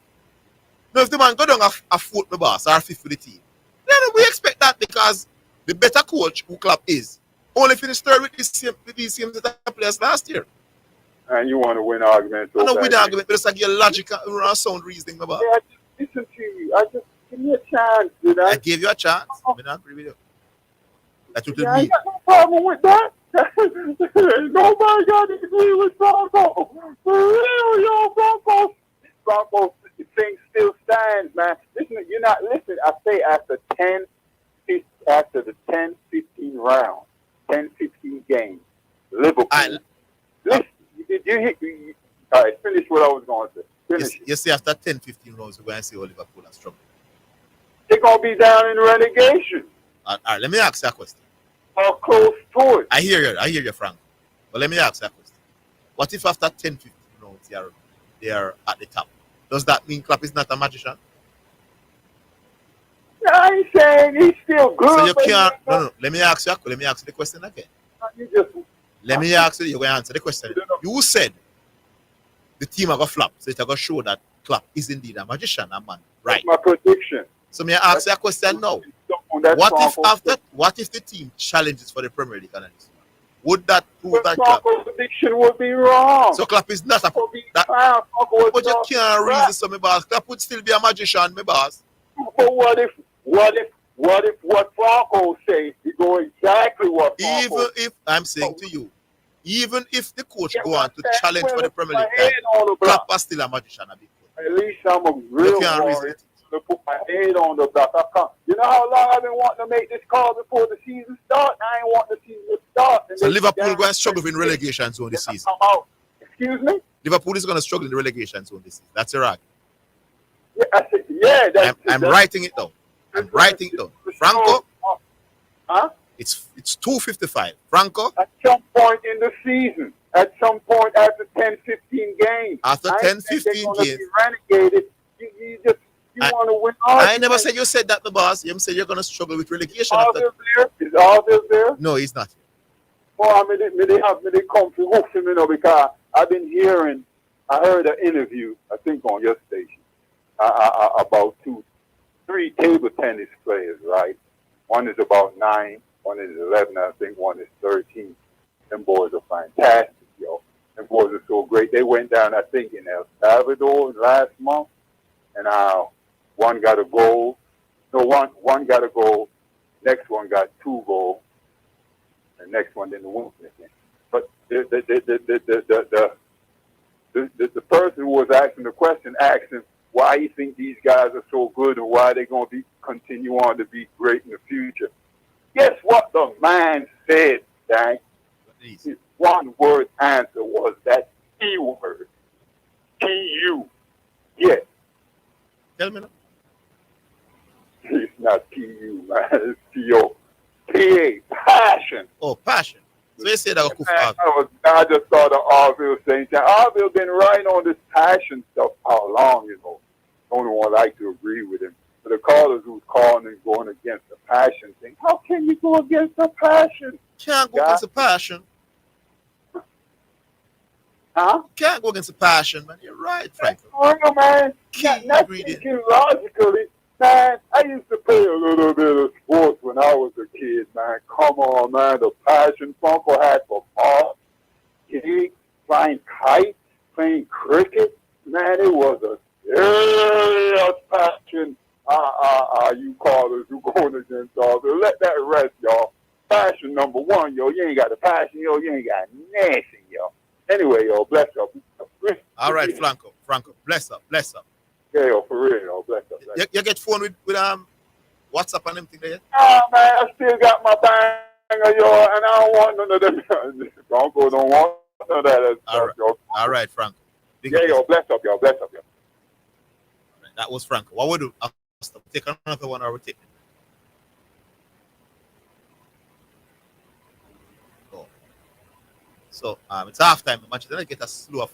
No, if the man go down a fourth, my boss, or fifth for the team, then we expect that because the better coach who Klopp is only finished third with these same set of players last year. And you want to win arguments? I don't win argument, but it's like your logical, sound reasoning, my boss. Yeah, I just listen to you. Give me a chance, did I? I gave you a chance. I'm not agree with you. That's what I ain't got no problem with that. Nobody got to agree with Bronco. For real, yo, Bronco thing still stands, man. Listen, you're not listening. I say after the 10, 15 rounds, 10, 15 games, Liverpool. Listen, did you hit me? All right, finish what I was going to say. You see, after 10, 15 rounds, we're going to see how Liverpool are struggling. They're going to be down in relegation. All right, let me ask you a question. Or close to it. I hear you, Frank. But let me ask you a question. What if after 10, 15 rounds they are at the top? Does that mean Klopp is not a magician? I ain't saying he's still good. So you can't. No. Let me ask you the question again. Let me ask you. You're going to answer the question. You said the team are going to flop, so it's going to show that Klopp is indeed a magician, a man. Right. That's my prediction. So may I ask you a question now? What if the team challenges for the Premier League analyst? Would that prove that Klopp? Prediction would be wrong. So Klopp is not a but you can't reason so, my boss. Klopp would still be a magician, my boss. But what if Franco says he go exactly what Franco even if I'm saying to you, even if the coach go on to challenge for the Premier League, Klopp is still a magician. At least I'm a real warrior to put my head on the block. You know how long I've been wanting to make this call before the season starts? I ain't want the season to start. So Liverpool going to struggle in relegation zone this season. Excuse me? Liverpool is going to struggle in the relegation zone this season. That's a right. Yeah, I'm writing it down. Franco? Huh? It's 2:55. Franco? At some point in the season. At some point after 10, 15 games. After 10, 15 games. Renegade. You want to win all. I never said you said that, the boss. You said you're going to struggle with relegation. Is Alder there? No, he's not. Well, they come to hoof him, because I've been hearing, I heard an interview, I think on your station, about 3 table tennis players, right? One is about 9, one is 11, I think one is 13. Them boys are fantastic, yo. Them boys are so great. They went down, I think, in El Salvador last month, and one got a goal. No, one got a goal. Next one got 2 goals. The next one didn't win again. But the asking the question, asking why he think these guys are so good and why they're going to be continue on to be great in the future. Guess what the man said, dang? His one word answer was that P word. P-U. Yeah. Tell me now. It's not P-U, man. It's P-O. P-A. Passion. Oh, passion. So you say that I just thought of Arville saying that Arville been right on this passion stuff how long, you know. Only one like to agree with him. But the callers who's calling and going against the passion thing, how can you go against the passion? Can't go against the passion. Huh? Can't go against the passion, man. You're right, Frank. Oh, man. Not thinking logically. Man, I used to play a little bit of sports when I was a kid, man. Come on, man. The passion Funko had for ball, gigs, flying kites, playing cricket. Man, it was a serious passion. You callers who going against all this. Let that rest, y'all. Passion number one, yo. You ain't got the passion, yo. You ain't got nothing, yo. Anyway, yo, bless up. All right, Franco, bless up. Yeah, yo, for real, yo, bless up. You get phone with WhatsApp and everything there? Oh, man, I still got my banger, yo, and I don't want none of them. Bronco don't want none of that stuff, yo. All right, Franco. Yeah, yo, bless up, yo. Right, that was Franco. What would do? I'll take another one or we take. Oh. So it's halftime. Manchester United get a slew of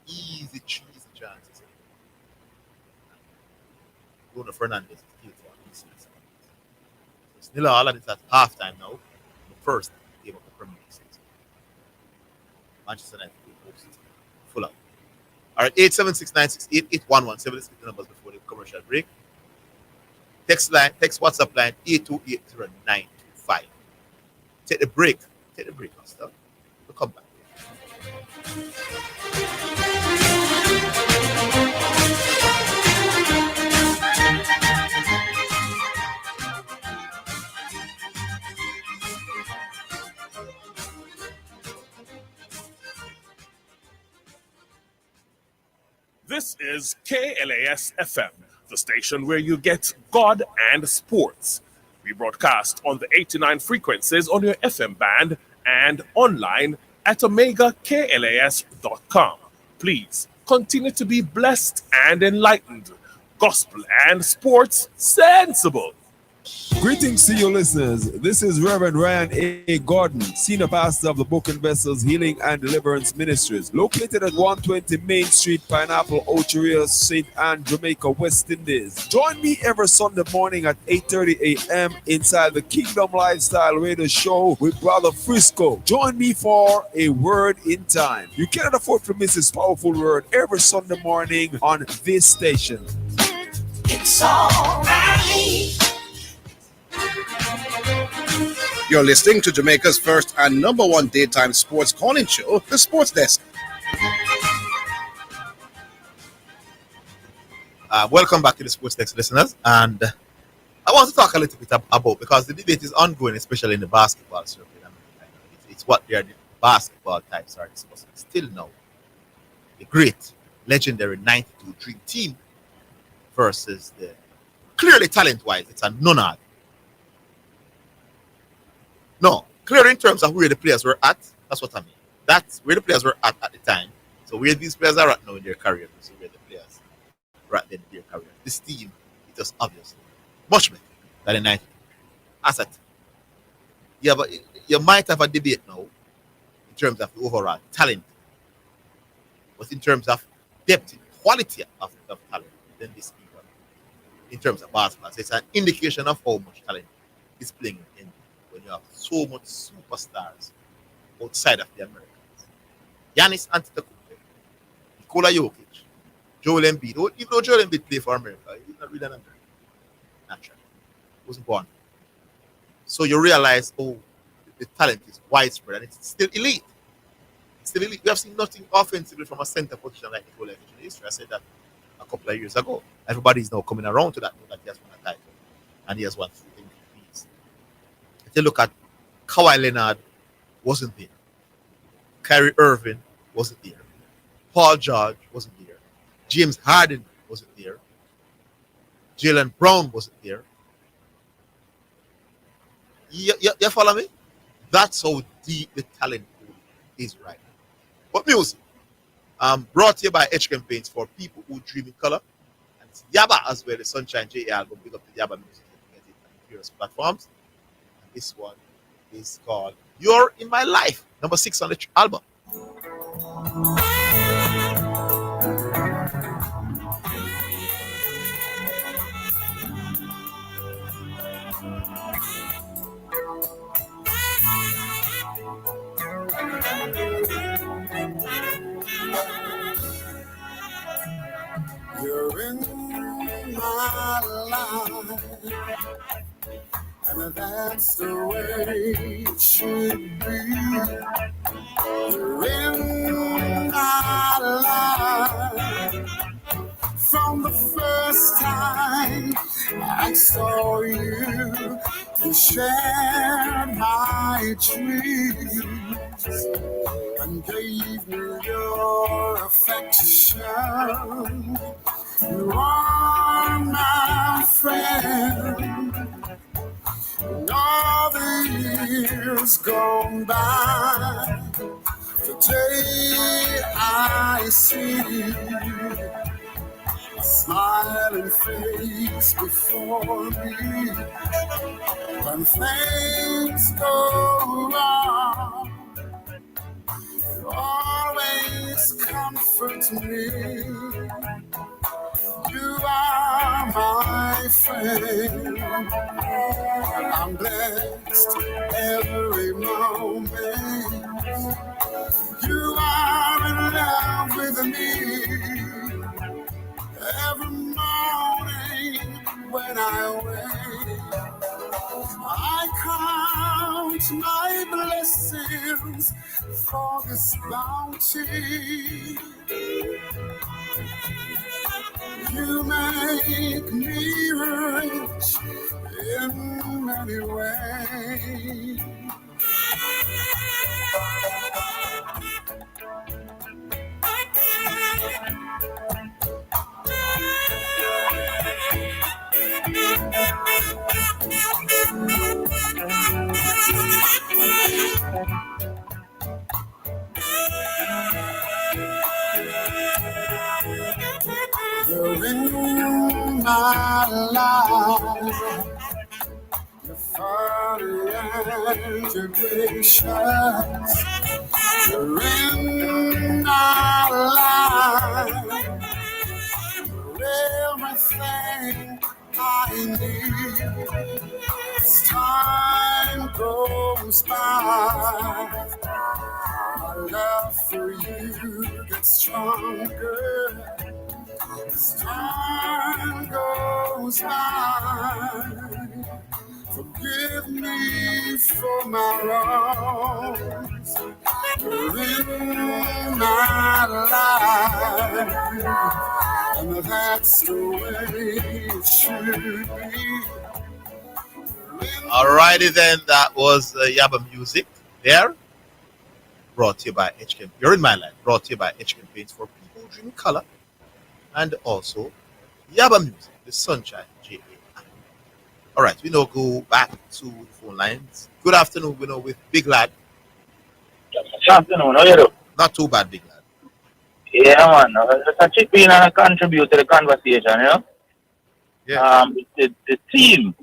easy, cheesy chances. Bruno Fernandes. It's nil all, and it's at halftime now. The first game of the Premier League season. Manchester United will host Fulham. All right, 876-968-8117. Let's get the numbers before the commercial break. Text WhatsApp line 8280925. Take the break, Master. We'll come back. This is KLAS FM, the station where you get God and sports. We broadcast on the 89 frequencies on your FM band and online at omegaklas.com. Please continue to be blessed and enlightened. Gospel and sports sensible. Greetings to you listeners. This is Reverend Ryan A. Gordon, Senior Pastor of the Book and Vessels Healing and Deliverance Ministries, located at 120 Main Street, Pineapple, Ocho St. Anne, Jamaica, West Indies. Join me every Sunday morning at 8:30 a.m. inside the Kingdom Lifestyle Radio Show with Brother Frisco. Join me for a word in time. You cannot afford to miss this powerful word every Sunday morning on this station. It's all right. You're listening to Jamaica's first and number one daytime sports calling show, The Sports Desk. Welcome back to the Sports Desk, listeners. And I want to talk a little bit about, because the debate is ongoing, especially in the basketball circuit. It's what the basketball types are discussing. Still now, the great, legendary 92 Dream Team versus the clearly talent-wise, it's a non-art. No, clearly in terms of where the players were at, that's what I mean. That's where the players were at the time. So where these players are at now in their career, so where the players were at in their career. This team is just obviously much better than the 90. Asset. Yeah, but you might have a debate now in terms of the overall talent. But in terms of depth, quality of talent, then this people in terms of basketball. So it's an indication of how much talent is playing in when you have so much superstars outside of the Americans. Giannis Antetokounmpo, Nikola Jokic, Joel Embiid. Even though Joel Embiid played for America, he's not really an American. Naturally. He wasn't born. So you realize, the talent is widespread and it's still elite. It's still elite. We have seen nothing offensively from a center position like Nikola Jokic in history. I said that a couple of years ago. Everybody's now coming around to that he has won a title. And he has won 3 MVPs. If you look at Kawhi Leonard, wasn't there. Kyrie Irving wasn't there. Paul George wasn't there. James Harden wasn't there. Jalen Brown wasn't there. You follow me? That's how deep the talent pool is right now. But music, brought to you by H Campaigns for people who dream in color. And it's Yaba as well, the Sunshine J album. Big up the Yaba music. You can get it on various platforms. And this one is called You're in My Life, number 6 on the album. You're in my life, and that's the way it should be. You're in my life from the first time I saw you. You shared my dreams and gave me your affection. You are my friend. In all the years gone by, today I see a smiling face before me. When things go wrong, you always comfort me. You are my friend. I'm blessed every moment. You are in love with me. Every morning when I wake, I count my blessings for this bounty. You make me rich in many ways. You're in my life. Your funny and your gracious. You're in my life. Everything I need. As time goes by, my love for you gets stronger. As time goes by, forgive me for my wrongs. You're in my life, and that's the way it should be. Alrighty then, that was Yaba music there. Brought to you by H Campaigns. You're in My Life. Brought to you by H Campaigns for people who dream in color. And also Yaba music, the Sunshine J.A. All right, we now go back to the phone lines. Good afternoon, we know with Big Lad. Good afternoon, how you do? Not too bad, Big Lad. Yeah, man. Just a chip in and contribute to the conversation, you know? Yeah. The team,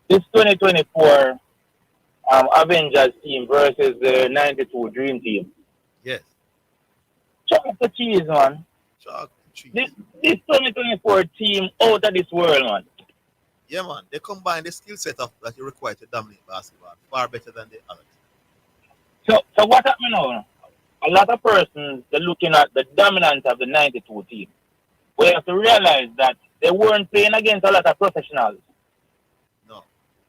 this 2024 Avengers team versus the 92 Dream Team. Yes. Chuck the cheese, man. Chuck the cheese. This 2024 team out of this world, man. Yeah, man. They combine the skill set of that you require to dominate basketball far better than the others. So what happened now? A lot of persons, they're looking at the dominance of the 92 team. We have to realize that they weren't playing against a lot of professionals. No.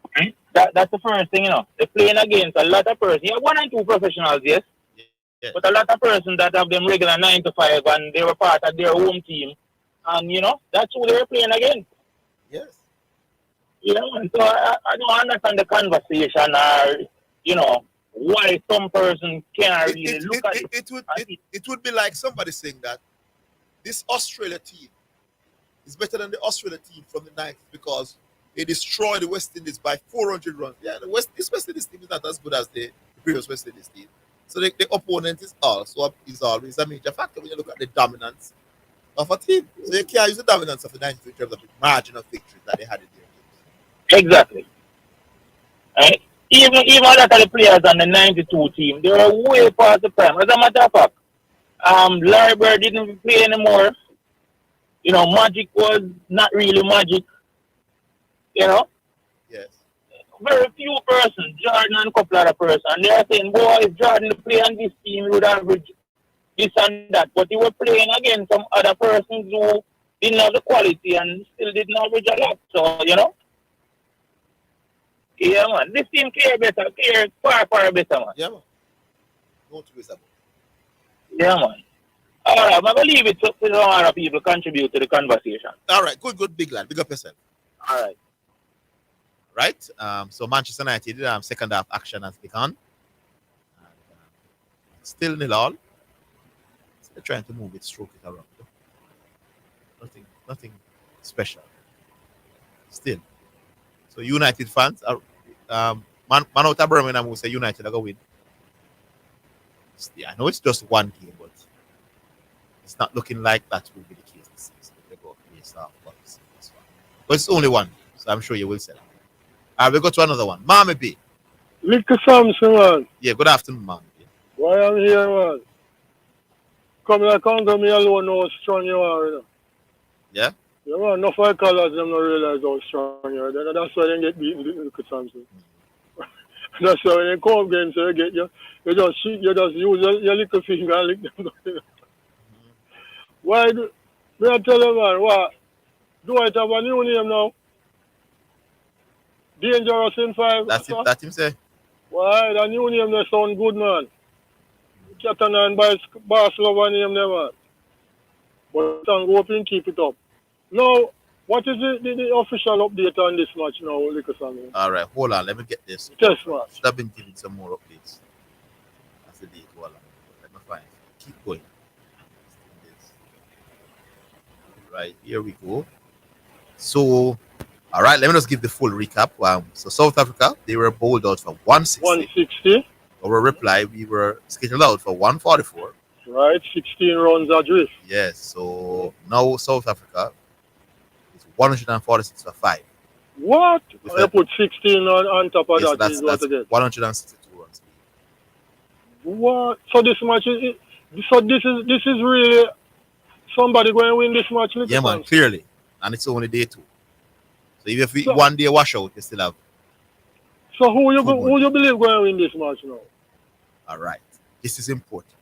Okay? That's the first thing, you know. They're playing against a lot of persons. Yeah, 1 and 2 professionals, yes. Yes. But a lot of persons that have them regular 9 to 5 and they were part of their home team. And, you know, that's who they were playing against. Yes. You know, and so I don't understand the conversation or, you know, why some person can't really look at it. It would be like somebody saying that this Australia team is better than the Australia team from the 90s because they destroyed the West Indies by 400 runs. Yeah, this West Indies team is not as good as the previous West Indies team. So the opponent is always a major factor when you look at the dominance of a team. So you can't use the dominance of the 90s in terms of the margin of victory that they had in their games. Exactly. Right? Even a lot of the players on the 92 team, they were way past the prime. As a matter of fact, Larry Bird didn't play anymore. You know, Magic was not really Magic. You know? Yes. Very few persons, Jordan and a couple other persons, and they are saying, boy, if Jordan play on this team, he would average this and that. But he was playing against some other persons who didn't have the quality and still didn't average a lot. So, you know? Yeah, man. This team clear better, clear far, far better, man. Yeah, man. No two ways about it. Yeah, man. All right, I'm going to leave it to some other people contribute to the conversation. All right, good, big lad. Big up yourself. All right. Right? So Manchester United, second half action has begun. And, still 0-0. They're trying to move it, stroke it around. Nothing special. Still. So United fans are man out of Birmingham will say United are going to win. Yeah, I know it's just one game, but it's not looking like that will be the case this season. They go based off what this one. But it's only one, so I'm sure you will sell. We'll go to another one. Mommy B. Mr. Samson, man. Yeah, good afternoon, Mommy B. Why I'm here, man? Come here, come to me alone, know how strong you are, you know. Yeah? You know, enough of colors, them don't realize how strong you are. That's why they get beaten, Mr. Samson. That's why when you come up games, you get you just use your little finger and lick them down. Why do I tell you, man, what? Do I have a new name now? Dangerous in 5. That's him say. Why? The new name they sound good, man. Captain and Boss Lover name there, man. But go up and keep it up. Now, what is the official update on this match now, Lickers? All right, hold on. Let me get this. Test match. Should have been giving some more updates. That's the date. Hold on. Let me find. Keep going. Right, here we go. So, all right, let me just give the full recap. So South Africa, they were bowled out for 160. Our reply, we were scheduled out for 144. Right, 16 runs adrift. Yes, so now South Africa is 146 for 5. What? I put 16 on top of that. That's 162 runs. What? So this match is this is really somebody going to win this match? Yeah, man, clearly. And it's only day 2. So if we one day wash out, you still have. So who you believe going to win this match now? All right. This is important.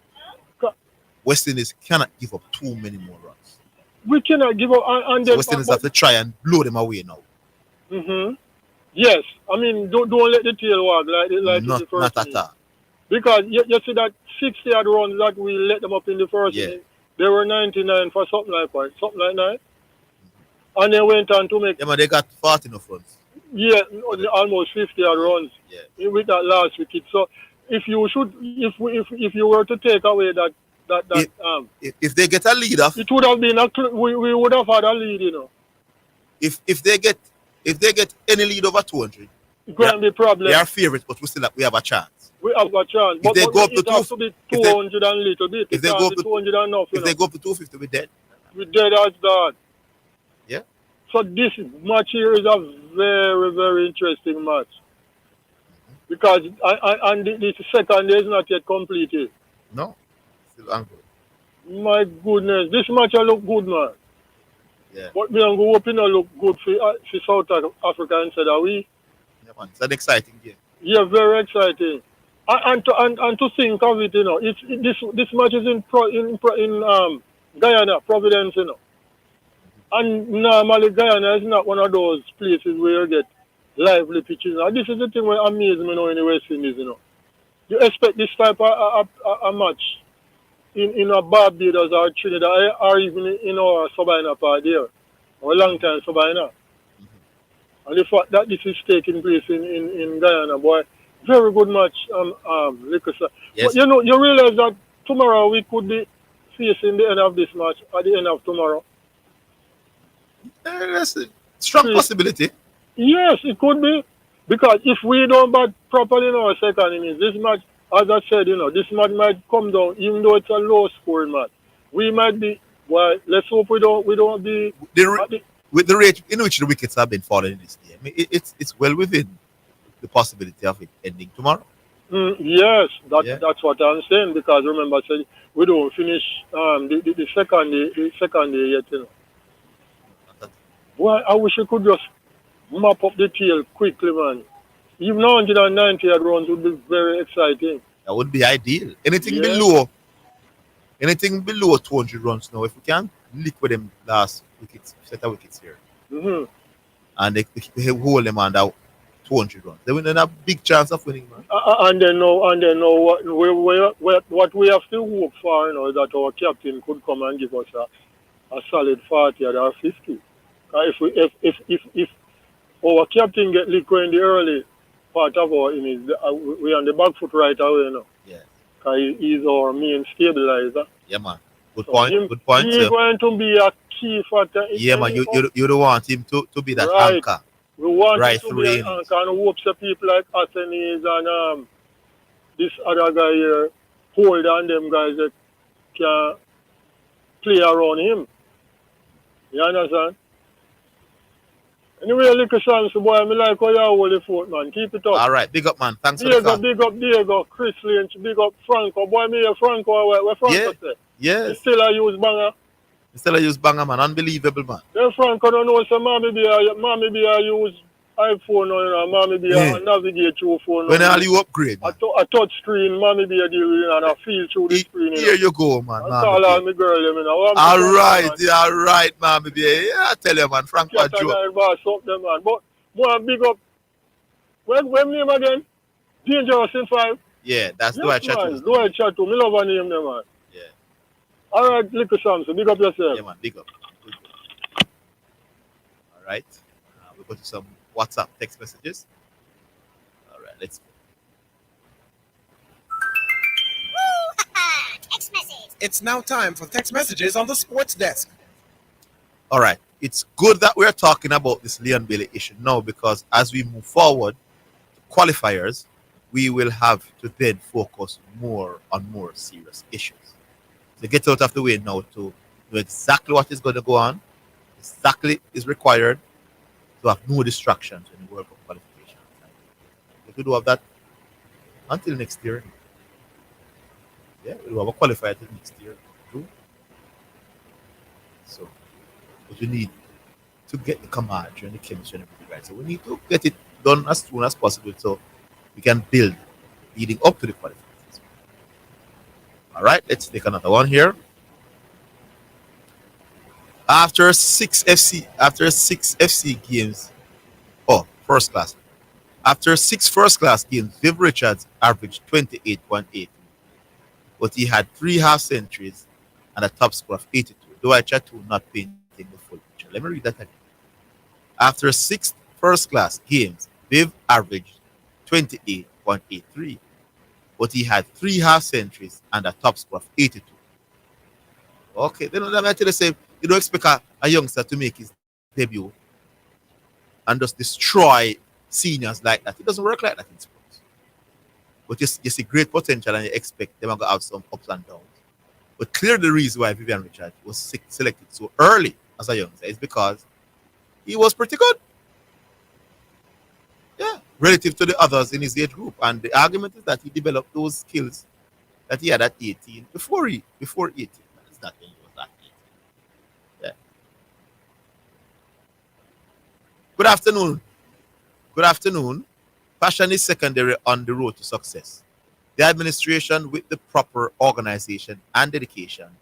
West Indies cannot give up too many more runs. We cannot give up. And so West Indies have to try and blow them away now. Mm-hmm. Yes. I mean, don't let the tail wag like not, the first not at all. Because you see that 60 odd runs that we let them up in the first inning, they were 99 for something like that. And they went on to make... Yeah, but they got 40 enough runs. Yeah, almost 50 odd runs with that last wicket. So if you were to take away if they get a lead off, it would have been we would have had a lead, you know. If they get any lead over 200, it's going to be a problem. They are favorites, but we have a chance. We have a chance. If they go up to 200 and little bit. If they go up to 200 and enough, if they go up to 250, we're dead. We're dead as that. Yeah. So this match here is a very, very interesting match. Because and the second day is not yet completed. No. Still ongoing. My goodness, this match will look good, man. Yeah. But we are go up in a look good for South Africa instead of we. Yeah, man. It's an exciting game. Yeah, very exciting. And to think of it, you know, this match is in Guyana, Providence, you know. And normally Guyana is not one of those places where you get lively pitches. Now, this is the thing where amazes me now in the West Indies, you know. You expect this type of a match in a Barbados or Trinidad or even in our Sabina part there, or a long time Sabina. And the fact that this is taking place in Guyana, boy, very good match, Lickers. Yes. But you know, you realize that tomorrow we could be facing the end of this match at the end of tomorrow? That's a strong possibility. Yes, it could be. Because if we don't bat properly in our second innings, this match, as I said, this match might come down, even though it's a low scoring match. We might be, well, let's hope we don't be. With the rate in which the wickets have been falling in this game, it's well within the possibility of it ending tomorrow. Yes, that's what I'm saying. Because remember, I said we don't finish the second day yet. Well, I wish I could just map up the tail quickly, man. Even 190 runs would be very exciting. That would be ideal. Anything below 200 runs now, if we can lick with them last set of wickets here, and they hold them under 200 runs, they will have a big chance of winning, man. And then know what we have to hope for, is that our captain could come and give us a solid 40 or 50. If our captain get liquid in the early part of our innings, we on the back foot right away now. Yeah. Because he's our main stabilizer. Yeah, man. Good point. Good point. He's going to be a key factor. Yeah, man. You don't want him to be that anchor. We want right him to be an anchor, and hope so people like Athenes and this other guy here, Hold on them guys that can play around him. You understand? Anyway, little chance, boy, I like how you hold the fort, man. Keep it up. All right, big up, man. Thanks for the call. Big up Diego, Chris Lynch, big up Franco. Boy, me a Franco, where Franco say? Yes. He still a use banger. Still a use banger, man. Unbelievable, man. Yeah, Franco don't know, so mommy be a use iPhone, mommy be a navigate through phone. When all you upgrade, man. A touch screen, mommy be a deal with and a feel through the screen. Here you go, man. I call all my girl, all right, mommy be. Yeah, I tell you, man. Franco a joke. Man. But boy, big up. When name again? Dangerous in 5. Yeah, that's the way I chat to. The way I chat to. Me love a name there, man. Yeah. All right, little Samson, big up yourself. Yeah, man, big up. All right. We'll go to some WhatsApp text messages. All right, let's go. Text message. It's now time for text messages on the sports desk. All right. It's good that we're talking about this Leon Bailey issue now, because as we move forward, qualifiers, we will have to then focus more on more serious issues. So get out of the way now to know exactly what is going to go on, exactly is required to have no distractions when you work on qualification. If we do have that until next year, yeah, we will have a qualifier till next year too. So, but we need to get the camaraderie and the chemistry and everything right. So we need to get it done as soon as possible so we can build leading up to the qualifiers. All right, let's take another one here. After six FC games, first class. After 6 first class games, Viv Richards averaged 28.8, but he had 3 half centuries and a top score of 82. Though I try to not painting the full picture. Let me read that again. After 6 first class games, Viv averaged 28.83, but he had 3 half centuries and a top score of 82. Okay, then let me tell you the same. You don't expect a youngster to make his debut and just destroy seniors like that. It doesn't work like that in sports. But you see great potential and you expect them to have some ups and downs. But clearly the reason why Vivian Richards was selected so early as a youngster is because he was pretty good. Yeah, relative to the others in his age group. And the argument is that he developed those skills that he had at 18 before 18. It's not when he was that 18. Yeah. Good afternoon. Good afternoon. Passion is secondary on the road to success. The administration, with the proper organization and dedication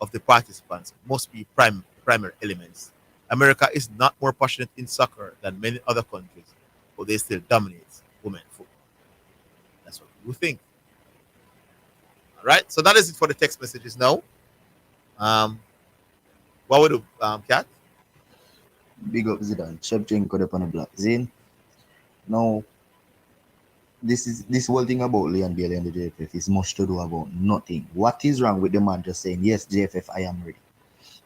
of the participants, must be primary elements. America is not more passionate in soccer than many other countries, but they still dominate women football. That's what we think. All right, so that is it for the text messages now. What would do, Kat? Big up Zidane. Chef drink got up on the black. Zane. Now, this whole thing about Leon Bailey and the JFF is much to do about nothing. What is wrong with the man just saying, yes, JFF, I am ready?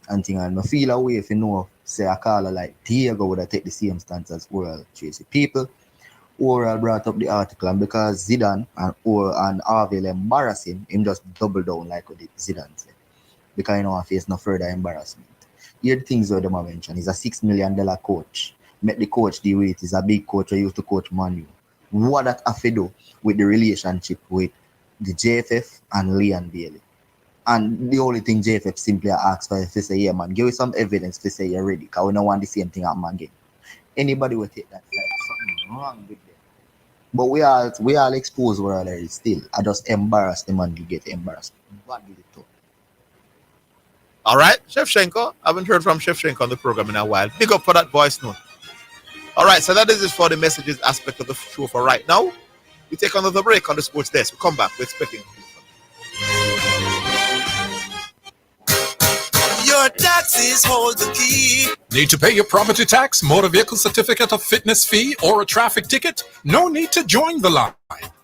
And thing, and I feel a way if you know, say a caller like Diego would have take the same stance as Oral Tracy. People, Oral brought up the article, and because Zidane and Harvey embarrass him just double down like what Zidane said. Because you know I face no further embarrassment. Here the things where them have mentioned. He's a $6 million coach. Make the coach deal with it. He's a big coach who used to coach Manu. What that have to do with the relationship with the JFF and Leon Bailey? And the only thing JFF simply asks for is to say, yeah, man, give me some evidence to say you're ready, because we don't want the same thing happen again. Anybody will take that side, something wrong with them. But we all expose where already still. I just embarrass them and you get embarrassed. What did it do? All right, Chef Shenko. I haven't heard from Chef Shenko on the program in a while. Big up for that voice note. All right, so that is it for the messages aspect of the show for right now. We take another break on the sports desk. We come back. We're expecting. Your taxes hold the key. Need to pay your property tax, motor vehicle certificate of fitness fee, or a traffic ticket? No need to join the line.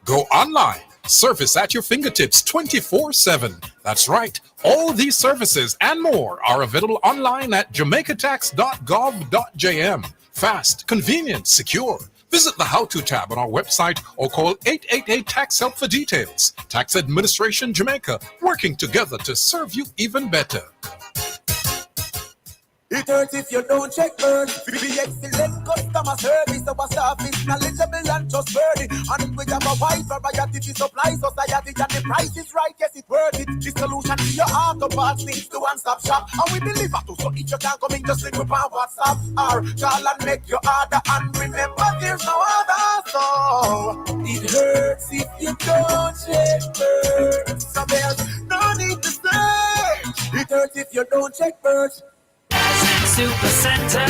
Go online. Service at your fingertips 24/7. That's right. All these services and more are available online at jamaicatax.gov.jm. Fast, convenient, secure. Visit the How To tab on our website or call 888 Tax Help for details. Tax Administration Jamaica, working together to serve you even better. It hurts if you don't check earth. Be excellent customer service. Our staff is knowledgeable and trustworthy. And we have a wide variety to supply society. And the price is right, yes, it's worth it. The solution to your auto parts needs to one-stop shop. And we deliver to, so if you can't come in, just link with our WhatsApp. Or call and make your order. And remember, there's no other. So it hurts if you don't check earth. So there's no need to search. It hurts if you don't check earth. Super Center,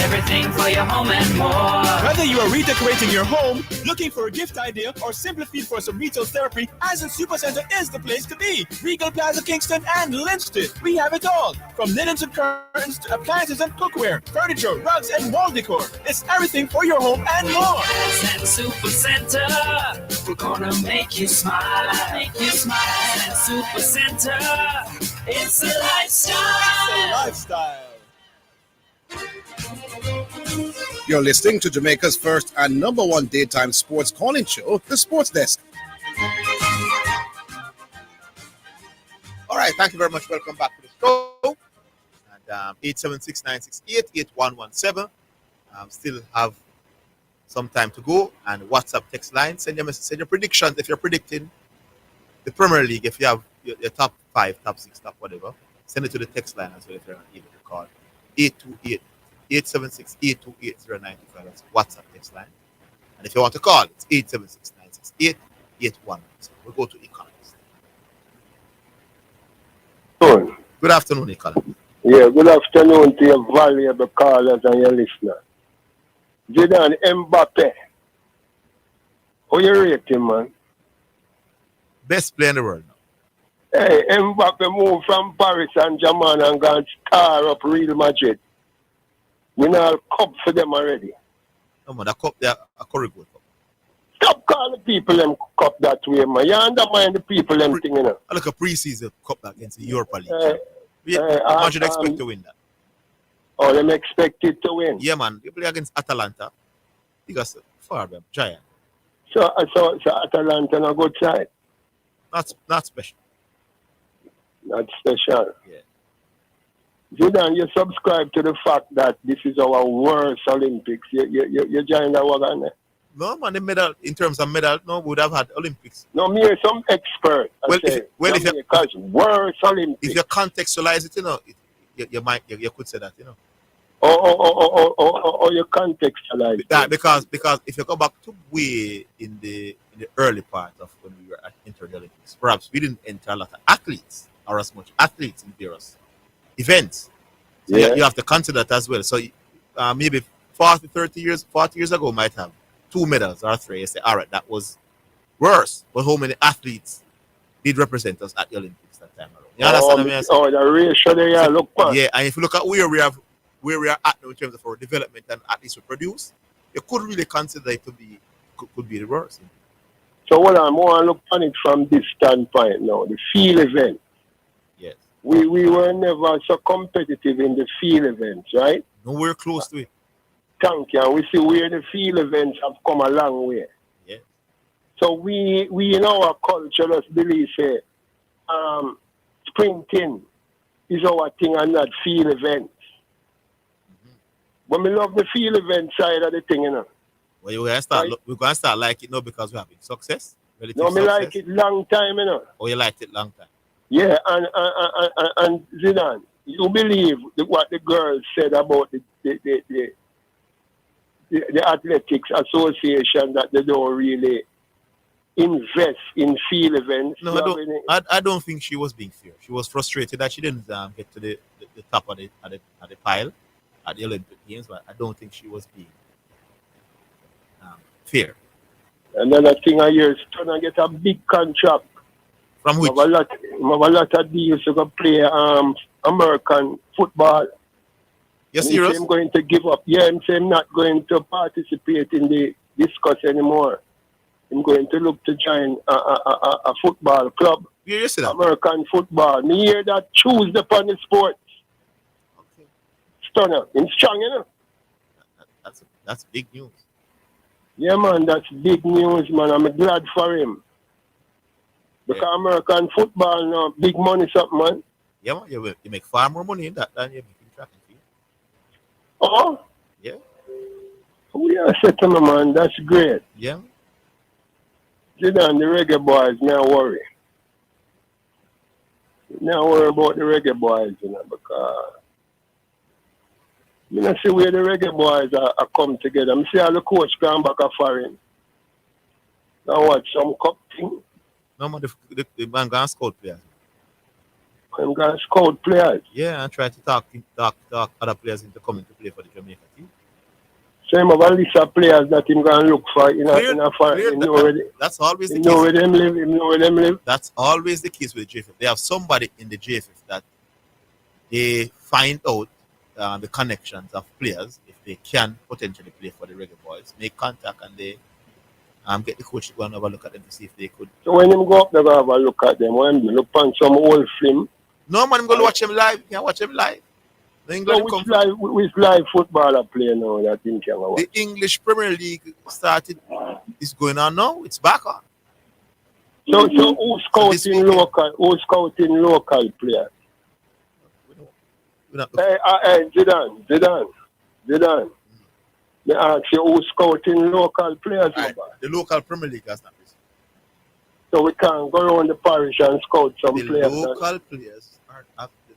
everything for your home and more. Whether you are redecorating your home, looking for a gift idea, or simply feel for some retail therapy, Asden Super Center is the place to be. Regal Plaza Kingston and Linstead, we have it all. From linens and curtains to appliances and cookware, furniture, rugs, and wall decor. It's everything for your home and more. Asden Super Center, we're gonna make you smile. Make you smile. Asden Super Center, it's a lifestyle. It's a lifestyle. You're listening to Jamaica's first and number one daytime sports calling show, The Sports Desk. All right, thank you very much. Welcome back to the show. And 876-968-8117. Still have some time to go. And WhatsApp text line. Send your message. Send your predictions if you're predicting the Premier League. If you have your top 5, top 6, top whatever, send it to the text line as well if you're not able to call. 828-876-828-0925. That's WhatsApp text line. And if you want to call, it's 876-968-8117. We'll go to Economist. Good afternoon, Economist. Yeah, good afternoon to your valuable callers and your listeners. Zidane Mbappe. How you rate him, man? Best player in the world now. Hey, Mbappe moved from Paris Saint-Germain and got star up Real Madrid. We now cup for them already. No, man, the cup, they are a curry gold cup. Stop calling people them cup that way, man. You undermine the people them thing, you know. I look a preseason cup against the Europa League. Man should expect to win that. Oh, them expected to win? Yeah, man. They play against Atalanta. Because far them, giant. So Atalanta on a good side? Not special. Not special. Yeah. Zidane, you subscribe to the fact that this is our worst Olympics. You join that wagon there? No, man, the medal, in terms of medal, no, we would have had Olympics. No, me or some expert. Because worst Olympics. If you contextualize it, you know, you could say that, you know. Oh, you contextualize that because if you go back to way in the early part of when we were entering the Olympics, perhaps we didn't enter a lot of athletes or as much athletes in various events. So you have to consider that as well. So maybe 40 years ago might have 2 medals or 3. You say, all right, that was worse. But how many athletes did represent us at the Olympics that time around? You understand what I mean? The ratio there, look man. Yeah, and if you look at where we are at now in terms of our development and at least we produce, you could really consider it to be could be the worst. So what I want to look on it from this standpoint now, the field event. Yes. We were never so competitive in the field events, right? Nowhere close to it. Thank you. And we see where the field events have come a long way. Yeah. So we in our culture just believe sprinting is our thing and not field events. But we love the field event side of the thing, you know. Well, we're gonna start like it now because we're having success. No, me like it long time, you know. Oh, you liked it long time. Yeah, and Zidane, you believe what the girls said about the Athletics Association that they don't really invest in field events? No, I don't think she was being fair. She was frustrated that she didn't get to the top of the pile at the Olympic Games, but I don't think she was being fair. Another thing I hear is Turner get a big contract. From which? Have a lot of deals to go play American football. You're serious? I'm going to give up. Yeah, I'm not going to participate in the discuss anymore. I'm going to look to join a football club. Yeah, American football. Me hear that choose upon the sports. Okay. Stunner. I'm strong, you know. That's big news. Yeah, man, that's big news, man. I'm glad for him. Because American football now, big money something, man. Yeah, man, you make far more money in that than you make in track and field. Oh? Yeah. Oh, yeah, I said to me, man, that's great. Yeah. Zidane, the reggae boys, now worry. Now worry about the reggae boys, you know, because you know, see where the reggae boys are come together. I see all the coach come back a foreign. Now watch some cup thing. No, man, the man gonna scout players. I'm gonna scout players. Yeah, and try to talk other players into coming to play for the Jamaica team. So him have a list of players that him gonna look for in a foreign. That's always the case. Know where them live. Know where them live. That's always the case with the JFF. They have somebody in the JFF that they find out the connections of players if they can potentially play for the Reggae Boys, make contact, and they get the coach to go and have a look at them to see if they could. So when him go up there, go have a look at them. When him look on some old film. No, man, I'm going to watch him live. You can watch him live. So which live footballer play now that him can watch? The English Premier League started. It's going on now. It's back on. So who's scouting local? Who's scouting local players? Hey, Zidane. They ask you who's scouting local players. Right. The local Premier League has not resumed. So we can't go around the parish and scout some players. The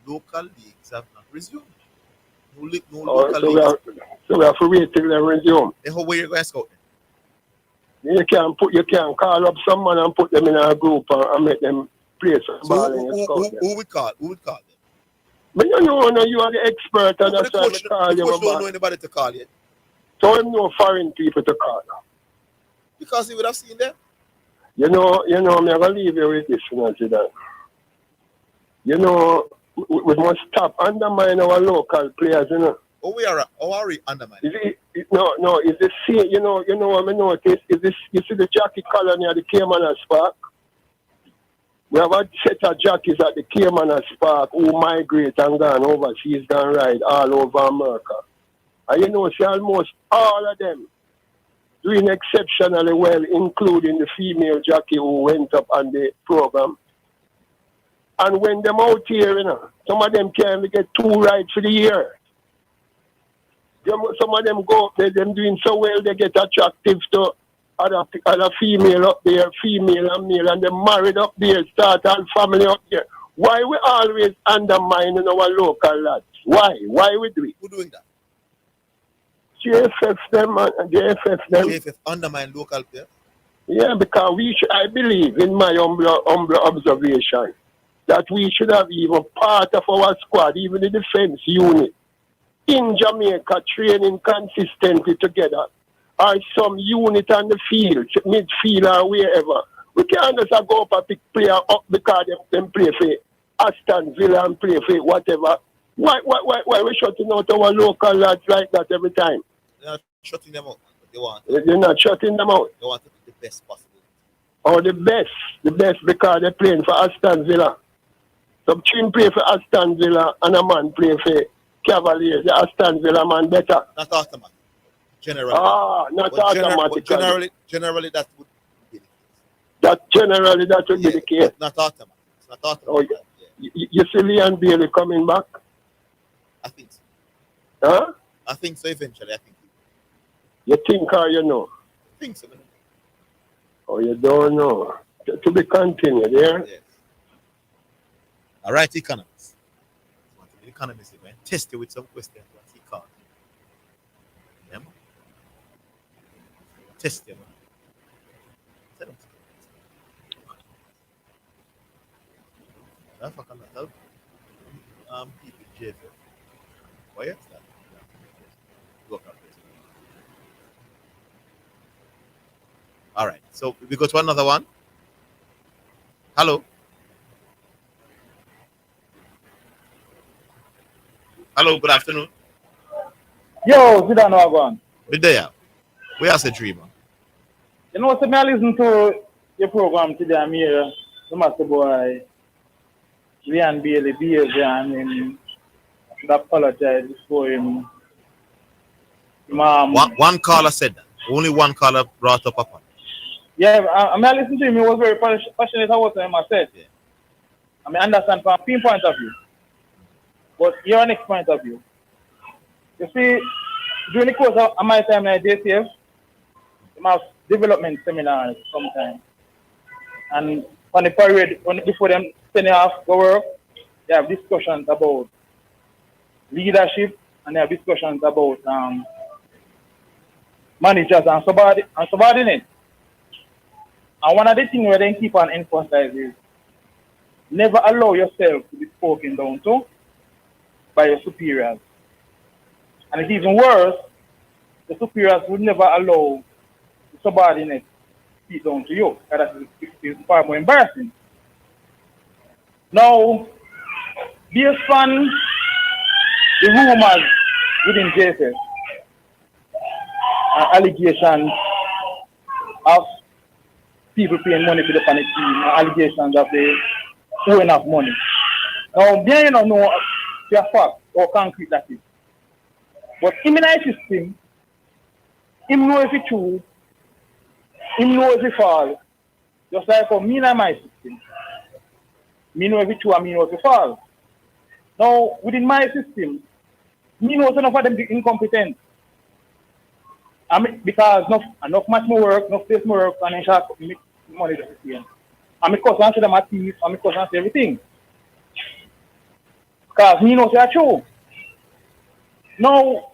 local leagues have not resumed. No local leagues. So we have to wait till they resume. Then how are you going to scout them? You can call up someone and put them in a group and make them play some ball and scout them. Who would call them? But you know, you are the expert, and that's why I call you. The coach don't know anybody to call yet. So him know foreign people to call. Because he would have seen them. You know, I'm going to leave you with this, Zidane. You know, we must stop undermining our local players, you know. How are we undermining? No, it's the same, you know what I noticed? You see the Jackie colony at the Cayman Park? We have a set of jockeys at the Cayman Park who migrate and gone overseas and ride all over America. And you know, see almost all of them doing exceptionally well, including the female jockey who went up on the program. And when them out here, you know, some of them can't even get 2 rides for the year. Some of them go up there, them doing so well, they get attractive to other female up there, female and male, and they married up there, start a family up there. Why we always undermining our local lads? Why? Why we do it? Who doing that? JFF them and JFF them. JFF undermine local players? Yeah, because I believe, in my humble observation, that we should have even part of our squad, even the defense unit, in Jamaica training consistently together, or some unit on the field, midfield or wherever. We can't just go up and pick player up because them play for Aston Villa and play for whatever. Why we shutting out our local lads like that every time? They're not shutting them out. They're not shutting them out. They want to be the best possible. Or the best because they're playing for Aston Villa. Some team play for Aston Villa and a man play for Cavaliers. The Aston Villa man better. Not automatic. Generally. Not automatic. Generally that would be the case. Generally that would be the case. Not automatic. It's not automatic. Oh, you see Leon Bailey coming back? I think so. Huh? I think so eventually. I think. You think or you know? I think so. Oh, you don't know. To be continued, yeah? Yes. All right, economists. The economist is going to test you with some questions. What he called. Yeah, man. Test you, man. Tell them. That's what I'm going to tell. People, JF. Why is that? Look up. All right, so we go to another one. Hello. Hello, good afternoon. Yo, Zidane, Wagwan. Good day. We are the dreamer. You know, so I listen to your program today. I'm here. The master boy, Leon Bailey, behavior, and I should apologize for him. One caller said that. Only one caller brought up a point. Yeah, I mean, I listened to him. He was very passionate about what I said. Yeah. I mean, I understand from a point of view. But your next point of view. You see, during the course of my time at JCF, we have development seminars sometimes. And on the period, before them sending off go work, they have discussions about leadership and they have discussions about managers and subordinates. And one of the things where they keep on emphasizing is never allow yourself to be spoken down to by your superiors. And it's even worse, the superiors would never allow the subordinates to speak down to you. That is far more embarrassing. Now, based on the rumors within JFS, allegations of people paying money to the panic team, allegations of the owing of money. Now, they don't know the fact or concrete that is. But in my system, him know if it's true, him know if it fall. Just like for me and my system. Me know if it's true and me know if it fall. Now, within my system, me know some of them be incompetent. I mean, because enough much more work, enough place more work, and in short, make money just the same. And my cousin say them a thief, and my cousin say everything. Because me know say true. Now,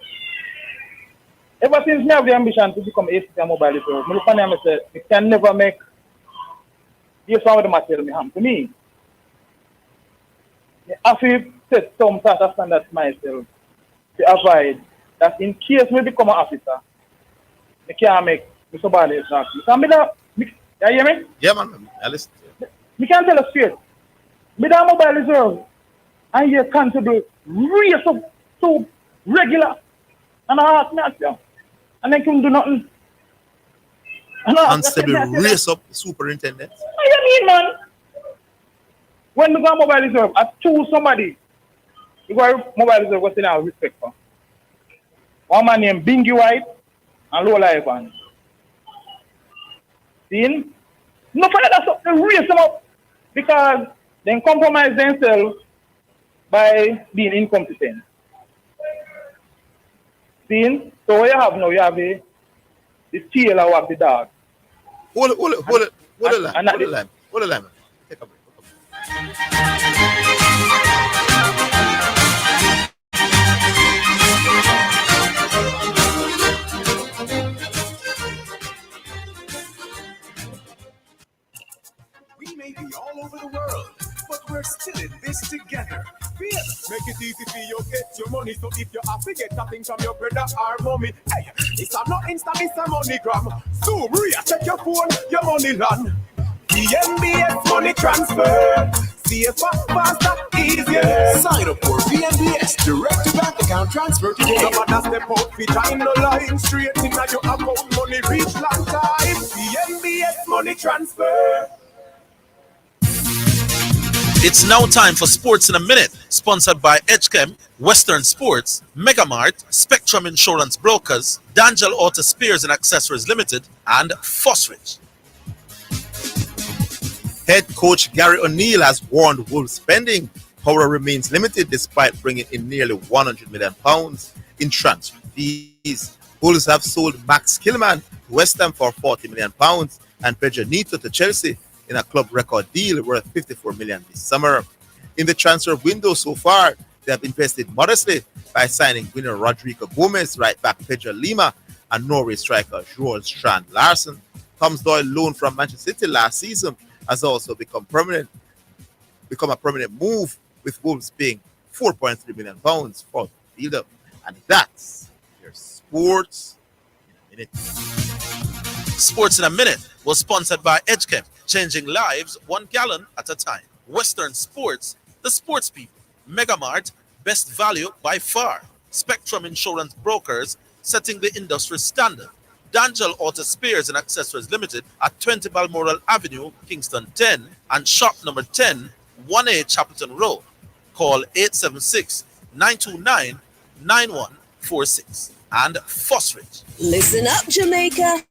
ever since me have the ambition to become a system mobile reserve, I look at them and say, I can never make this one with the material me ham to me. I have to set some sort of standards myself to avoid that in case I become an officer, I can't make the subordinates happy. So you hear me? Yeah, man. I listen. I can tell you straight. Me that mobile reserve, I hear constable race up so regular. And I ask me, and then can do nothing. Constable race up superintendent. What do you mean, man? When we go mobile reserve, I choose somebody. You go mobile reserve, what's in our respect for? One man named Bingy White and Lola Evans. See? No further that's they raise them up because they compromise themselves by being incompetent. See? So what you have now, you have the tail of the dog. Hold the line. Take a break. We may be all over the world, but we're still in this together. Make it easy for you get your money. So if you have to get something from your brother or mommy, hey, it's a not instant, it's a MoneyGram. So Maria, check your phone, your money land. VNBS money transfer. Safer, faster, easier. Sign up for VNBS direct to bank account transfer today. No matter step out, we time no line straight in your account. Money reach long time. VNBS yes, money transfer. It's now time for Sports in a Minute, sponsored by Edgechem, Western Sports, Megamart, Spectrum Insurance Brokers, Dangel Auto Spears and Accessories Limited, and Fosrich. Head coach Gary O'Neill has warned Wolves spending power remains limited despite bringing in nearly £100 million in transfer fees. Wolves have sold Max Kilman to West Ham for £40 million and Pedro Neto to Chelsea in a club record deal worth $54 million this summer. In the transfer window so far, they have invested modestly by signing winner Rodrigo Gomez, right back Pedro Lima, and Norway striker Joel Strand Larsen. Tom's Doyle, loan from Manchester City last season, has also become a permanent move, with Wolves paying £4.3 million for the fielder. And that's your Sports in a Minute. Sports in a Minute was sponsored by Edgechem, changing lives 1 gallon at a time. Western Sports, the sports people. Megamart, best value by far. Spectrum Insurance Brokers, setting the industry standard. Dangel Auto Spears and Accessories Limited at 20 Balmoral Avenue, Kingston 10, and shop number 10, 1A Chapelton Road. Call 876-929-9146. And Fosrich. Listen up, Jamaica.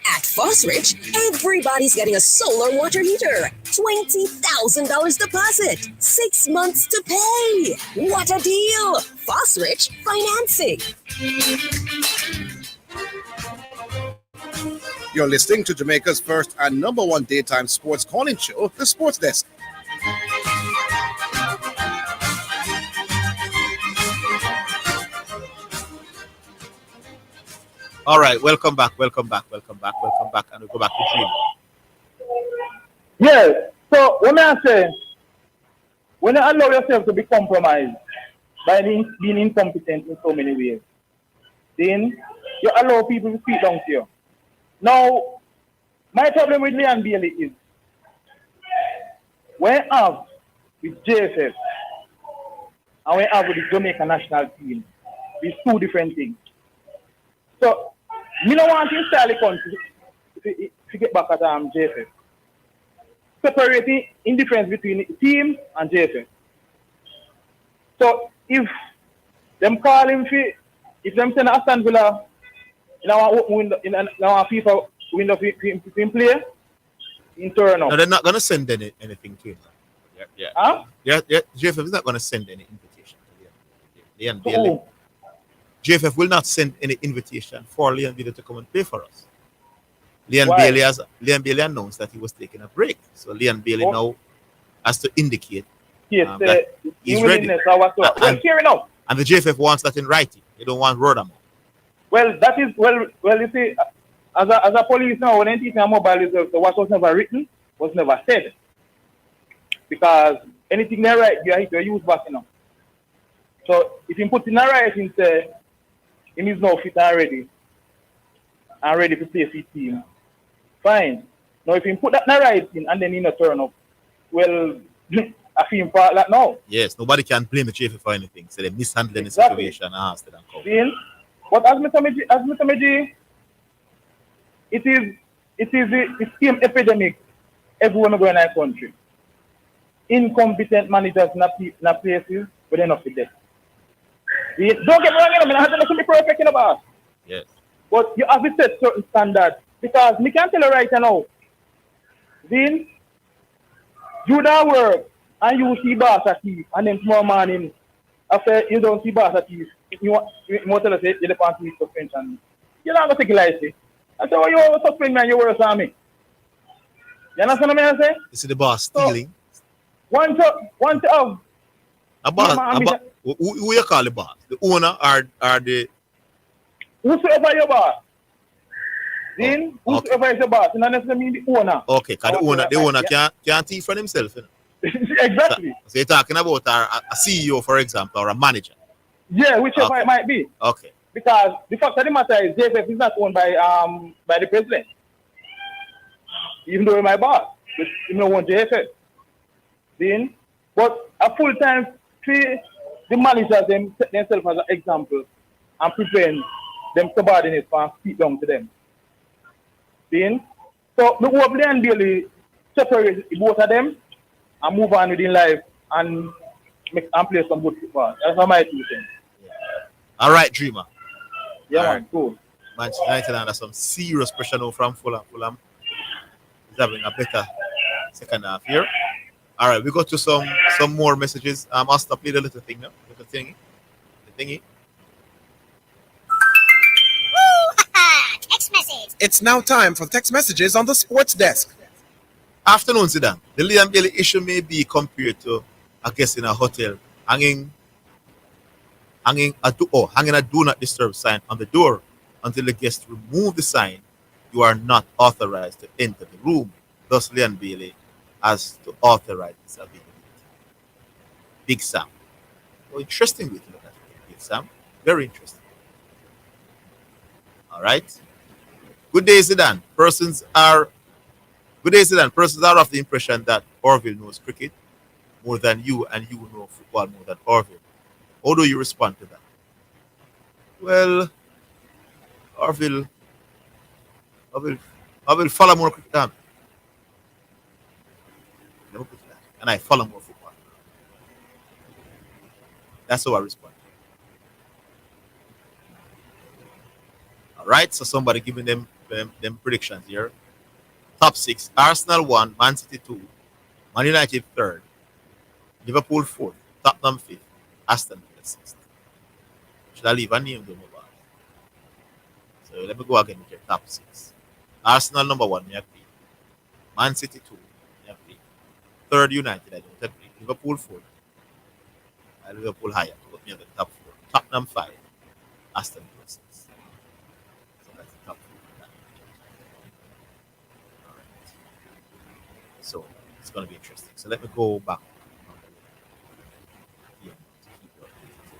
At Fosrich, everybody's getting a solar water heater. $20,000 deposit. 6 months to pay. What a deal! Fosrich Financing. You're listening to Jamaica's first and number one daytime sports calling show, The Sports Desk. All right, welcome back, and we go back to Dream. Yeah, so when I say, when you allow yourself to be compromised by being incompetent in so many ways, then you allow people to speak down to you. Now, my problem with Leon Bailey is, when I have with JFF and when I have with the Jamaica national team, it's two different things. So, me no want to style the country to get back at JFF. Separating indifference between the team and JFF. So, if them call him if them send Aston Villa in our window, in our FIFA window for play, in turn up. No, they're not going to send anything to him. Yeah. Huh? Yeah, JFF is not going to send any invitation to Leon Bailey. JFF will not send any invitation for Leon Bailey to come and play for us. Leon Bailey announced that he was taking a break. So Leon Bailey now has to indicate that he's ready. Fair enough. And the JFF wants that in writing. They don't want word of mouth. Well, that is, you see, as a police now, when anything a mobile reserve, so what was never written was never said. Because anything they write, you use back, So if you put in a writing, say, he is now fit and ready to play for his team, fine. Now if you put that in a writing and then he not turn up, well, I feel part that now. Yes, nobody can blame the JFF for anything. So they mishandling the situation and asked them. But as Mr. Meji, it is the same epidemic everywhere going in our country. Incompetent managers in places where they're not fit there. Don't get me wrong, I have to be perfect in the boss. Yes. But you have to set certain standards. Because me can tell you right now, then you that work and you see boss at thief, and then tomorrow morning, after you don't see boss at thief, you want to say you're the party suspension. You're not going to take it lightly. I say, you suspend me and you worse on me. You understand what I say? You see the boss stealing? So, one to have a boss. Who you call the boss? The owner or the... Whosoever your boss. Then, whosoever is your boss. And that's not mean the owner. Okay, because the owner can't thief for himself. Exactly. So you're talking about a CEO, for example, or a manager? Yeah, whichever it might be. Okay. Because the fact of the matter is, JFF is not owned by the president. Even though he's my boss, but he don't own JFF. Then, but a full-time the managers set themselves as an example and prevent them subordinates from speak down to them. Then, So the hope Leon Bailey separate both of them and move on within life and make and play some good football. That's what my 2 cents. All right, Dreamer. Yeah, All man, right. cool. Manchester United under some serious pressure now from Fulham. Fulham is having a better second half here. All right, we go to some more messages. I'll stop play the little thing now. Little thingy. The thingy. Text message. It's now time for text messages on the sports desk. Afternoon, Zidane. The Liam Bailey issue may be compared to a guest in a hotel hanging a do not disturb sign on the door until the guest remove the sign. You are not authorized to enter the room. Thus, Liam Bailey has to authorize this ability. Big Sam. Well, interesting way to look at it, Big Sam. Very interesting. All right. Good day, Zidane. Persons are of the impression that Orville knows cricket more than you and you know football more than Orville. How do you respond to that? Well, Orville follow more cricket than me. Let me put it that. And I follow more football. That's how I respond. All right, so somebody giving them predictions here. Top 6, Arsenal 1, Man City 2, Man United 3rd, Liverpool 4th, Tottenham 5th, Aston Villa 6th. Should I leave a name them over? So let me go again with your top 6. Arsenal number 1, me agree. Man City 2, me agree. 3rd United, I don't agree. Liverpool 4th. Liverpool higher, put me at the top 4. Tottenham 5, Aston Villa 6. So that's the top 4. All right. So it's going to be interesting. So let me go back.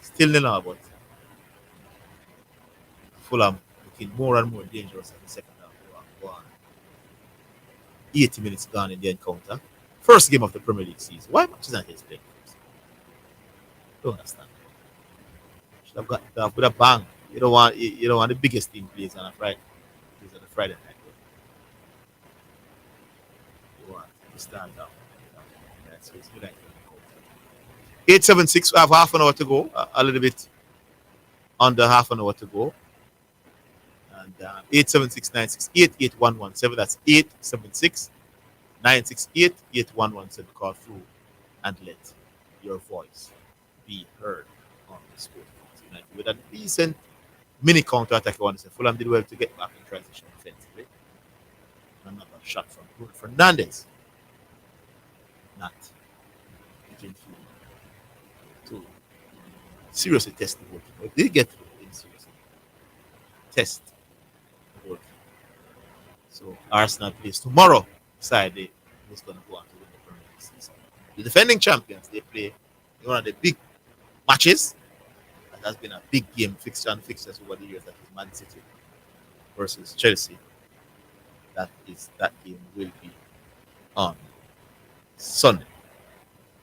Still nil now, but Fulham looking more and more dangerous in the second half. 80 minutes gone in the encounter. First game of the Premier League season. Why Manchester United is playing first? Don't understand. Should have got it off with a bang. You don't want the biggest team plays on a Friday. Plays on a Friday night. You want to stand down. That's what it's good. 876. We have half an hour to go. A little bit under half an hour to go. And 876-968-8117. That's 876-968-8117. Call through and let your voice be heard on the Sport United. With a decent mini counter attack, I want to say Fulham did well to get back in transition defensively. Another shot from Bruno Fernandes. Not getting through to seriously test the goalkeeper. They get through in seriously test the goalkeeper. So Arsenal plays tomorrow. Saturday, who's going to go on to win the Premier League season. The defending champions, they play one of the big matches. That has been a big game, fixtures over the years. That is Man City versus Chelsea. That game will be on Sunday.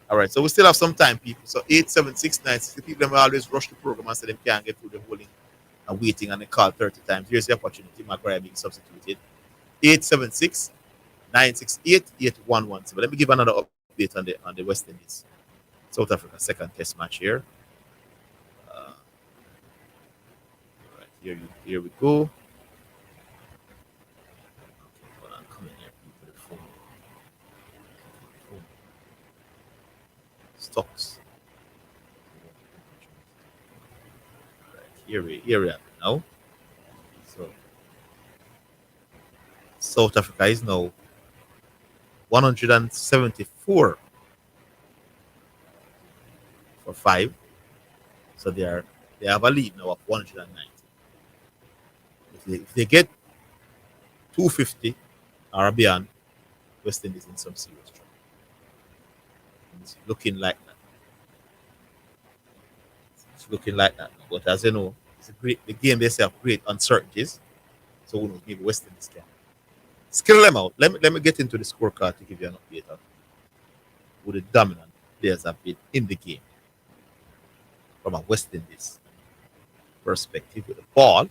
All right, so we still have some time, people. So 876-960. The people them always rush the program and say they can't get through the whole thing and waiting and they call 30 times. Here's the opportunity. Maguire being substituted. 876-968-8117. Let me give another update on the West Indies. South Africa second test match here. All right, here we go. Okay, hold on, come in here. Put the phone. Stocks. Right, here we are now. So South Africa is now 174 for 5. So they have a lead now of 190. If they get 250 or beyond, West Indies in some serious trouble. It's looking like that. But as you know, the game they say have great uncertainties. So who knows, maybe West Indies can skill them out. Let me get into the scorecard to give you an update on who the dominant players have been in the game from a West Indies perspective with the ball.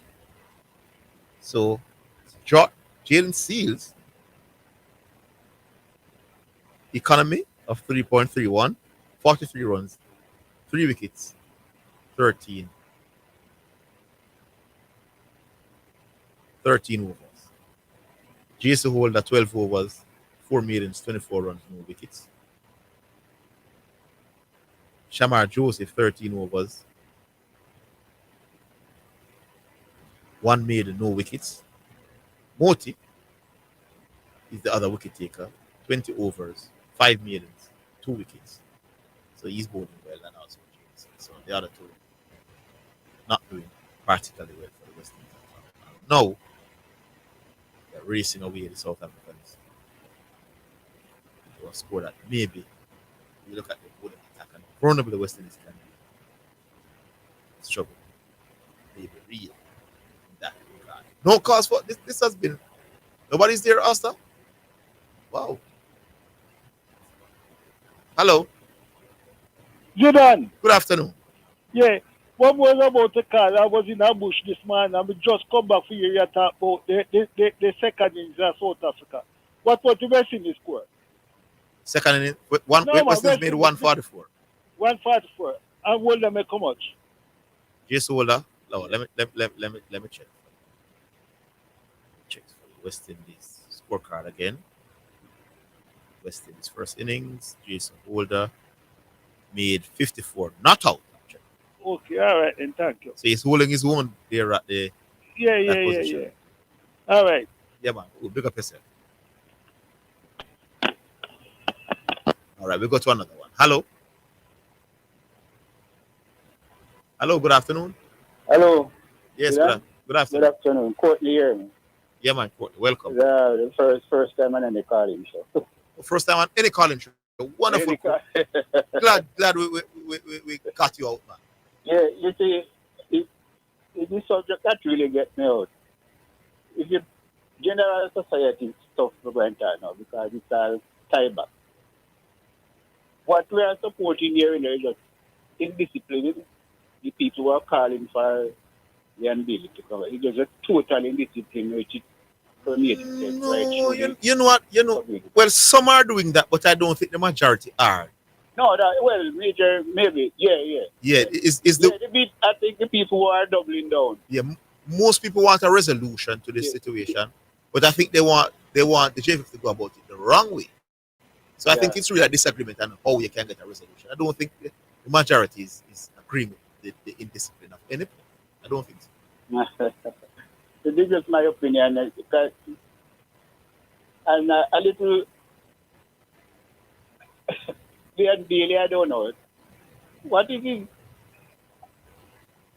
So Jalen Seals Economy of 3.31, 43 runs, 3 wickets, 13 overs. Jason Holder 12 overs, 4 maidens, 24 runs, no wickets. Shamar Joseph 13 overs, 1 maiden, no wickets. Moti is the other wicket taker, 20 overs, 5 maidens, 2 wickets. So he's bowling well and also James. So the other two not doing particularly well for the West Indies. Now they're racing away the South Africans to a score that maybe you look at the bowling attack and vulnerable the West Indies can be struggle. Maybe real in that regard. No cause for this has been nobody's there, Asta. Wow. Hello. Zidane. Good afternoon. Yeah. What was about the call? I was in a bush this morning and we just come back for you to talk about the second innings of South Africa. What was the West Indies score? Second inning, West Indies made 144. 144. And Holder make how much? Jason Holder. No, let me check. Check for West Indies scorecard again. West Indies first innings. Jason Holder made 54. Not out. Okay, all right then, thank you. So he's holding his own there at the Yeah. All right. Yeah, man. We'll big up yourself. All right, we go to another one. Hello. Hello, good afternoon. Hello. Yes, good afternoon. Good afternoon. Courtney here. Yeah, man, Courtney. Welcome. The first time on any calling show. First time on any calling show. Wonderful. Glad we got you out, man. Yeah, you see, it's this subject that really gets me out. If you general society stuff we're going to now because it's all tie back. What we are supporting here is just indiscipline. The people who are calling for the ability to cover. It's just a total indiscipline which is permeated. No, you know what? Well, some are doing that, but I don't think the majority are. No, major, maybe, yeah. Yeah, I think the people who are doubling down. Yeah, most people want a resolution to this situation, but I think they want the JFF to go about it the wrong way. So I think it's really a disagreement on how you can get a resolution. I don't think the majority is agreeing with the indiscipline of any point. I don't think so. So this is my opinion. Because, and a little daily, I don't know. What is it?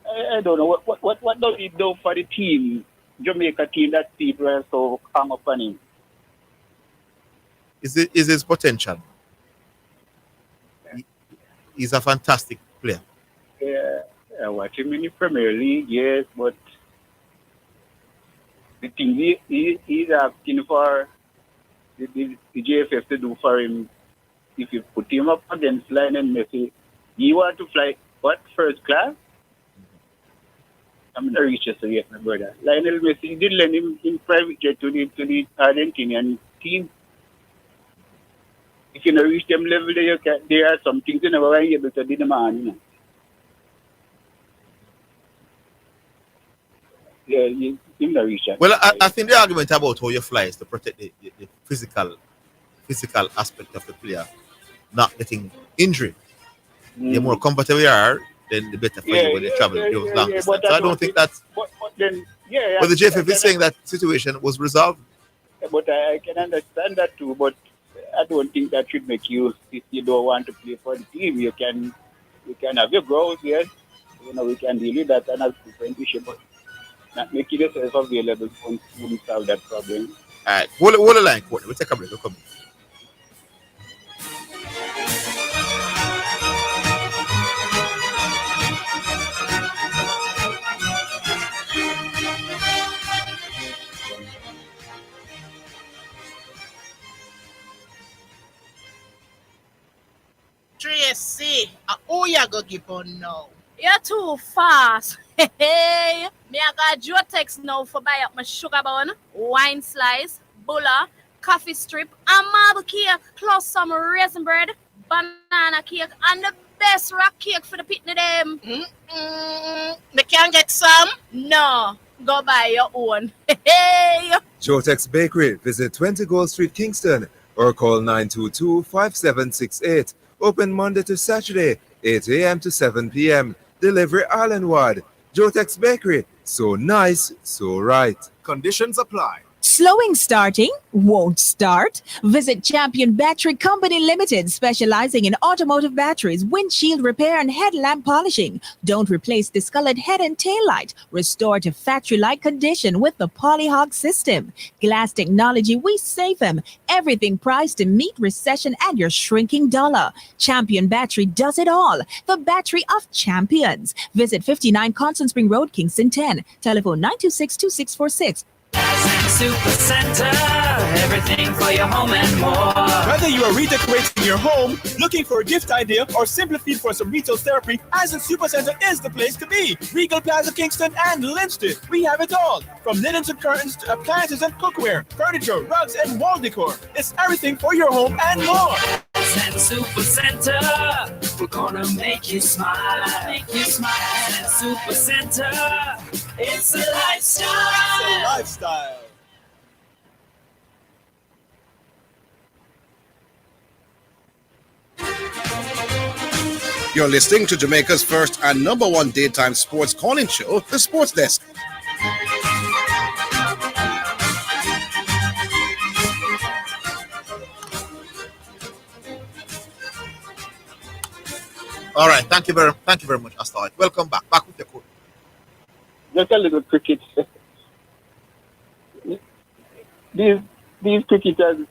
I don't know. What does it do for the team, Jamaica team, that people are so hung up on him? Is his potential? He's a fantastic player. Yeah, I watch him in the Premier League, yes, but the thing he's asking for the JFF to do for him, if you put him up against Lionel Messi, you want to fly what, first class? I'm not rich to yet, my brother. Lionel Messi did lend him in private jet to the Argentinian team. If you don't reach them level, there are some things you never were able to do the man. You know. Yeah, you don't reach that. Well, I think the argument about how you fly is to protect the physical aspect of the player not getting injured. The more comfortable you are, then the better for you when you travel those long distance. So I don't think that's. But the JFF is saying that situation was resolved. But I can understand that too. But I don't think that should make you, if you don't want to play for the team, you can have your growth, yes. We can deal with that and have different issue, but not making yourself available wouldn't solve that problem. All right, hold the line, Courtney. We'll take a break. We'll come back. Tracy, who you go give on now? You're too fast. Hey, me I got your text now for buy up my sugar bun, wine slice, bulla, coffee strip, and marble cake, plus some raisin bread, banana cake, and the best rock cake for the picnic them. They can't get some? No. Go buy your own. Hey! Jotex Bakery. Visit 20 Gold Street, Kingston, or call 922-5768. Open Monday to Saturday, 8 a.m. to 7 p.m. Delivery island-wide. Jotex Bakery. So nice, so right. Conditions apply. Slowing starting? Won't start? Visit Champion Battery Company Limited, specializing in automotive batteries, windshield repair, and headlamp polishing. Don't replace discolored head and tail light. Restore to factory-like condition with the Polyhog system. Glass technology, we save them. Everything priced to meet recession and your shrinking dollar. Champion Battery does it all. The battery of champions. Visit 59 Constant Spring Road, Kingston 10. Telephone 926-2646. Super Center, everything for your home and more. Whether you are redecorating your home, looking for a gift idea, or simply feel for some retail therapy, Asden Super Center is the place to be. Regal Plaza Kingston and Linstead. We have it all. From linens and curtains to appliances and cookware, furniture, rugs, and wall decor. It's everything for your home and more. Asden Super Center, we're gonna make you smile. Make you smile. Asden Super Center, it's a lifestyle. It's a lifestyle. You're listening to Jamaica's first and number one daytime sports calling show, The Sports Desk. All right, thank you very much, Astor. Welcome back with the coach. Just a little cricket. These cricketers,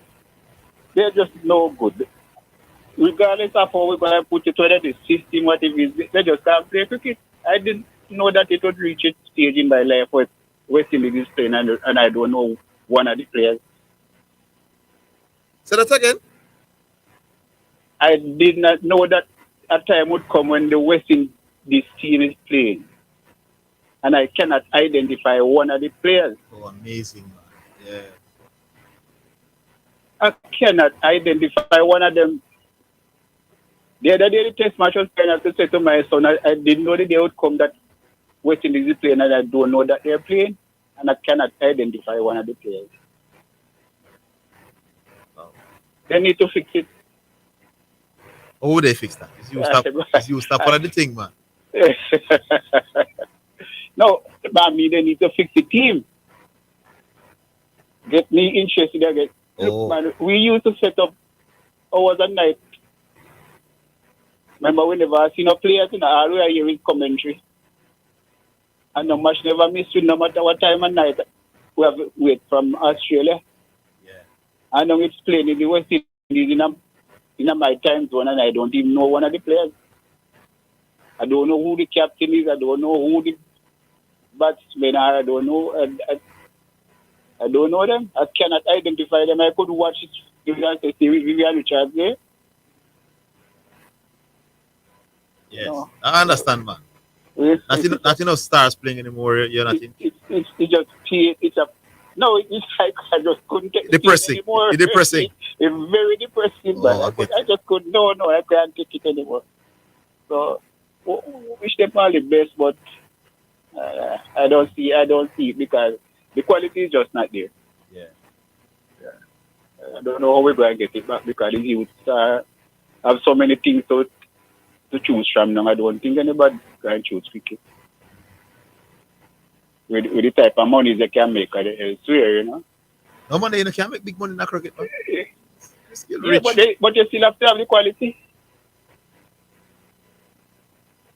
they're just no good. Regardless of how we're going to put it, whether the system, what it is, they just can't play cricket. I didn't know that it would reach a stage in my life where West Indies is playing and I don't know one of the players. Say that again? I did not know that a time would come when the West Indies team is playing and I cannot identify one of the players. Oh, amazing, man. Yeah. I cannot identify one of them. The other day, the test match was playing. I have to say to my son, I didn't know the day would come that West Indies is playing and I don't know that they're playing. And I cannot identify one of the players. Oh. They need to fix it. How would they fix that? Is you stop one of the thing, man? No, I mean, they need to fix the team. Get me interested again. Oh. Look, man, we used to set up hours and night. Remember, we never seen no players in all we are hearing commentary. And the match never missed no matter what time and night. We have wait from Australia. Yeah. And now it's playing in the West Indies in my time zone and I don't even know one of the players. I don't know who the captain is. I don't know who the batsmen are. I don't know. I don't know them. I cannot identify them. I could watch it with Vivian Richards there. Yes, no. I understand, man. Not enough stars playing anymore. You're not in. It's just it's a no. It's like I just couldn't take depressing. it anymore. It's depressing. It's very depressing, but I just couldn't. No, I can't take it anymore. So wish them all the best, but I don't see it because the quality is just not there. Yeah. I don't know how we're going to get it back because the youth have so many things to choose from now. I don't think anybody can choose cricket. With the type of money they can make elsewhere, you know. No money, you can't make big money in a cricket. Yeah, but you still have to have the quality.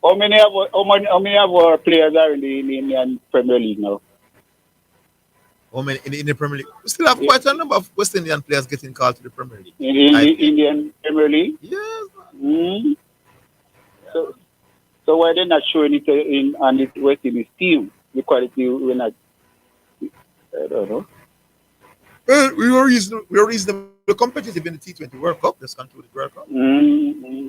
How many of our players are in the Indian Premier League now? How many in the Premier League? We still have quite a number of West Indian players getting called to the Premier League. In the Indian Premier League? Yes. Mm-hmm. So why they not showing it on the West Indies team? The quality we're not. I don't know. Well, we were reasonably competitive in the T20 World Cup. Let's conclude the World Cup. Mm-hmm.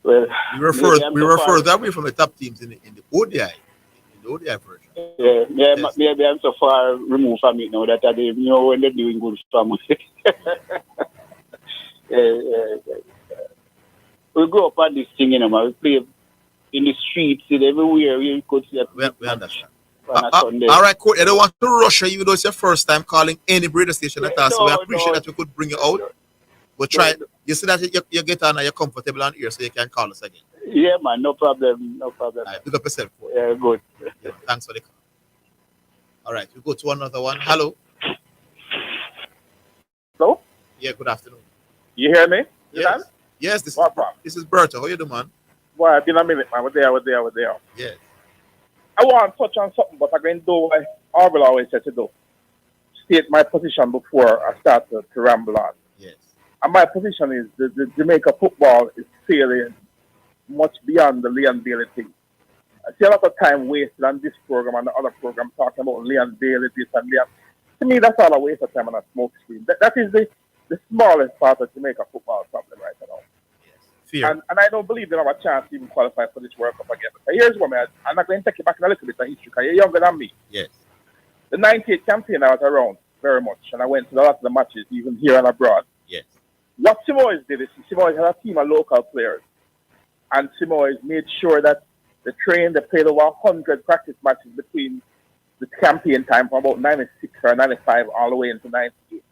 Well, we were further away from the top teams in the ODI, in Do the average. Maybe I'm so far removed from it now that I didn't know when they're doing good for me. We grow up on this thing, you know, man. We play in the streets and everywhere. We could see we understand. On a Sunday. All right, cool. I don't want to rush you, even though it's your first time calling any radio station at us. So we appreciate that we could bring you out. But try. You see that you get on and you're comfortable on here, so you can call us again. Yeah, man. No problem. No problem. Right, pick up yourself. Yeah, good. Yeah, thanks for the call. All right, we go to another one. Hello. Hello? Yeah, good afternoon. You hear me? Yes. Yes, this is Berto. How you doing, man? Boy, it's been a minute, man. We're there. Yeah. I want to touch on something, but I'm going to do what I will always say to do. State my position before I start to ramble on. Yes. And my position is the Jamaica football is failing much beyond the Leon Bailey thing. I see a lot of time wasted on this program and the other program talking about Leon Bailey, this and that. To me, that's all a waste of time on a smoke screen. That is the smallest part of Jamaica football problem right now. And I don't believe they have a chance to even qualify for this World Cup again. But here's one, man. I'm not going to take you back in a little bit of history because you're younger than me. Yes. The 98 campaign, I was around very much, and I went to a lot of the matches, even here and abroad. Yes. What Simoes did is Simoes had a team of local players, and Simoes made sure that they trained, they played over 100 practice matches between the campaign time from about 96 or 95 all the way into 98.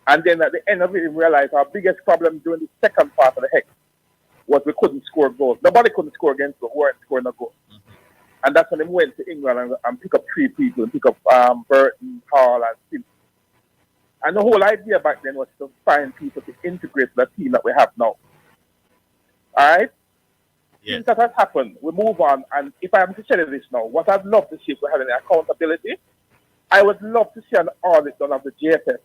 And then at the end of it, we realized our biggest problem during the second part of the hex was we couldn't score goals. Nobody couldn't score against us. We weren't scoring a goal. Mm-hmm. And that's when they went to England and pick up 3 people and pick up Burton, Hall, and Simpson. And the whole idea back then was to find people to integrate the team that we have now. All right? Yes. Since that has happened, we move on. And if I'm to tell you this now, what I'd love to see if we had any accountability, I would love to see an audit done of the JFF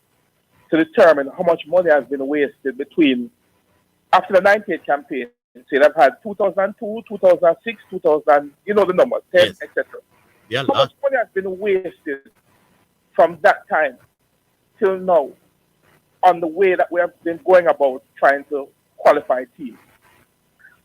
to determine how much money has been wasted between after the 98 campaign. Say they've had 2002, 2006, 2000, you know the numbers, 10, yes. etc. Yeah, how much money has been wasted from that time till now on the way that we have been going about trying to qualify teams?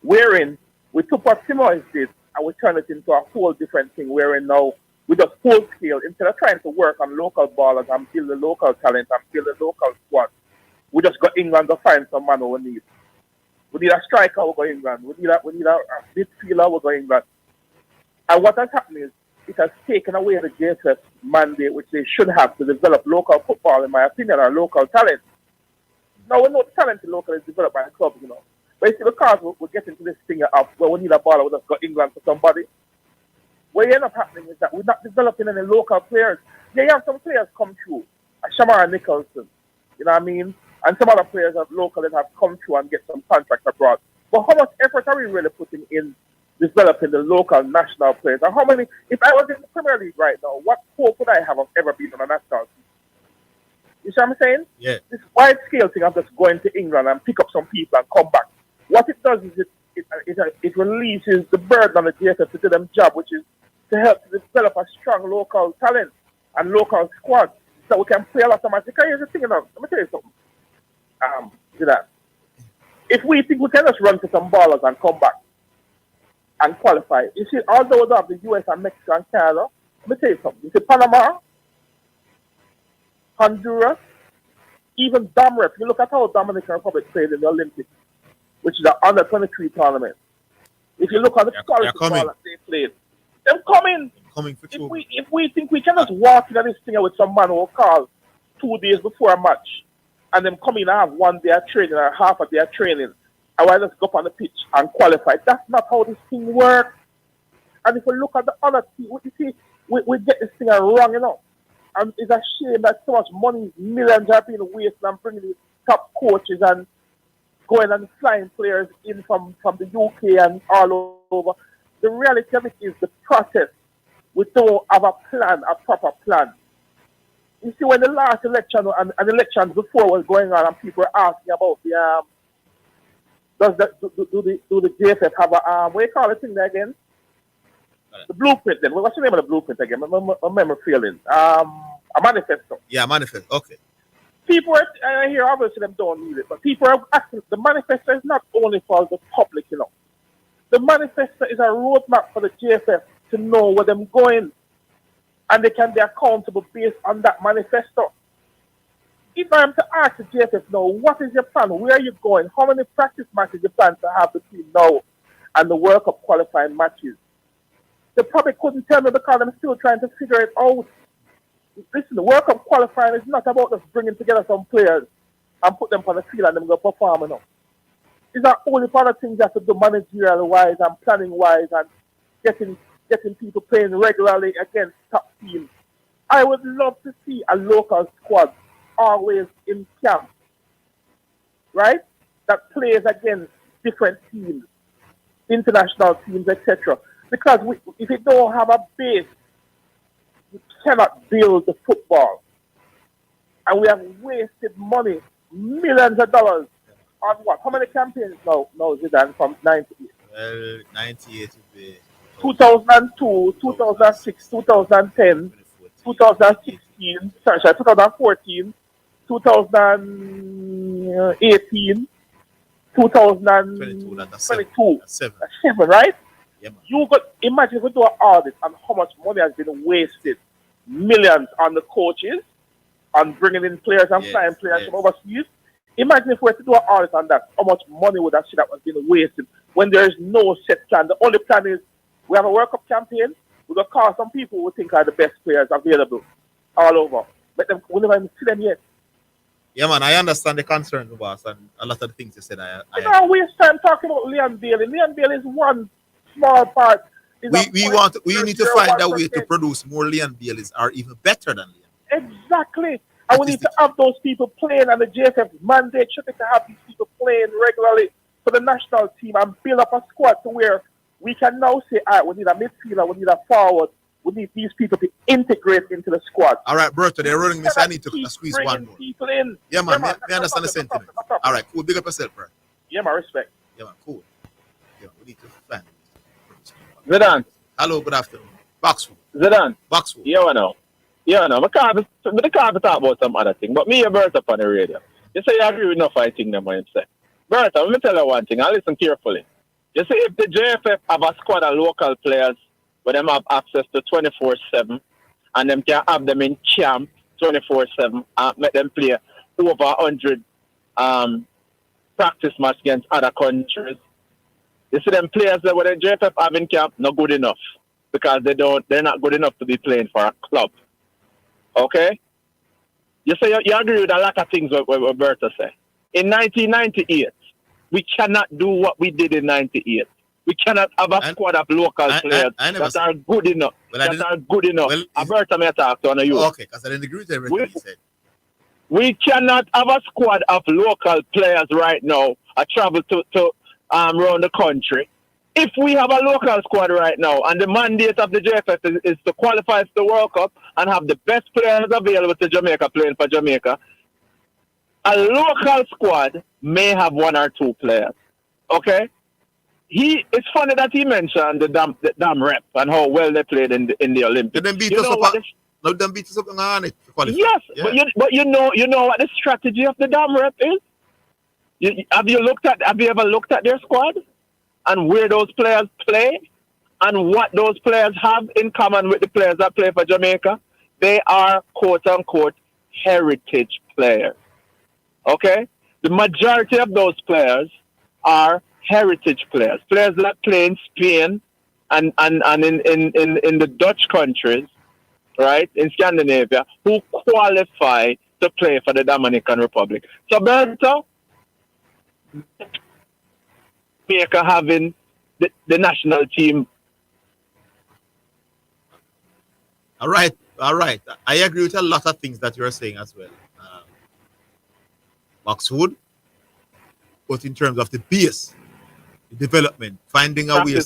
Wherein we took what Simoes did and we turned it into a whole different thing, wherein now we just full scale, instead of trying to work on local ballers and build the local talent and build the local squad, we just got England to find some man we need. We need a striker, we go England. We need a midfielder, we go England. And what has happened is it has taken away the JSF mandate, which they should have to develop local football, in my opinion, or local talent. Now, we know the talent in local is developed by the clubs, you know. But you see, because we're getting to this thing of where we need a baller, we just got England for somebody. What ends up happening is that we're not developing any local players. Yeah, you have some players come through, Shamar Nicholson, you know what I mean? And some other players have locally have come through and get some contracts abroad. But how much effort are we really putting in developing the local national players? And how many, if I was in the Premier League right now, what hope would I have of ever being on a national team? You see what I'm saying? Yeah. This wide scale thing of just going to England and pick up some people and come back. What it does is it releases the burden on the JSF to do them job, which is to help to develop a strong local talent and local squad so we can play a lot of matches. Because here's the thing, you know, let me tell you something. Zidane. If we think we can just run to some ballers and come back and qualify, you see, although we have the US and Mexico and Canada, let me tell you something. You see, Panama, Honduras, even Domrep. You look at how Dominican Republic played in the Olympics, which is the under 23 tournament. If you look at the scholarship ball that they played, they're coming. If we think we can just walk into this thing with some man who will call 2 days before a match, and them come in and have 1 day of training or half a day of training, and I just go up on the pitch and qualify. That's not how this thing works. And if we look at the other team, you see, we get this thing wrong, you know. And it's a shame that so much money, millions are being wasted and bringing these top coaches and going and flying players in from the UK and all over. The reality of it is the process. We don't have a plan, a proper plan. You see, when the last election and elections before was going on and people were asking about do the JFF have a, what do you call the thing there again? The blueprint then. What's the name of the blueprint again? My memory feeling. A manifesto. Yeah, manifesto. Okay. People are here, obviously them don't need it, but people are asking, the manifesto is not only for the public, you know. The manifesto is a roadmap for the JFF to know where they're going, and they can be accountable based on that manifesto. If I'm to ask the JFF now, what is your plan? Where are you going? How many practice matches you plan to have between now and the World Cup qualifying matches? They probably couldn't tell me because I'm still trying to figure it out. Listen, the World Cup qualifying is not about us bringing together some players and put them on the field and them go perform enough. These are only part of things you have to do managerial-wise and planning-wise and getting people playing regularly against top teams. I would love to see a local squad always in camp, right? That plays against different teams, international teams, etc. Because if you don't have a base, you cannot build the football. And we have wasted money, millions of dollars, on what? How many campaigns now Zidane, from 98? Well, 98 would be 2002, 2006, 2010, 2016, 2014, 2018, 2022. Seven, right? Yeah, you got imagine if we do an audit on how much money has been wasted, millions on the coaches, on bringing in players and flying players from overseas. Imagine if we were to do an audit on that, how much money would that shit that was being wasted when there is no set plan. The only plan is we have a World Cup campaign, we're going to call some people who think are the best players available all over. But we never even see them yet. Yeah, man, I understand the concern, boss, and a lot of the things you said. I don't waste time talking about Leon Bailey. Leon Bailey is one small part. We need to find a way to produce more Leon Baileys or even better than Leon. Exactly. And we need to have those people playing, and the JFF mandate should be to have these people playing regularly for the national team and build up a squad to where we can now say, all right, we need a midfielder, we need a forward, we need these people to integrate into the squad. All right, Berto, they're running me, so I need to squeeze one more. People in. Yeah, man, I understand the sentiment. All right, cool. Big up yourself, bro. Yeah, man, respect. Yeah, man, cool. Yeah, we need to find Zidane. Hello, good afternoon. Boxwood. Zidane. Boxwood. Yeah, I know. Yeah, no, I can't talk about some other thing. But me and Bertha on the radio. You say you agree with enough I think them when you say. Bertha, let me tell you one thing. I listen carefully. You see, if the JFF have a squad of local players where them have access to 24/7 and them can have them in camp 24/7 and make them play over 100 practice match against other countries. You see them players that where the JFF have in camp not good enough because they're not good enough to be playing for a club. Okay? You say you agree with a lot of things what Bertha said. In 1998, we cannot do what we did in 98. We cannot have a squad of local players that are good enough. Bertha may talk to one of you. Okay, because I didn't agree with everything he said. We cannot have a squad of local players right now. I travel to around the country. If we have a local squad right now, and the mandate of the JFF is to qualify for the World Cup and have the best players available to Jamaica playing for Jamaica, a local squad may have one or two players. Okay? It's funny that he mentioned the damn rep and how well they played in the Olympics. Them beat us up on it. Yes, yeah. but you know what the strategy of the damn rep is? Have you ever looked at their squad and where those players play and what those players have in common with the players that play for Jamaica? They are quote unquote heritage players. Okay? The majority of those players are heritage players. Players that play in Spain and in the Dutch countries, right, in Scandinavia, who qualify to play for the Dominican Republic. So Berto, Jamaica having the national team. All right. I agree with a lot of things that you're saying as well. Boxwood, but in terms of the base, the development, finding a way.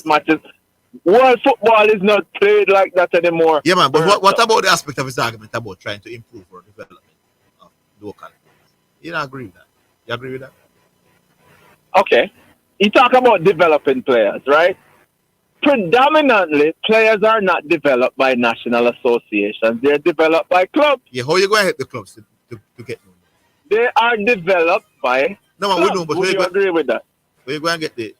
World football is not played like that anymore. Yeah, man. But what about the aspect of his argument about trying to improve our development of local players? You don't agree with that? You agree with that? Okay. You talk about developing players, right? Predominantly, players are not developed by national associations. They're developed by clubs. Yeah, how are you going to help the clubs to get more? They are developed by No, man, we know, but would you agree with that? Where you going to get the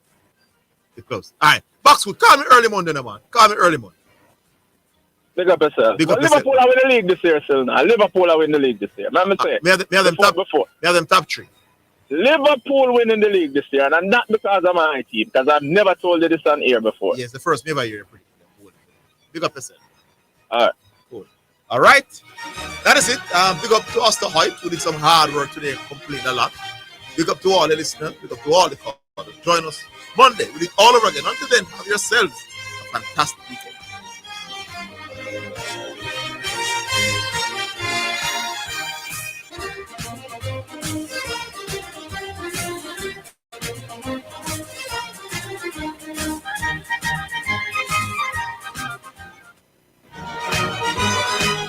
clubs? All right. Boxwood, call me early Monday, man. Call me early Monday. Big up yourself. Big up But yourself. Liverpool are win the league this year, still now. Liverpool are win the league this year. Let me say. Me have them top. Me have them top 3. Liverpool winning the league this year, and not because of my team, because I've never told you this on air before. Yes, the first never year. Big up yourself. All right. Cool. All right. That is it. Big up to us, the hype, who did some hard work today, complained a lot. Big up to all the listeners. Big up to all the callers. Join us Monday. We do it all over again. Until then, have yourselves a fantastic weekend.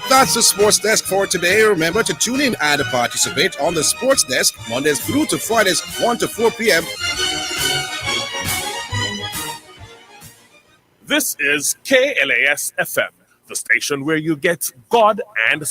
That's the Sports Desk for today. Remember to tune in and participate on the Sports Desk Mondays through to Fridays, 1 to 4 p.m. This is KLAS FM, the station where you get God and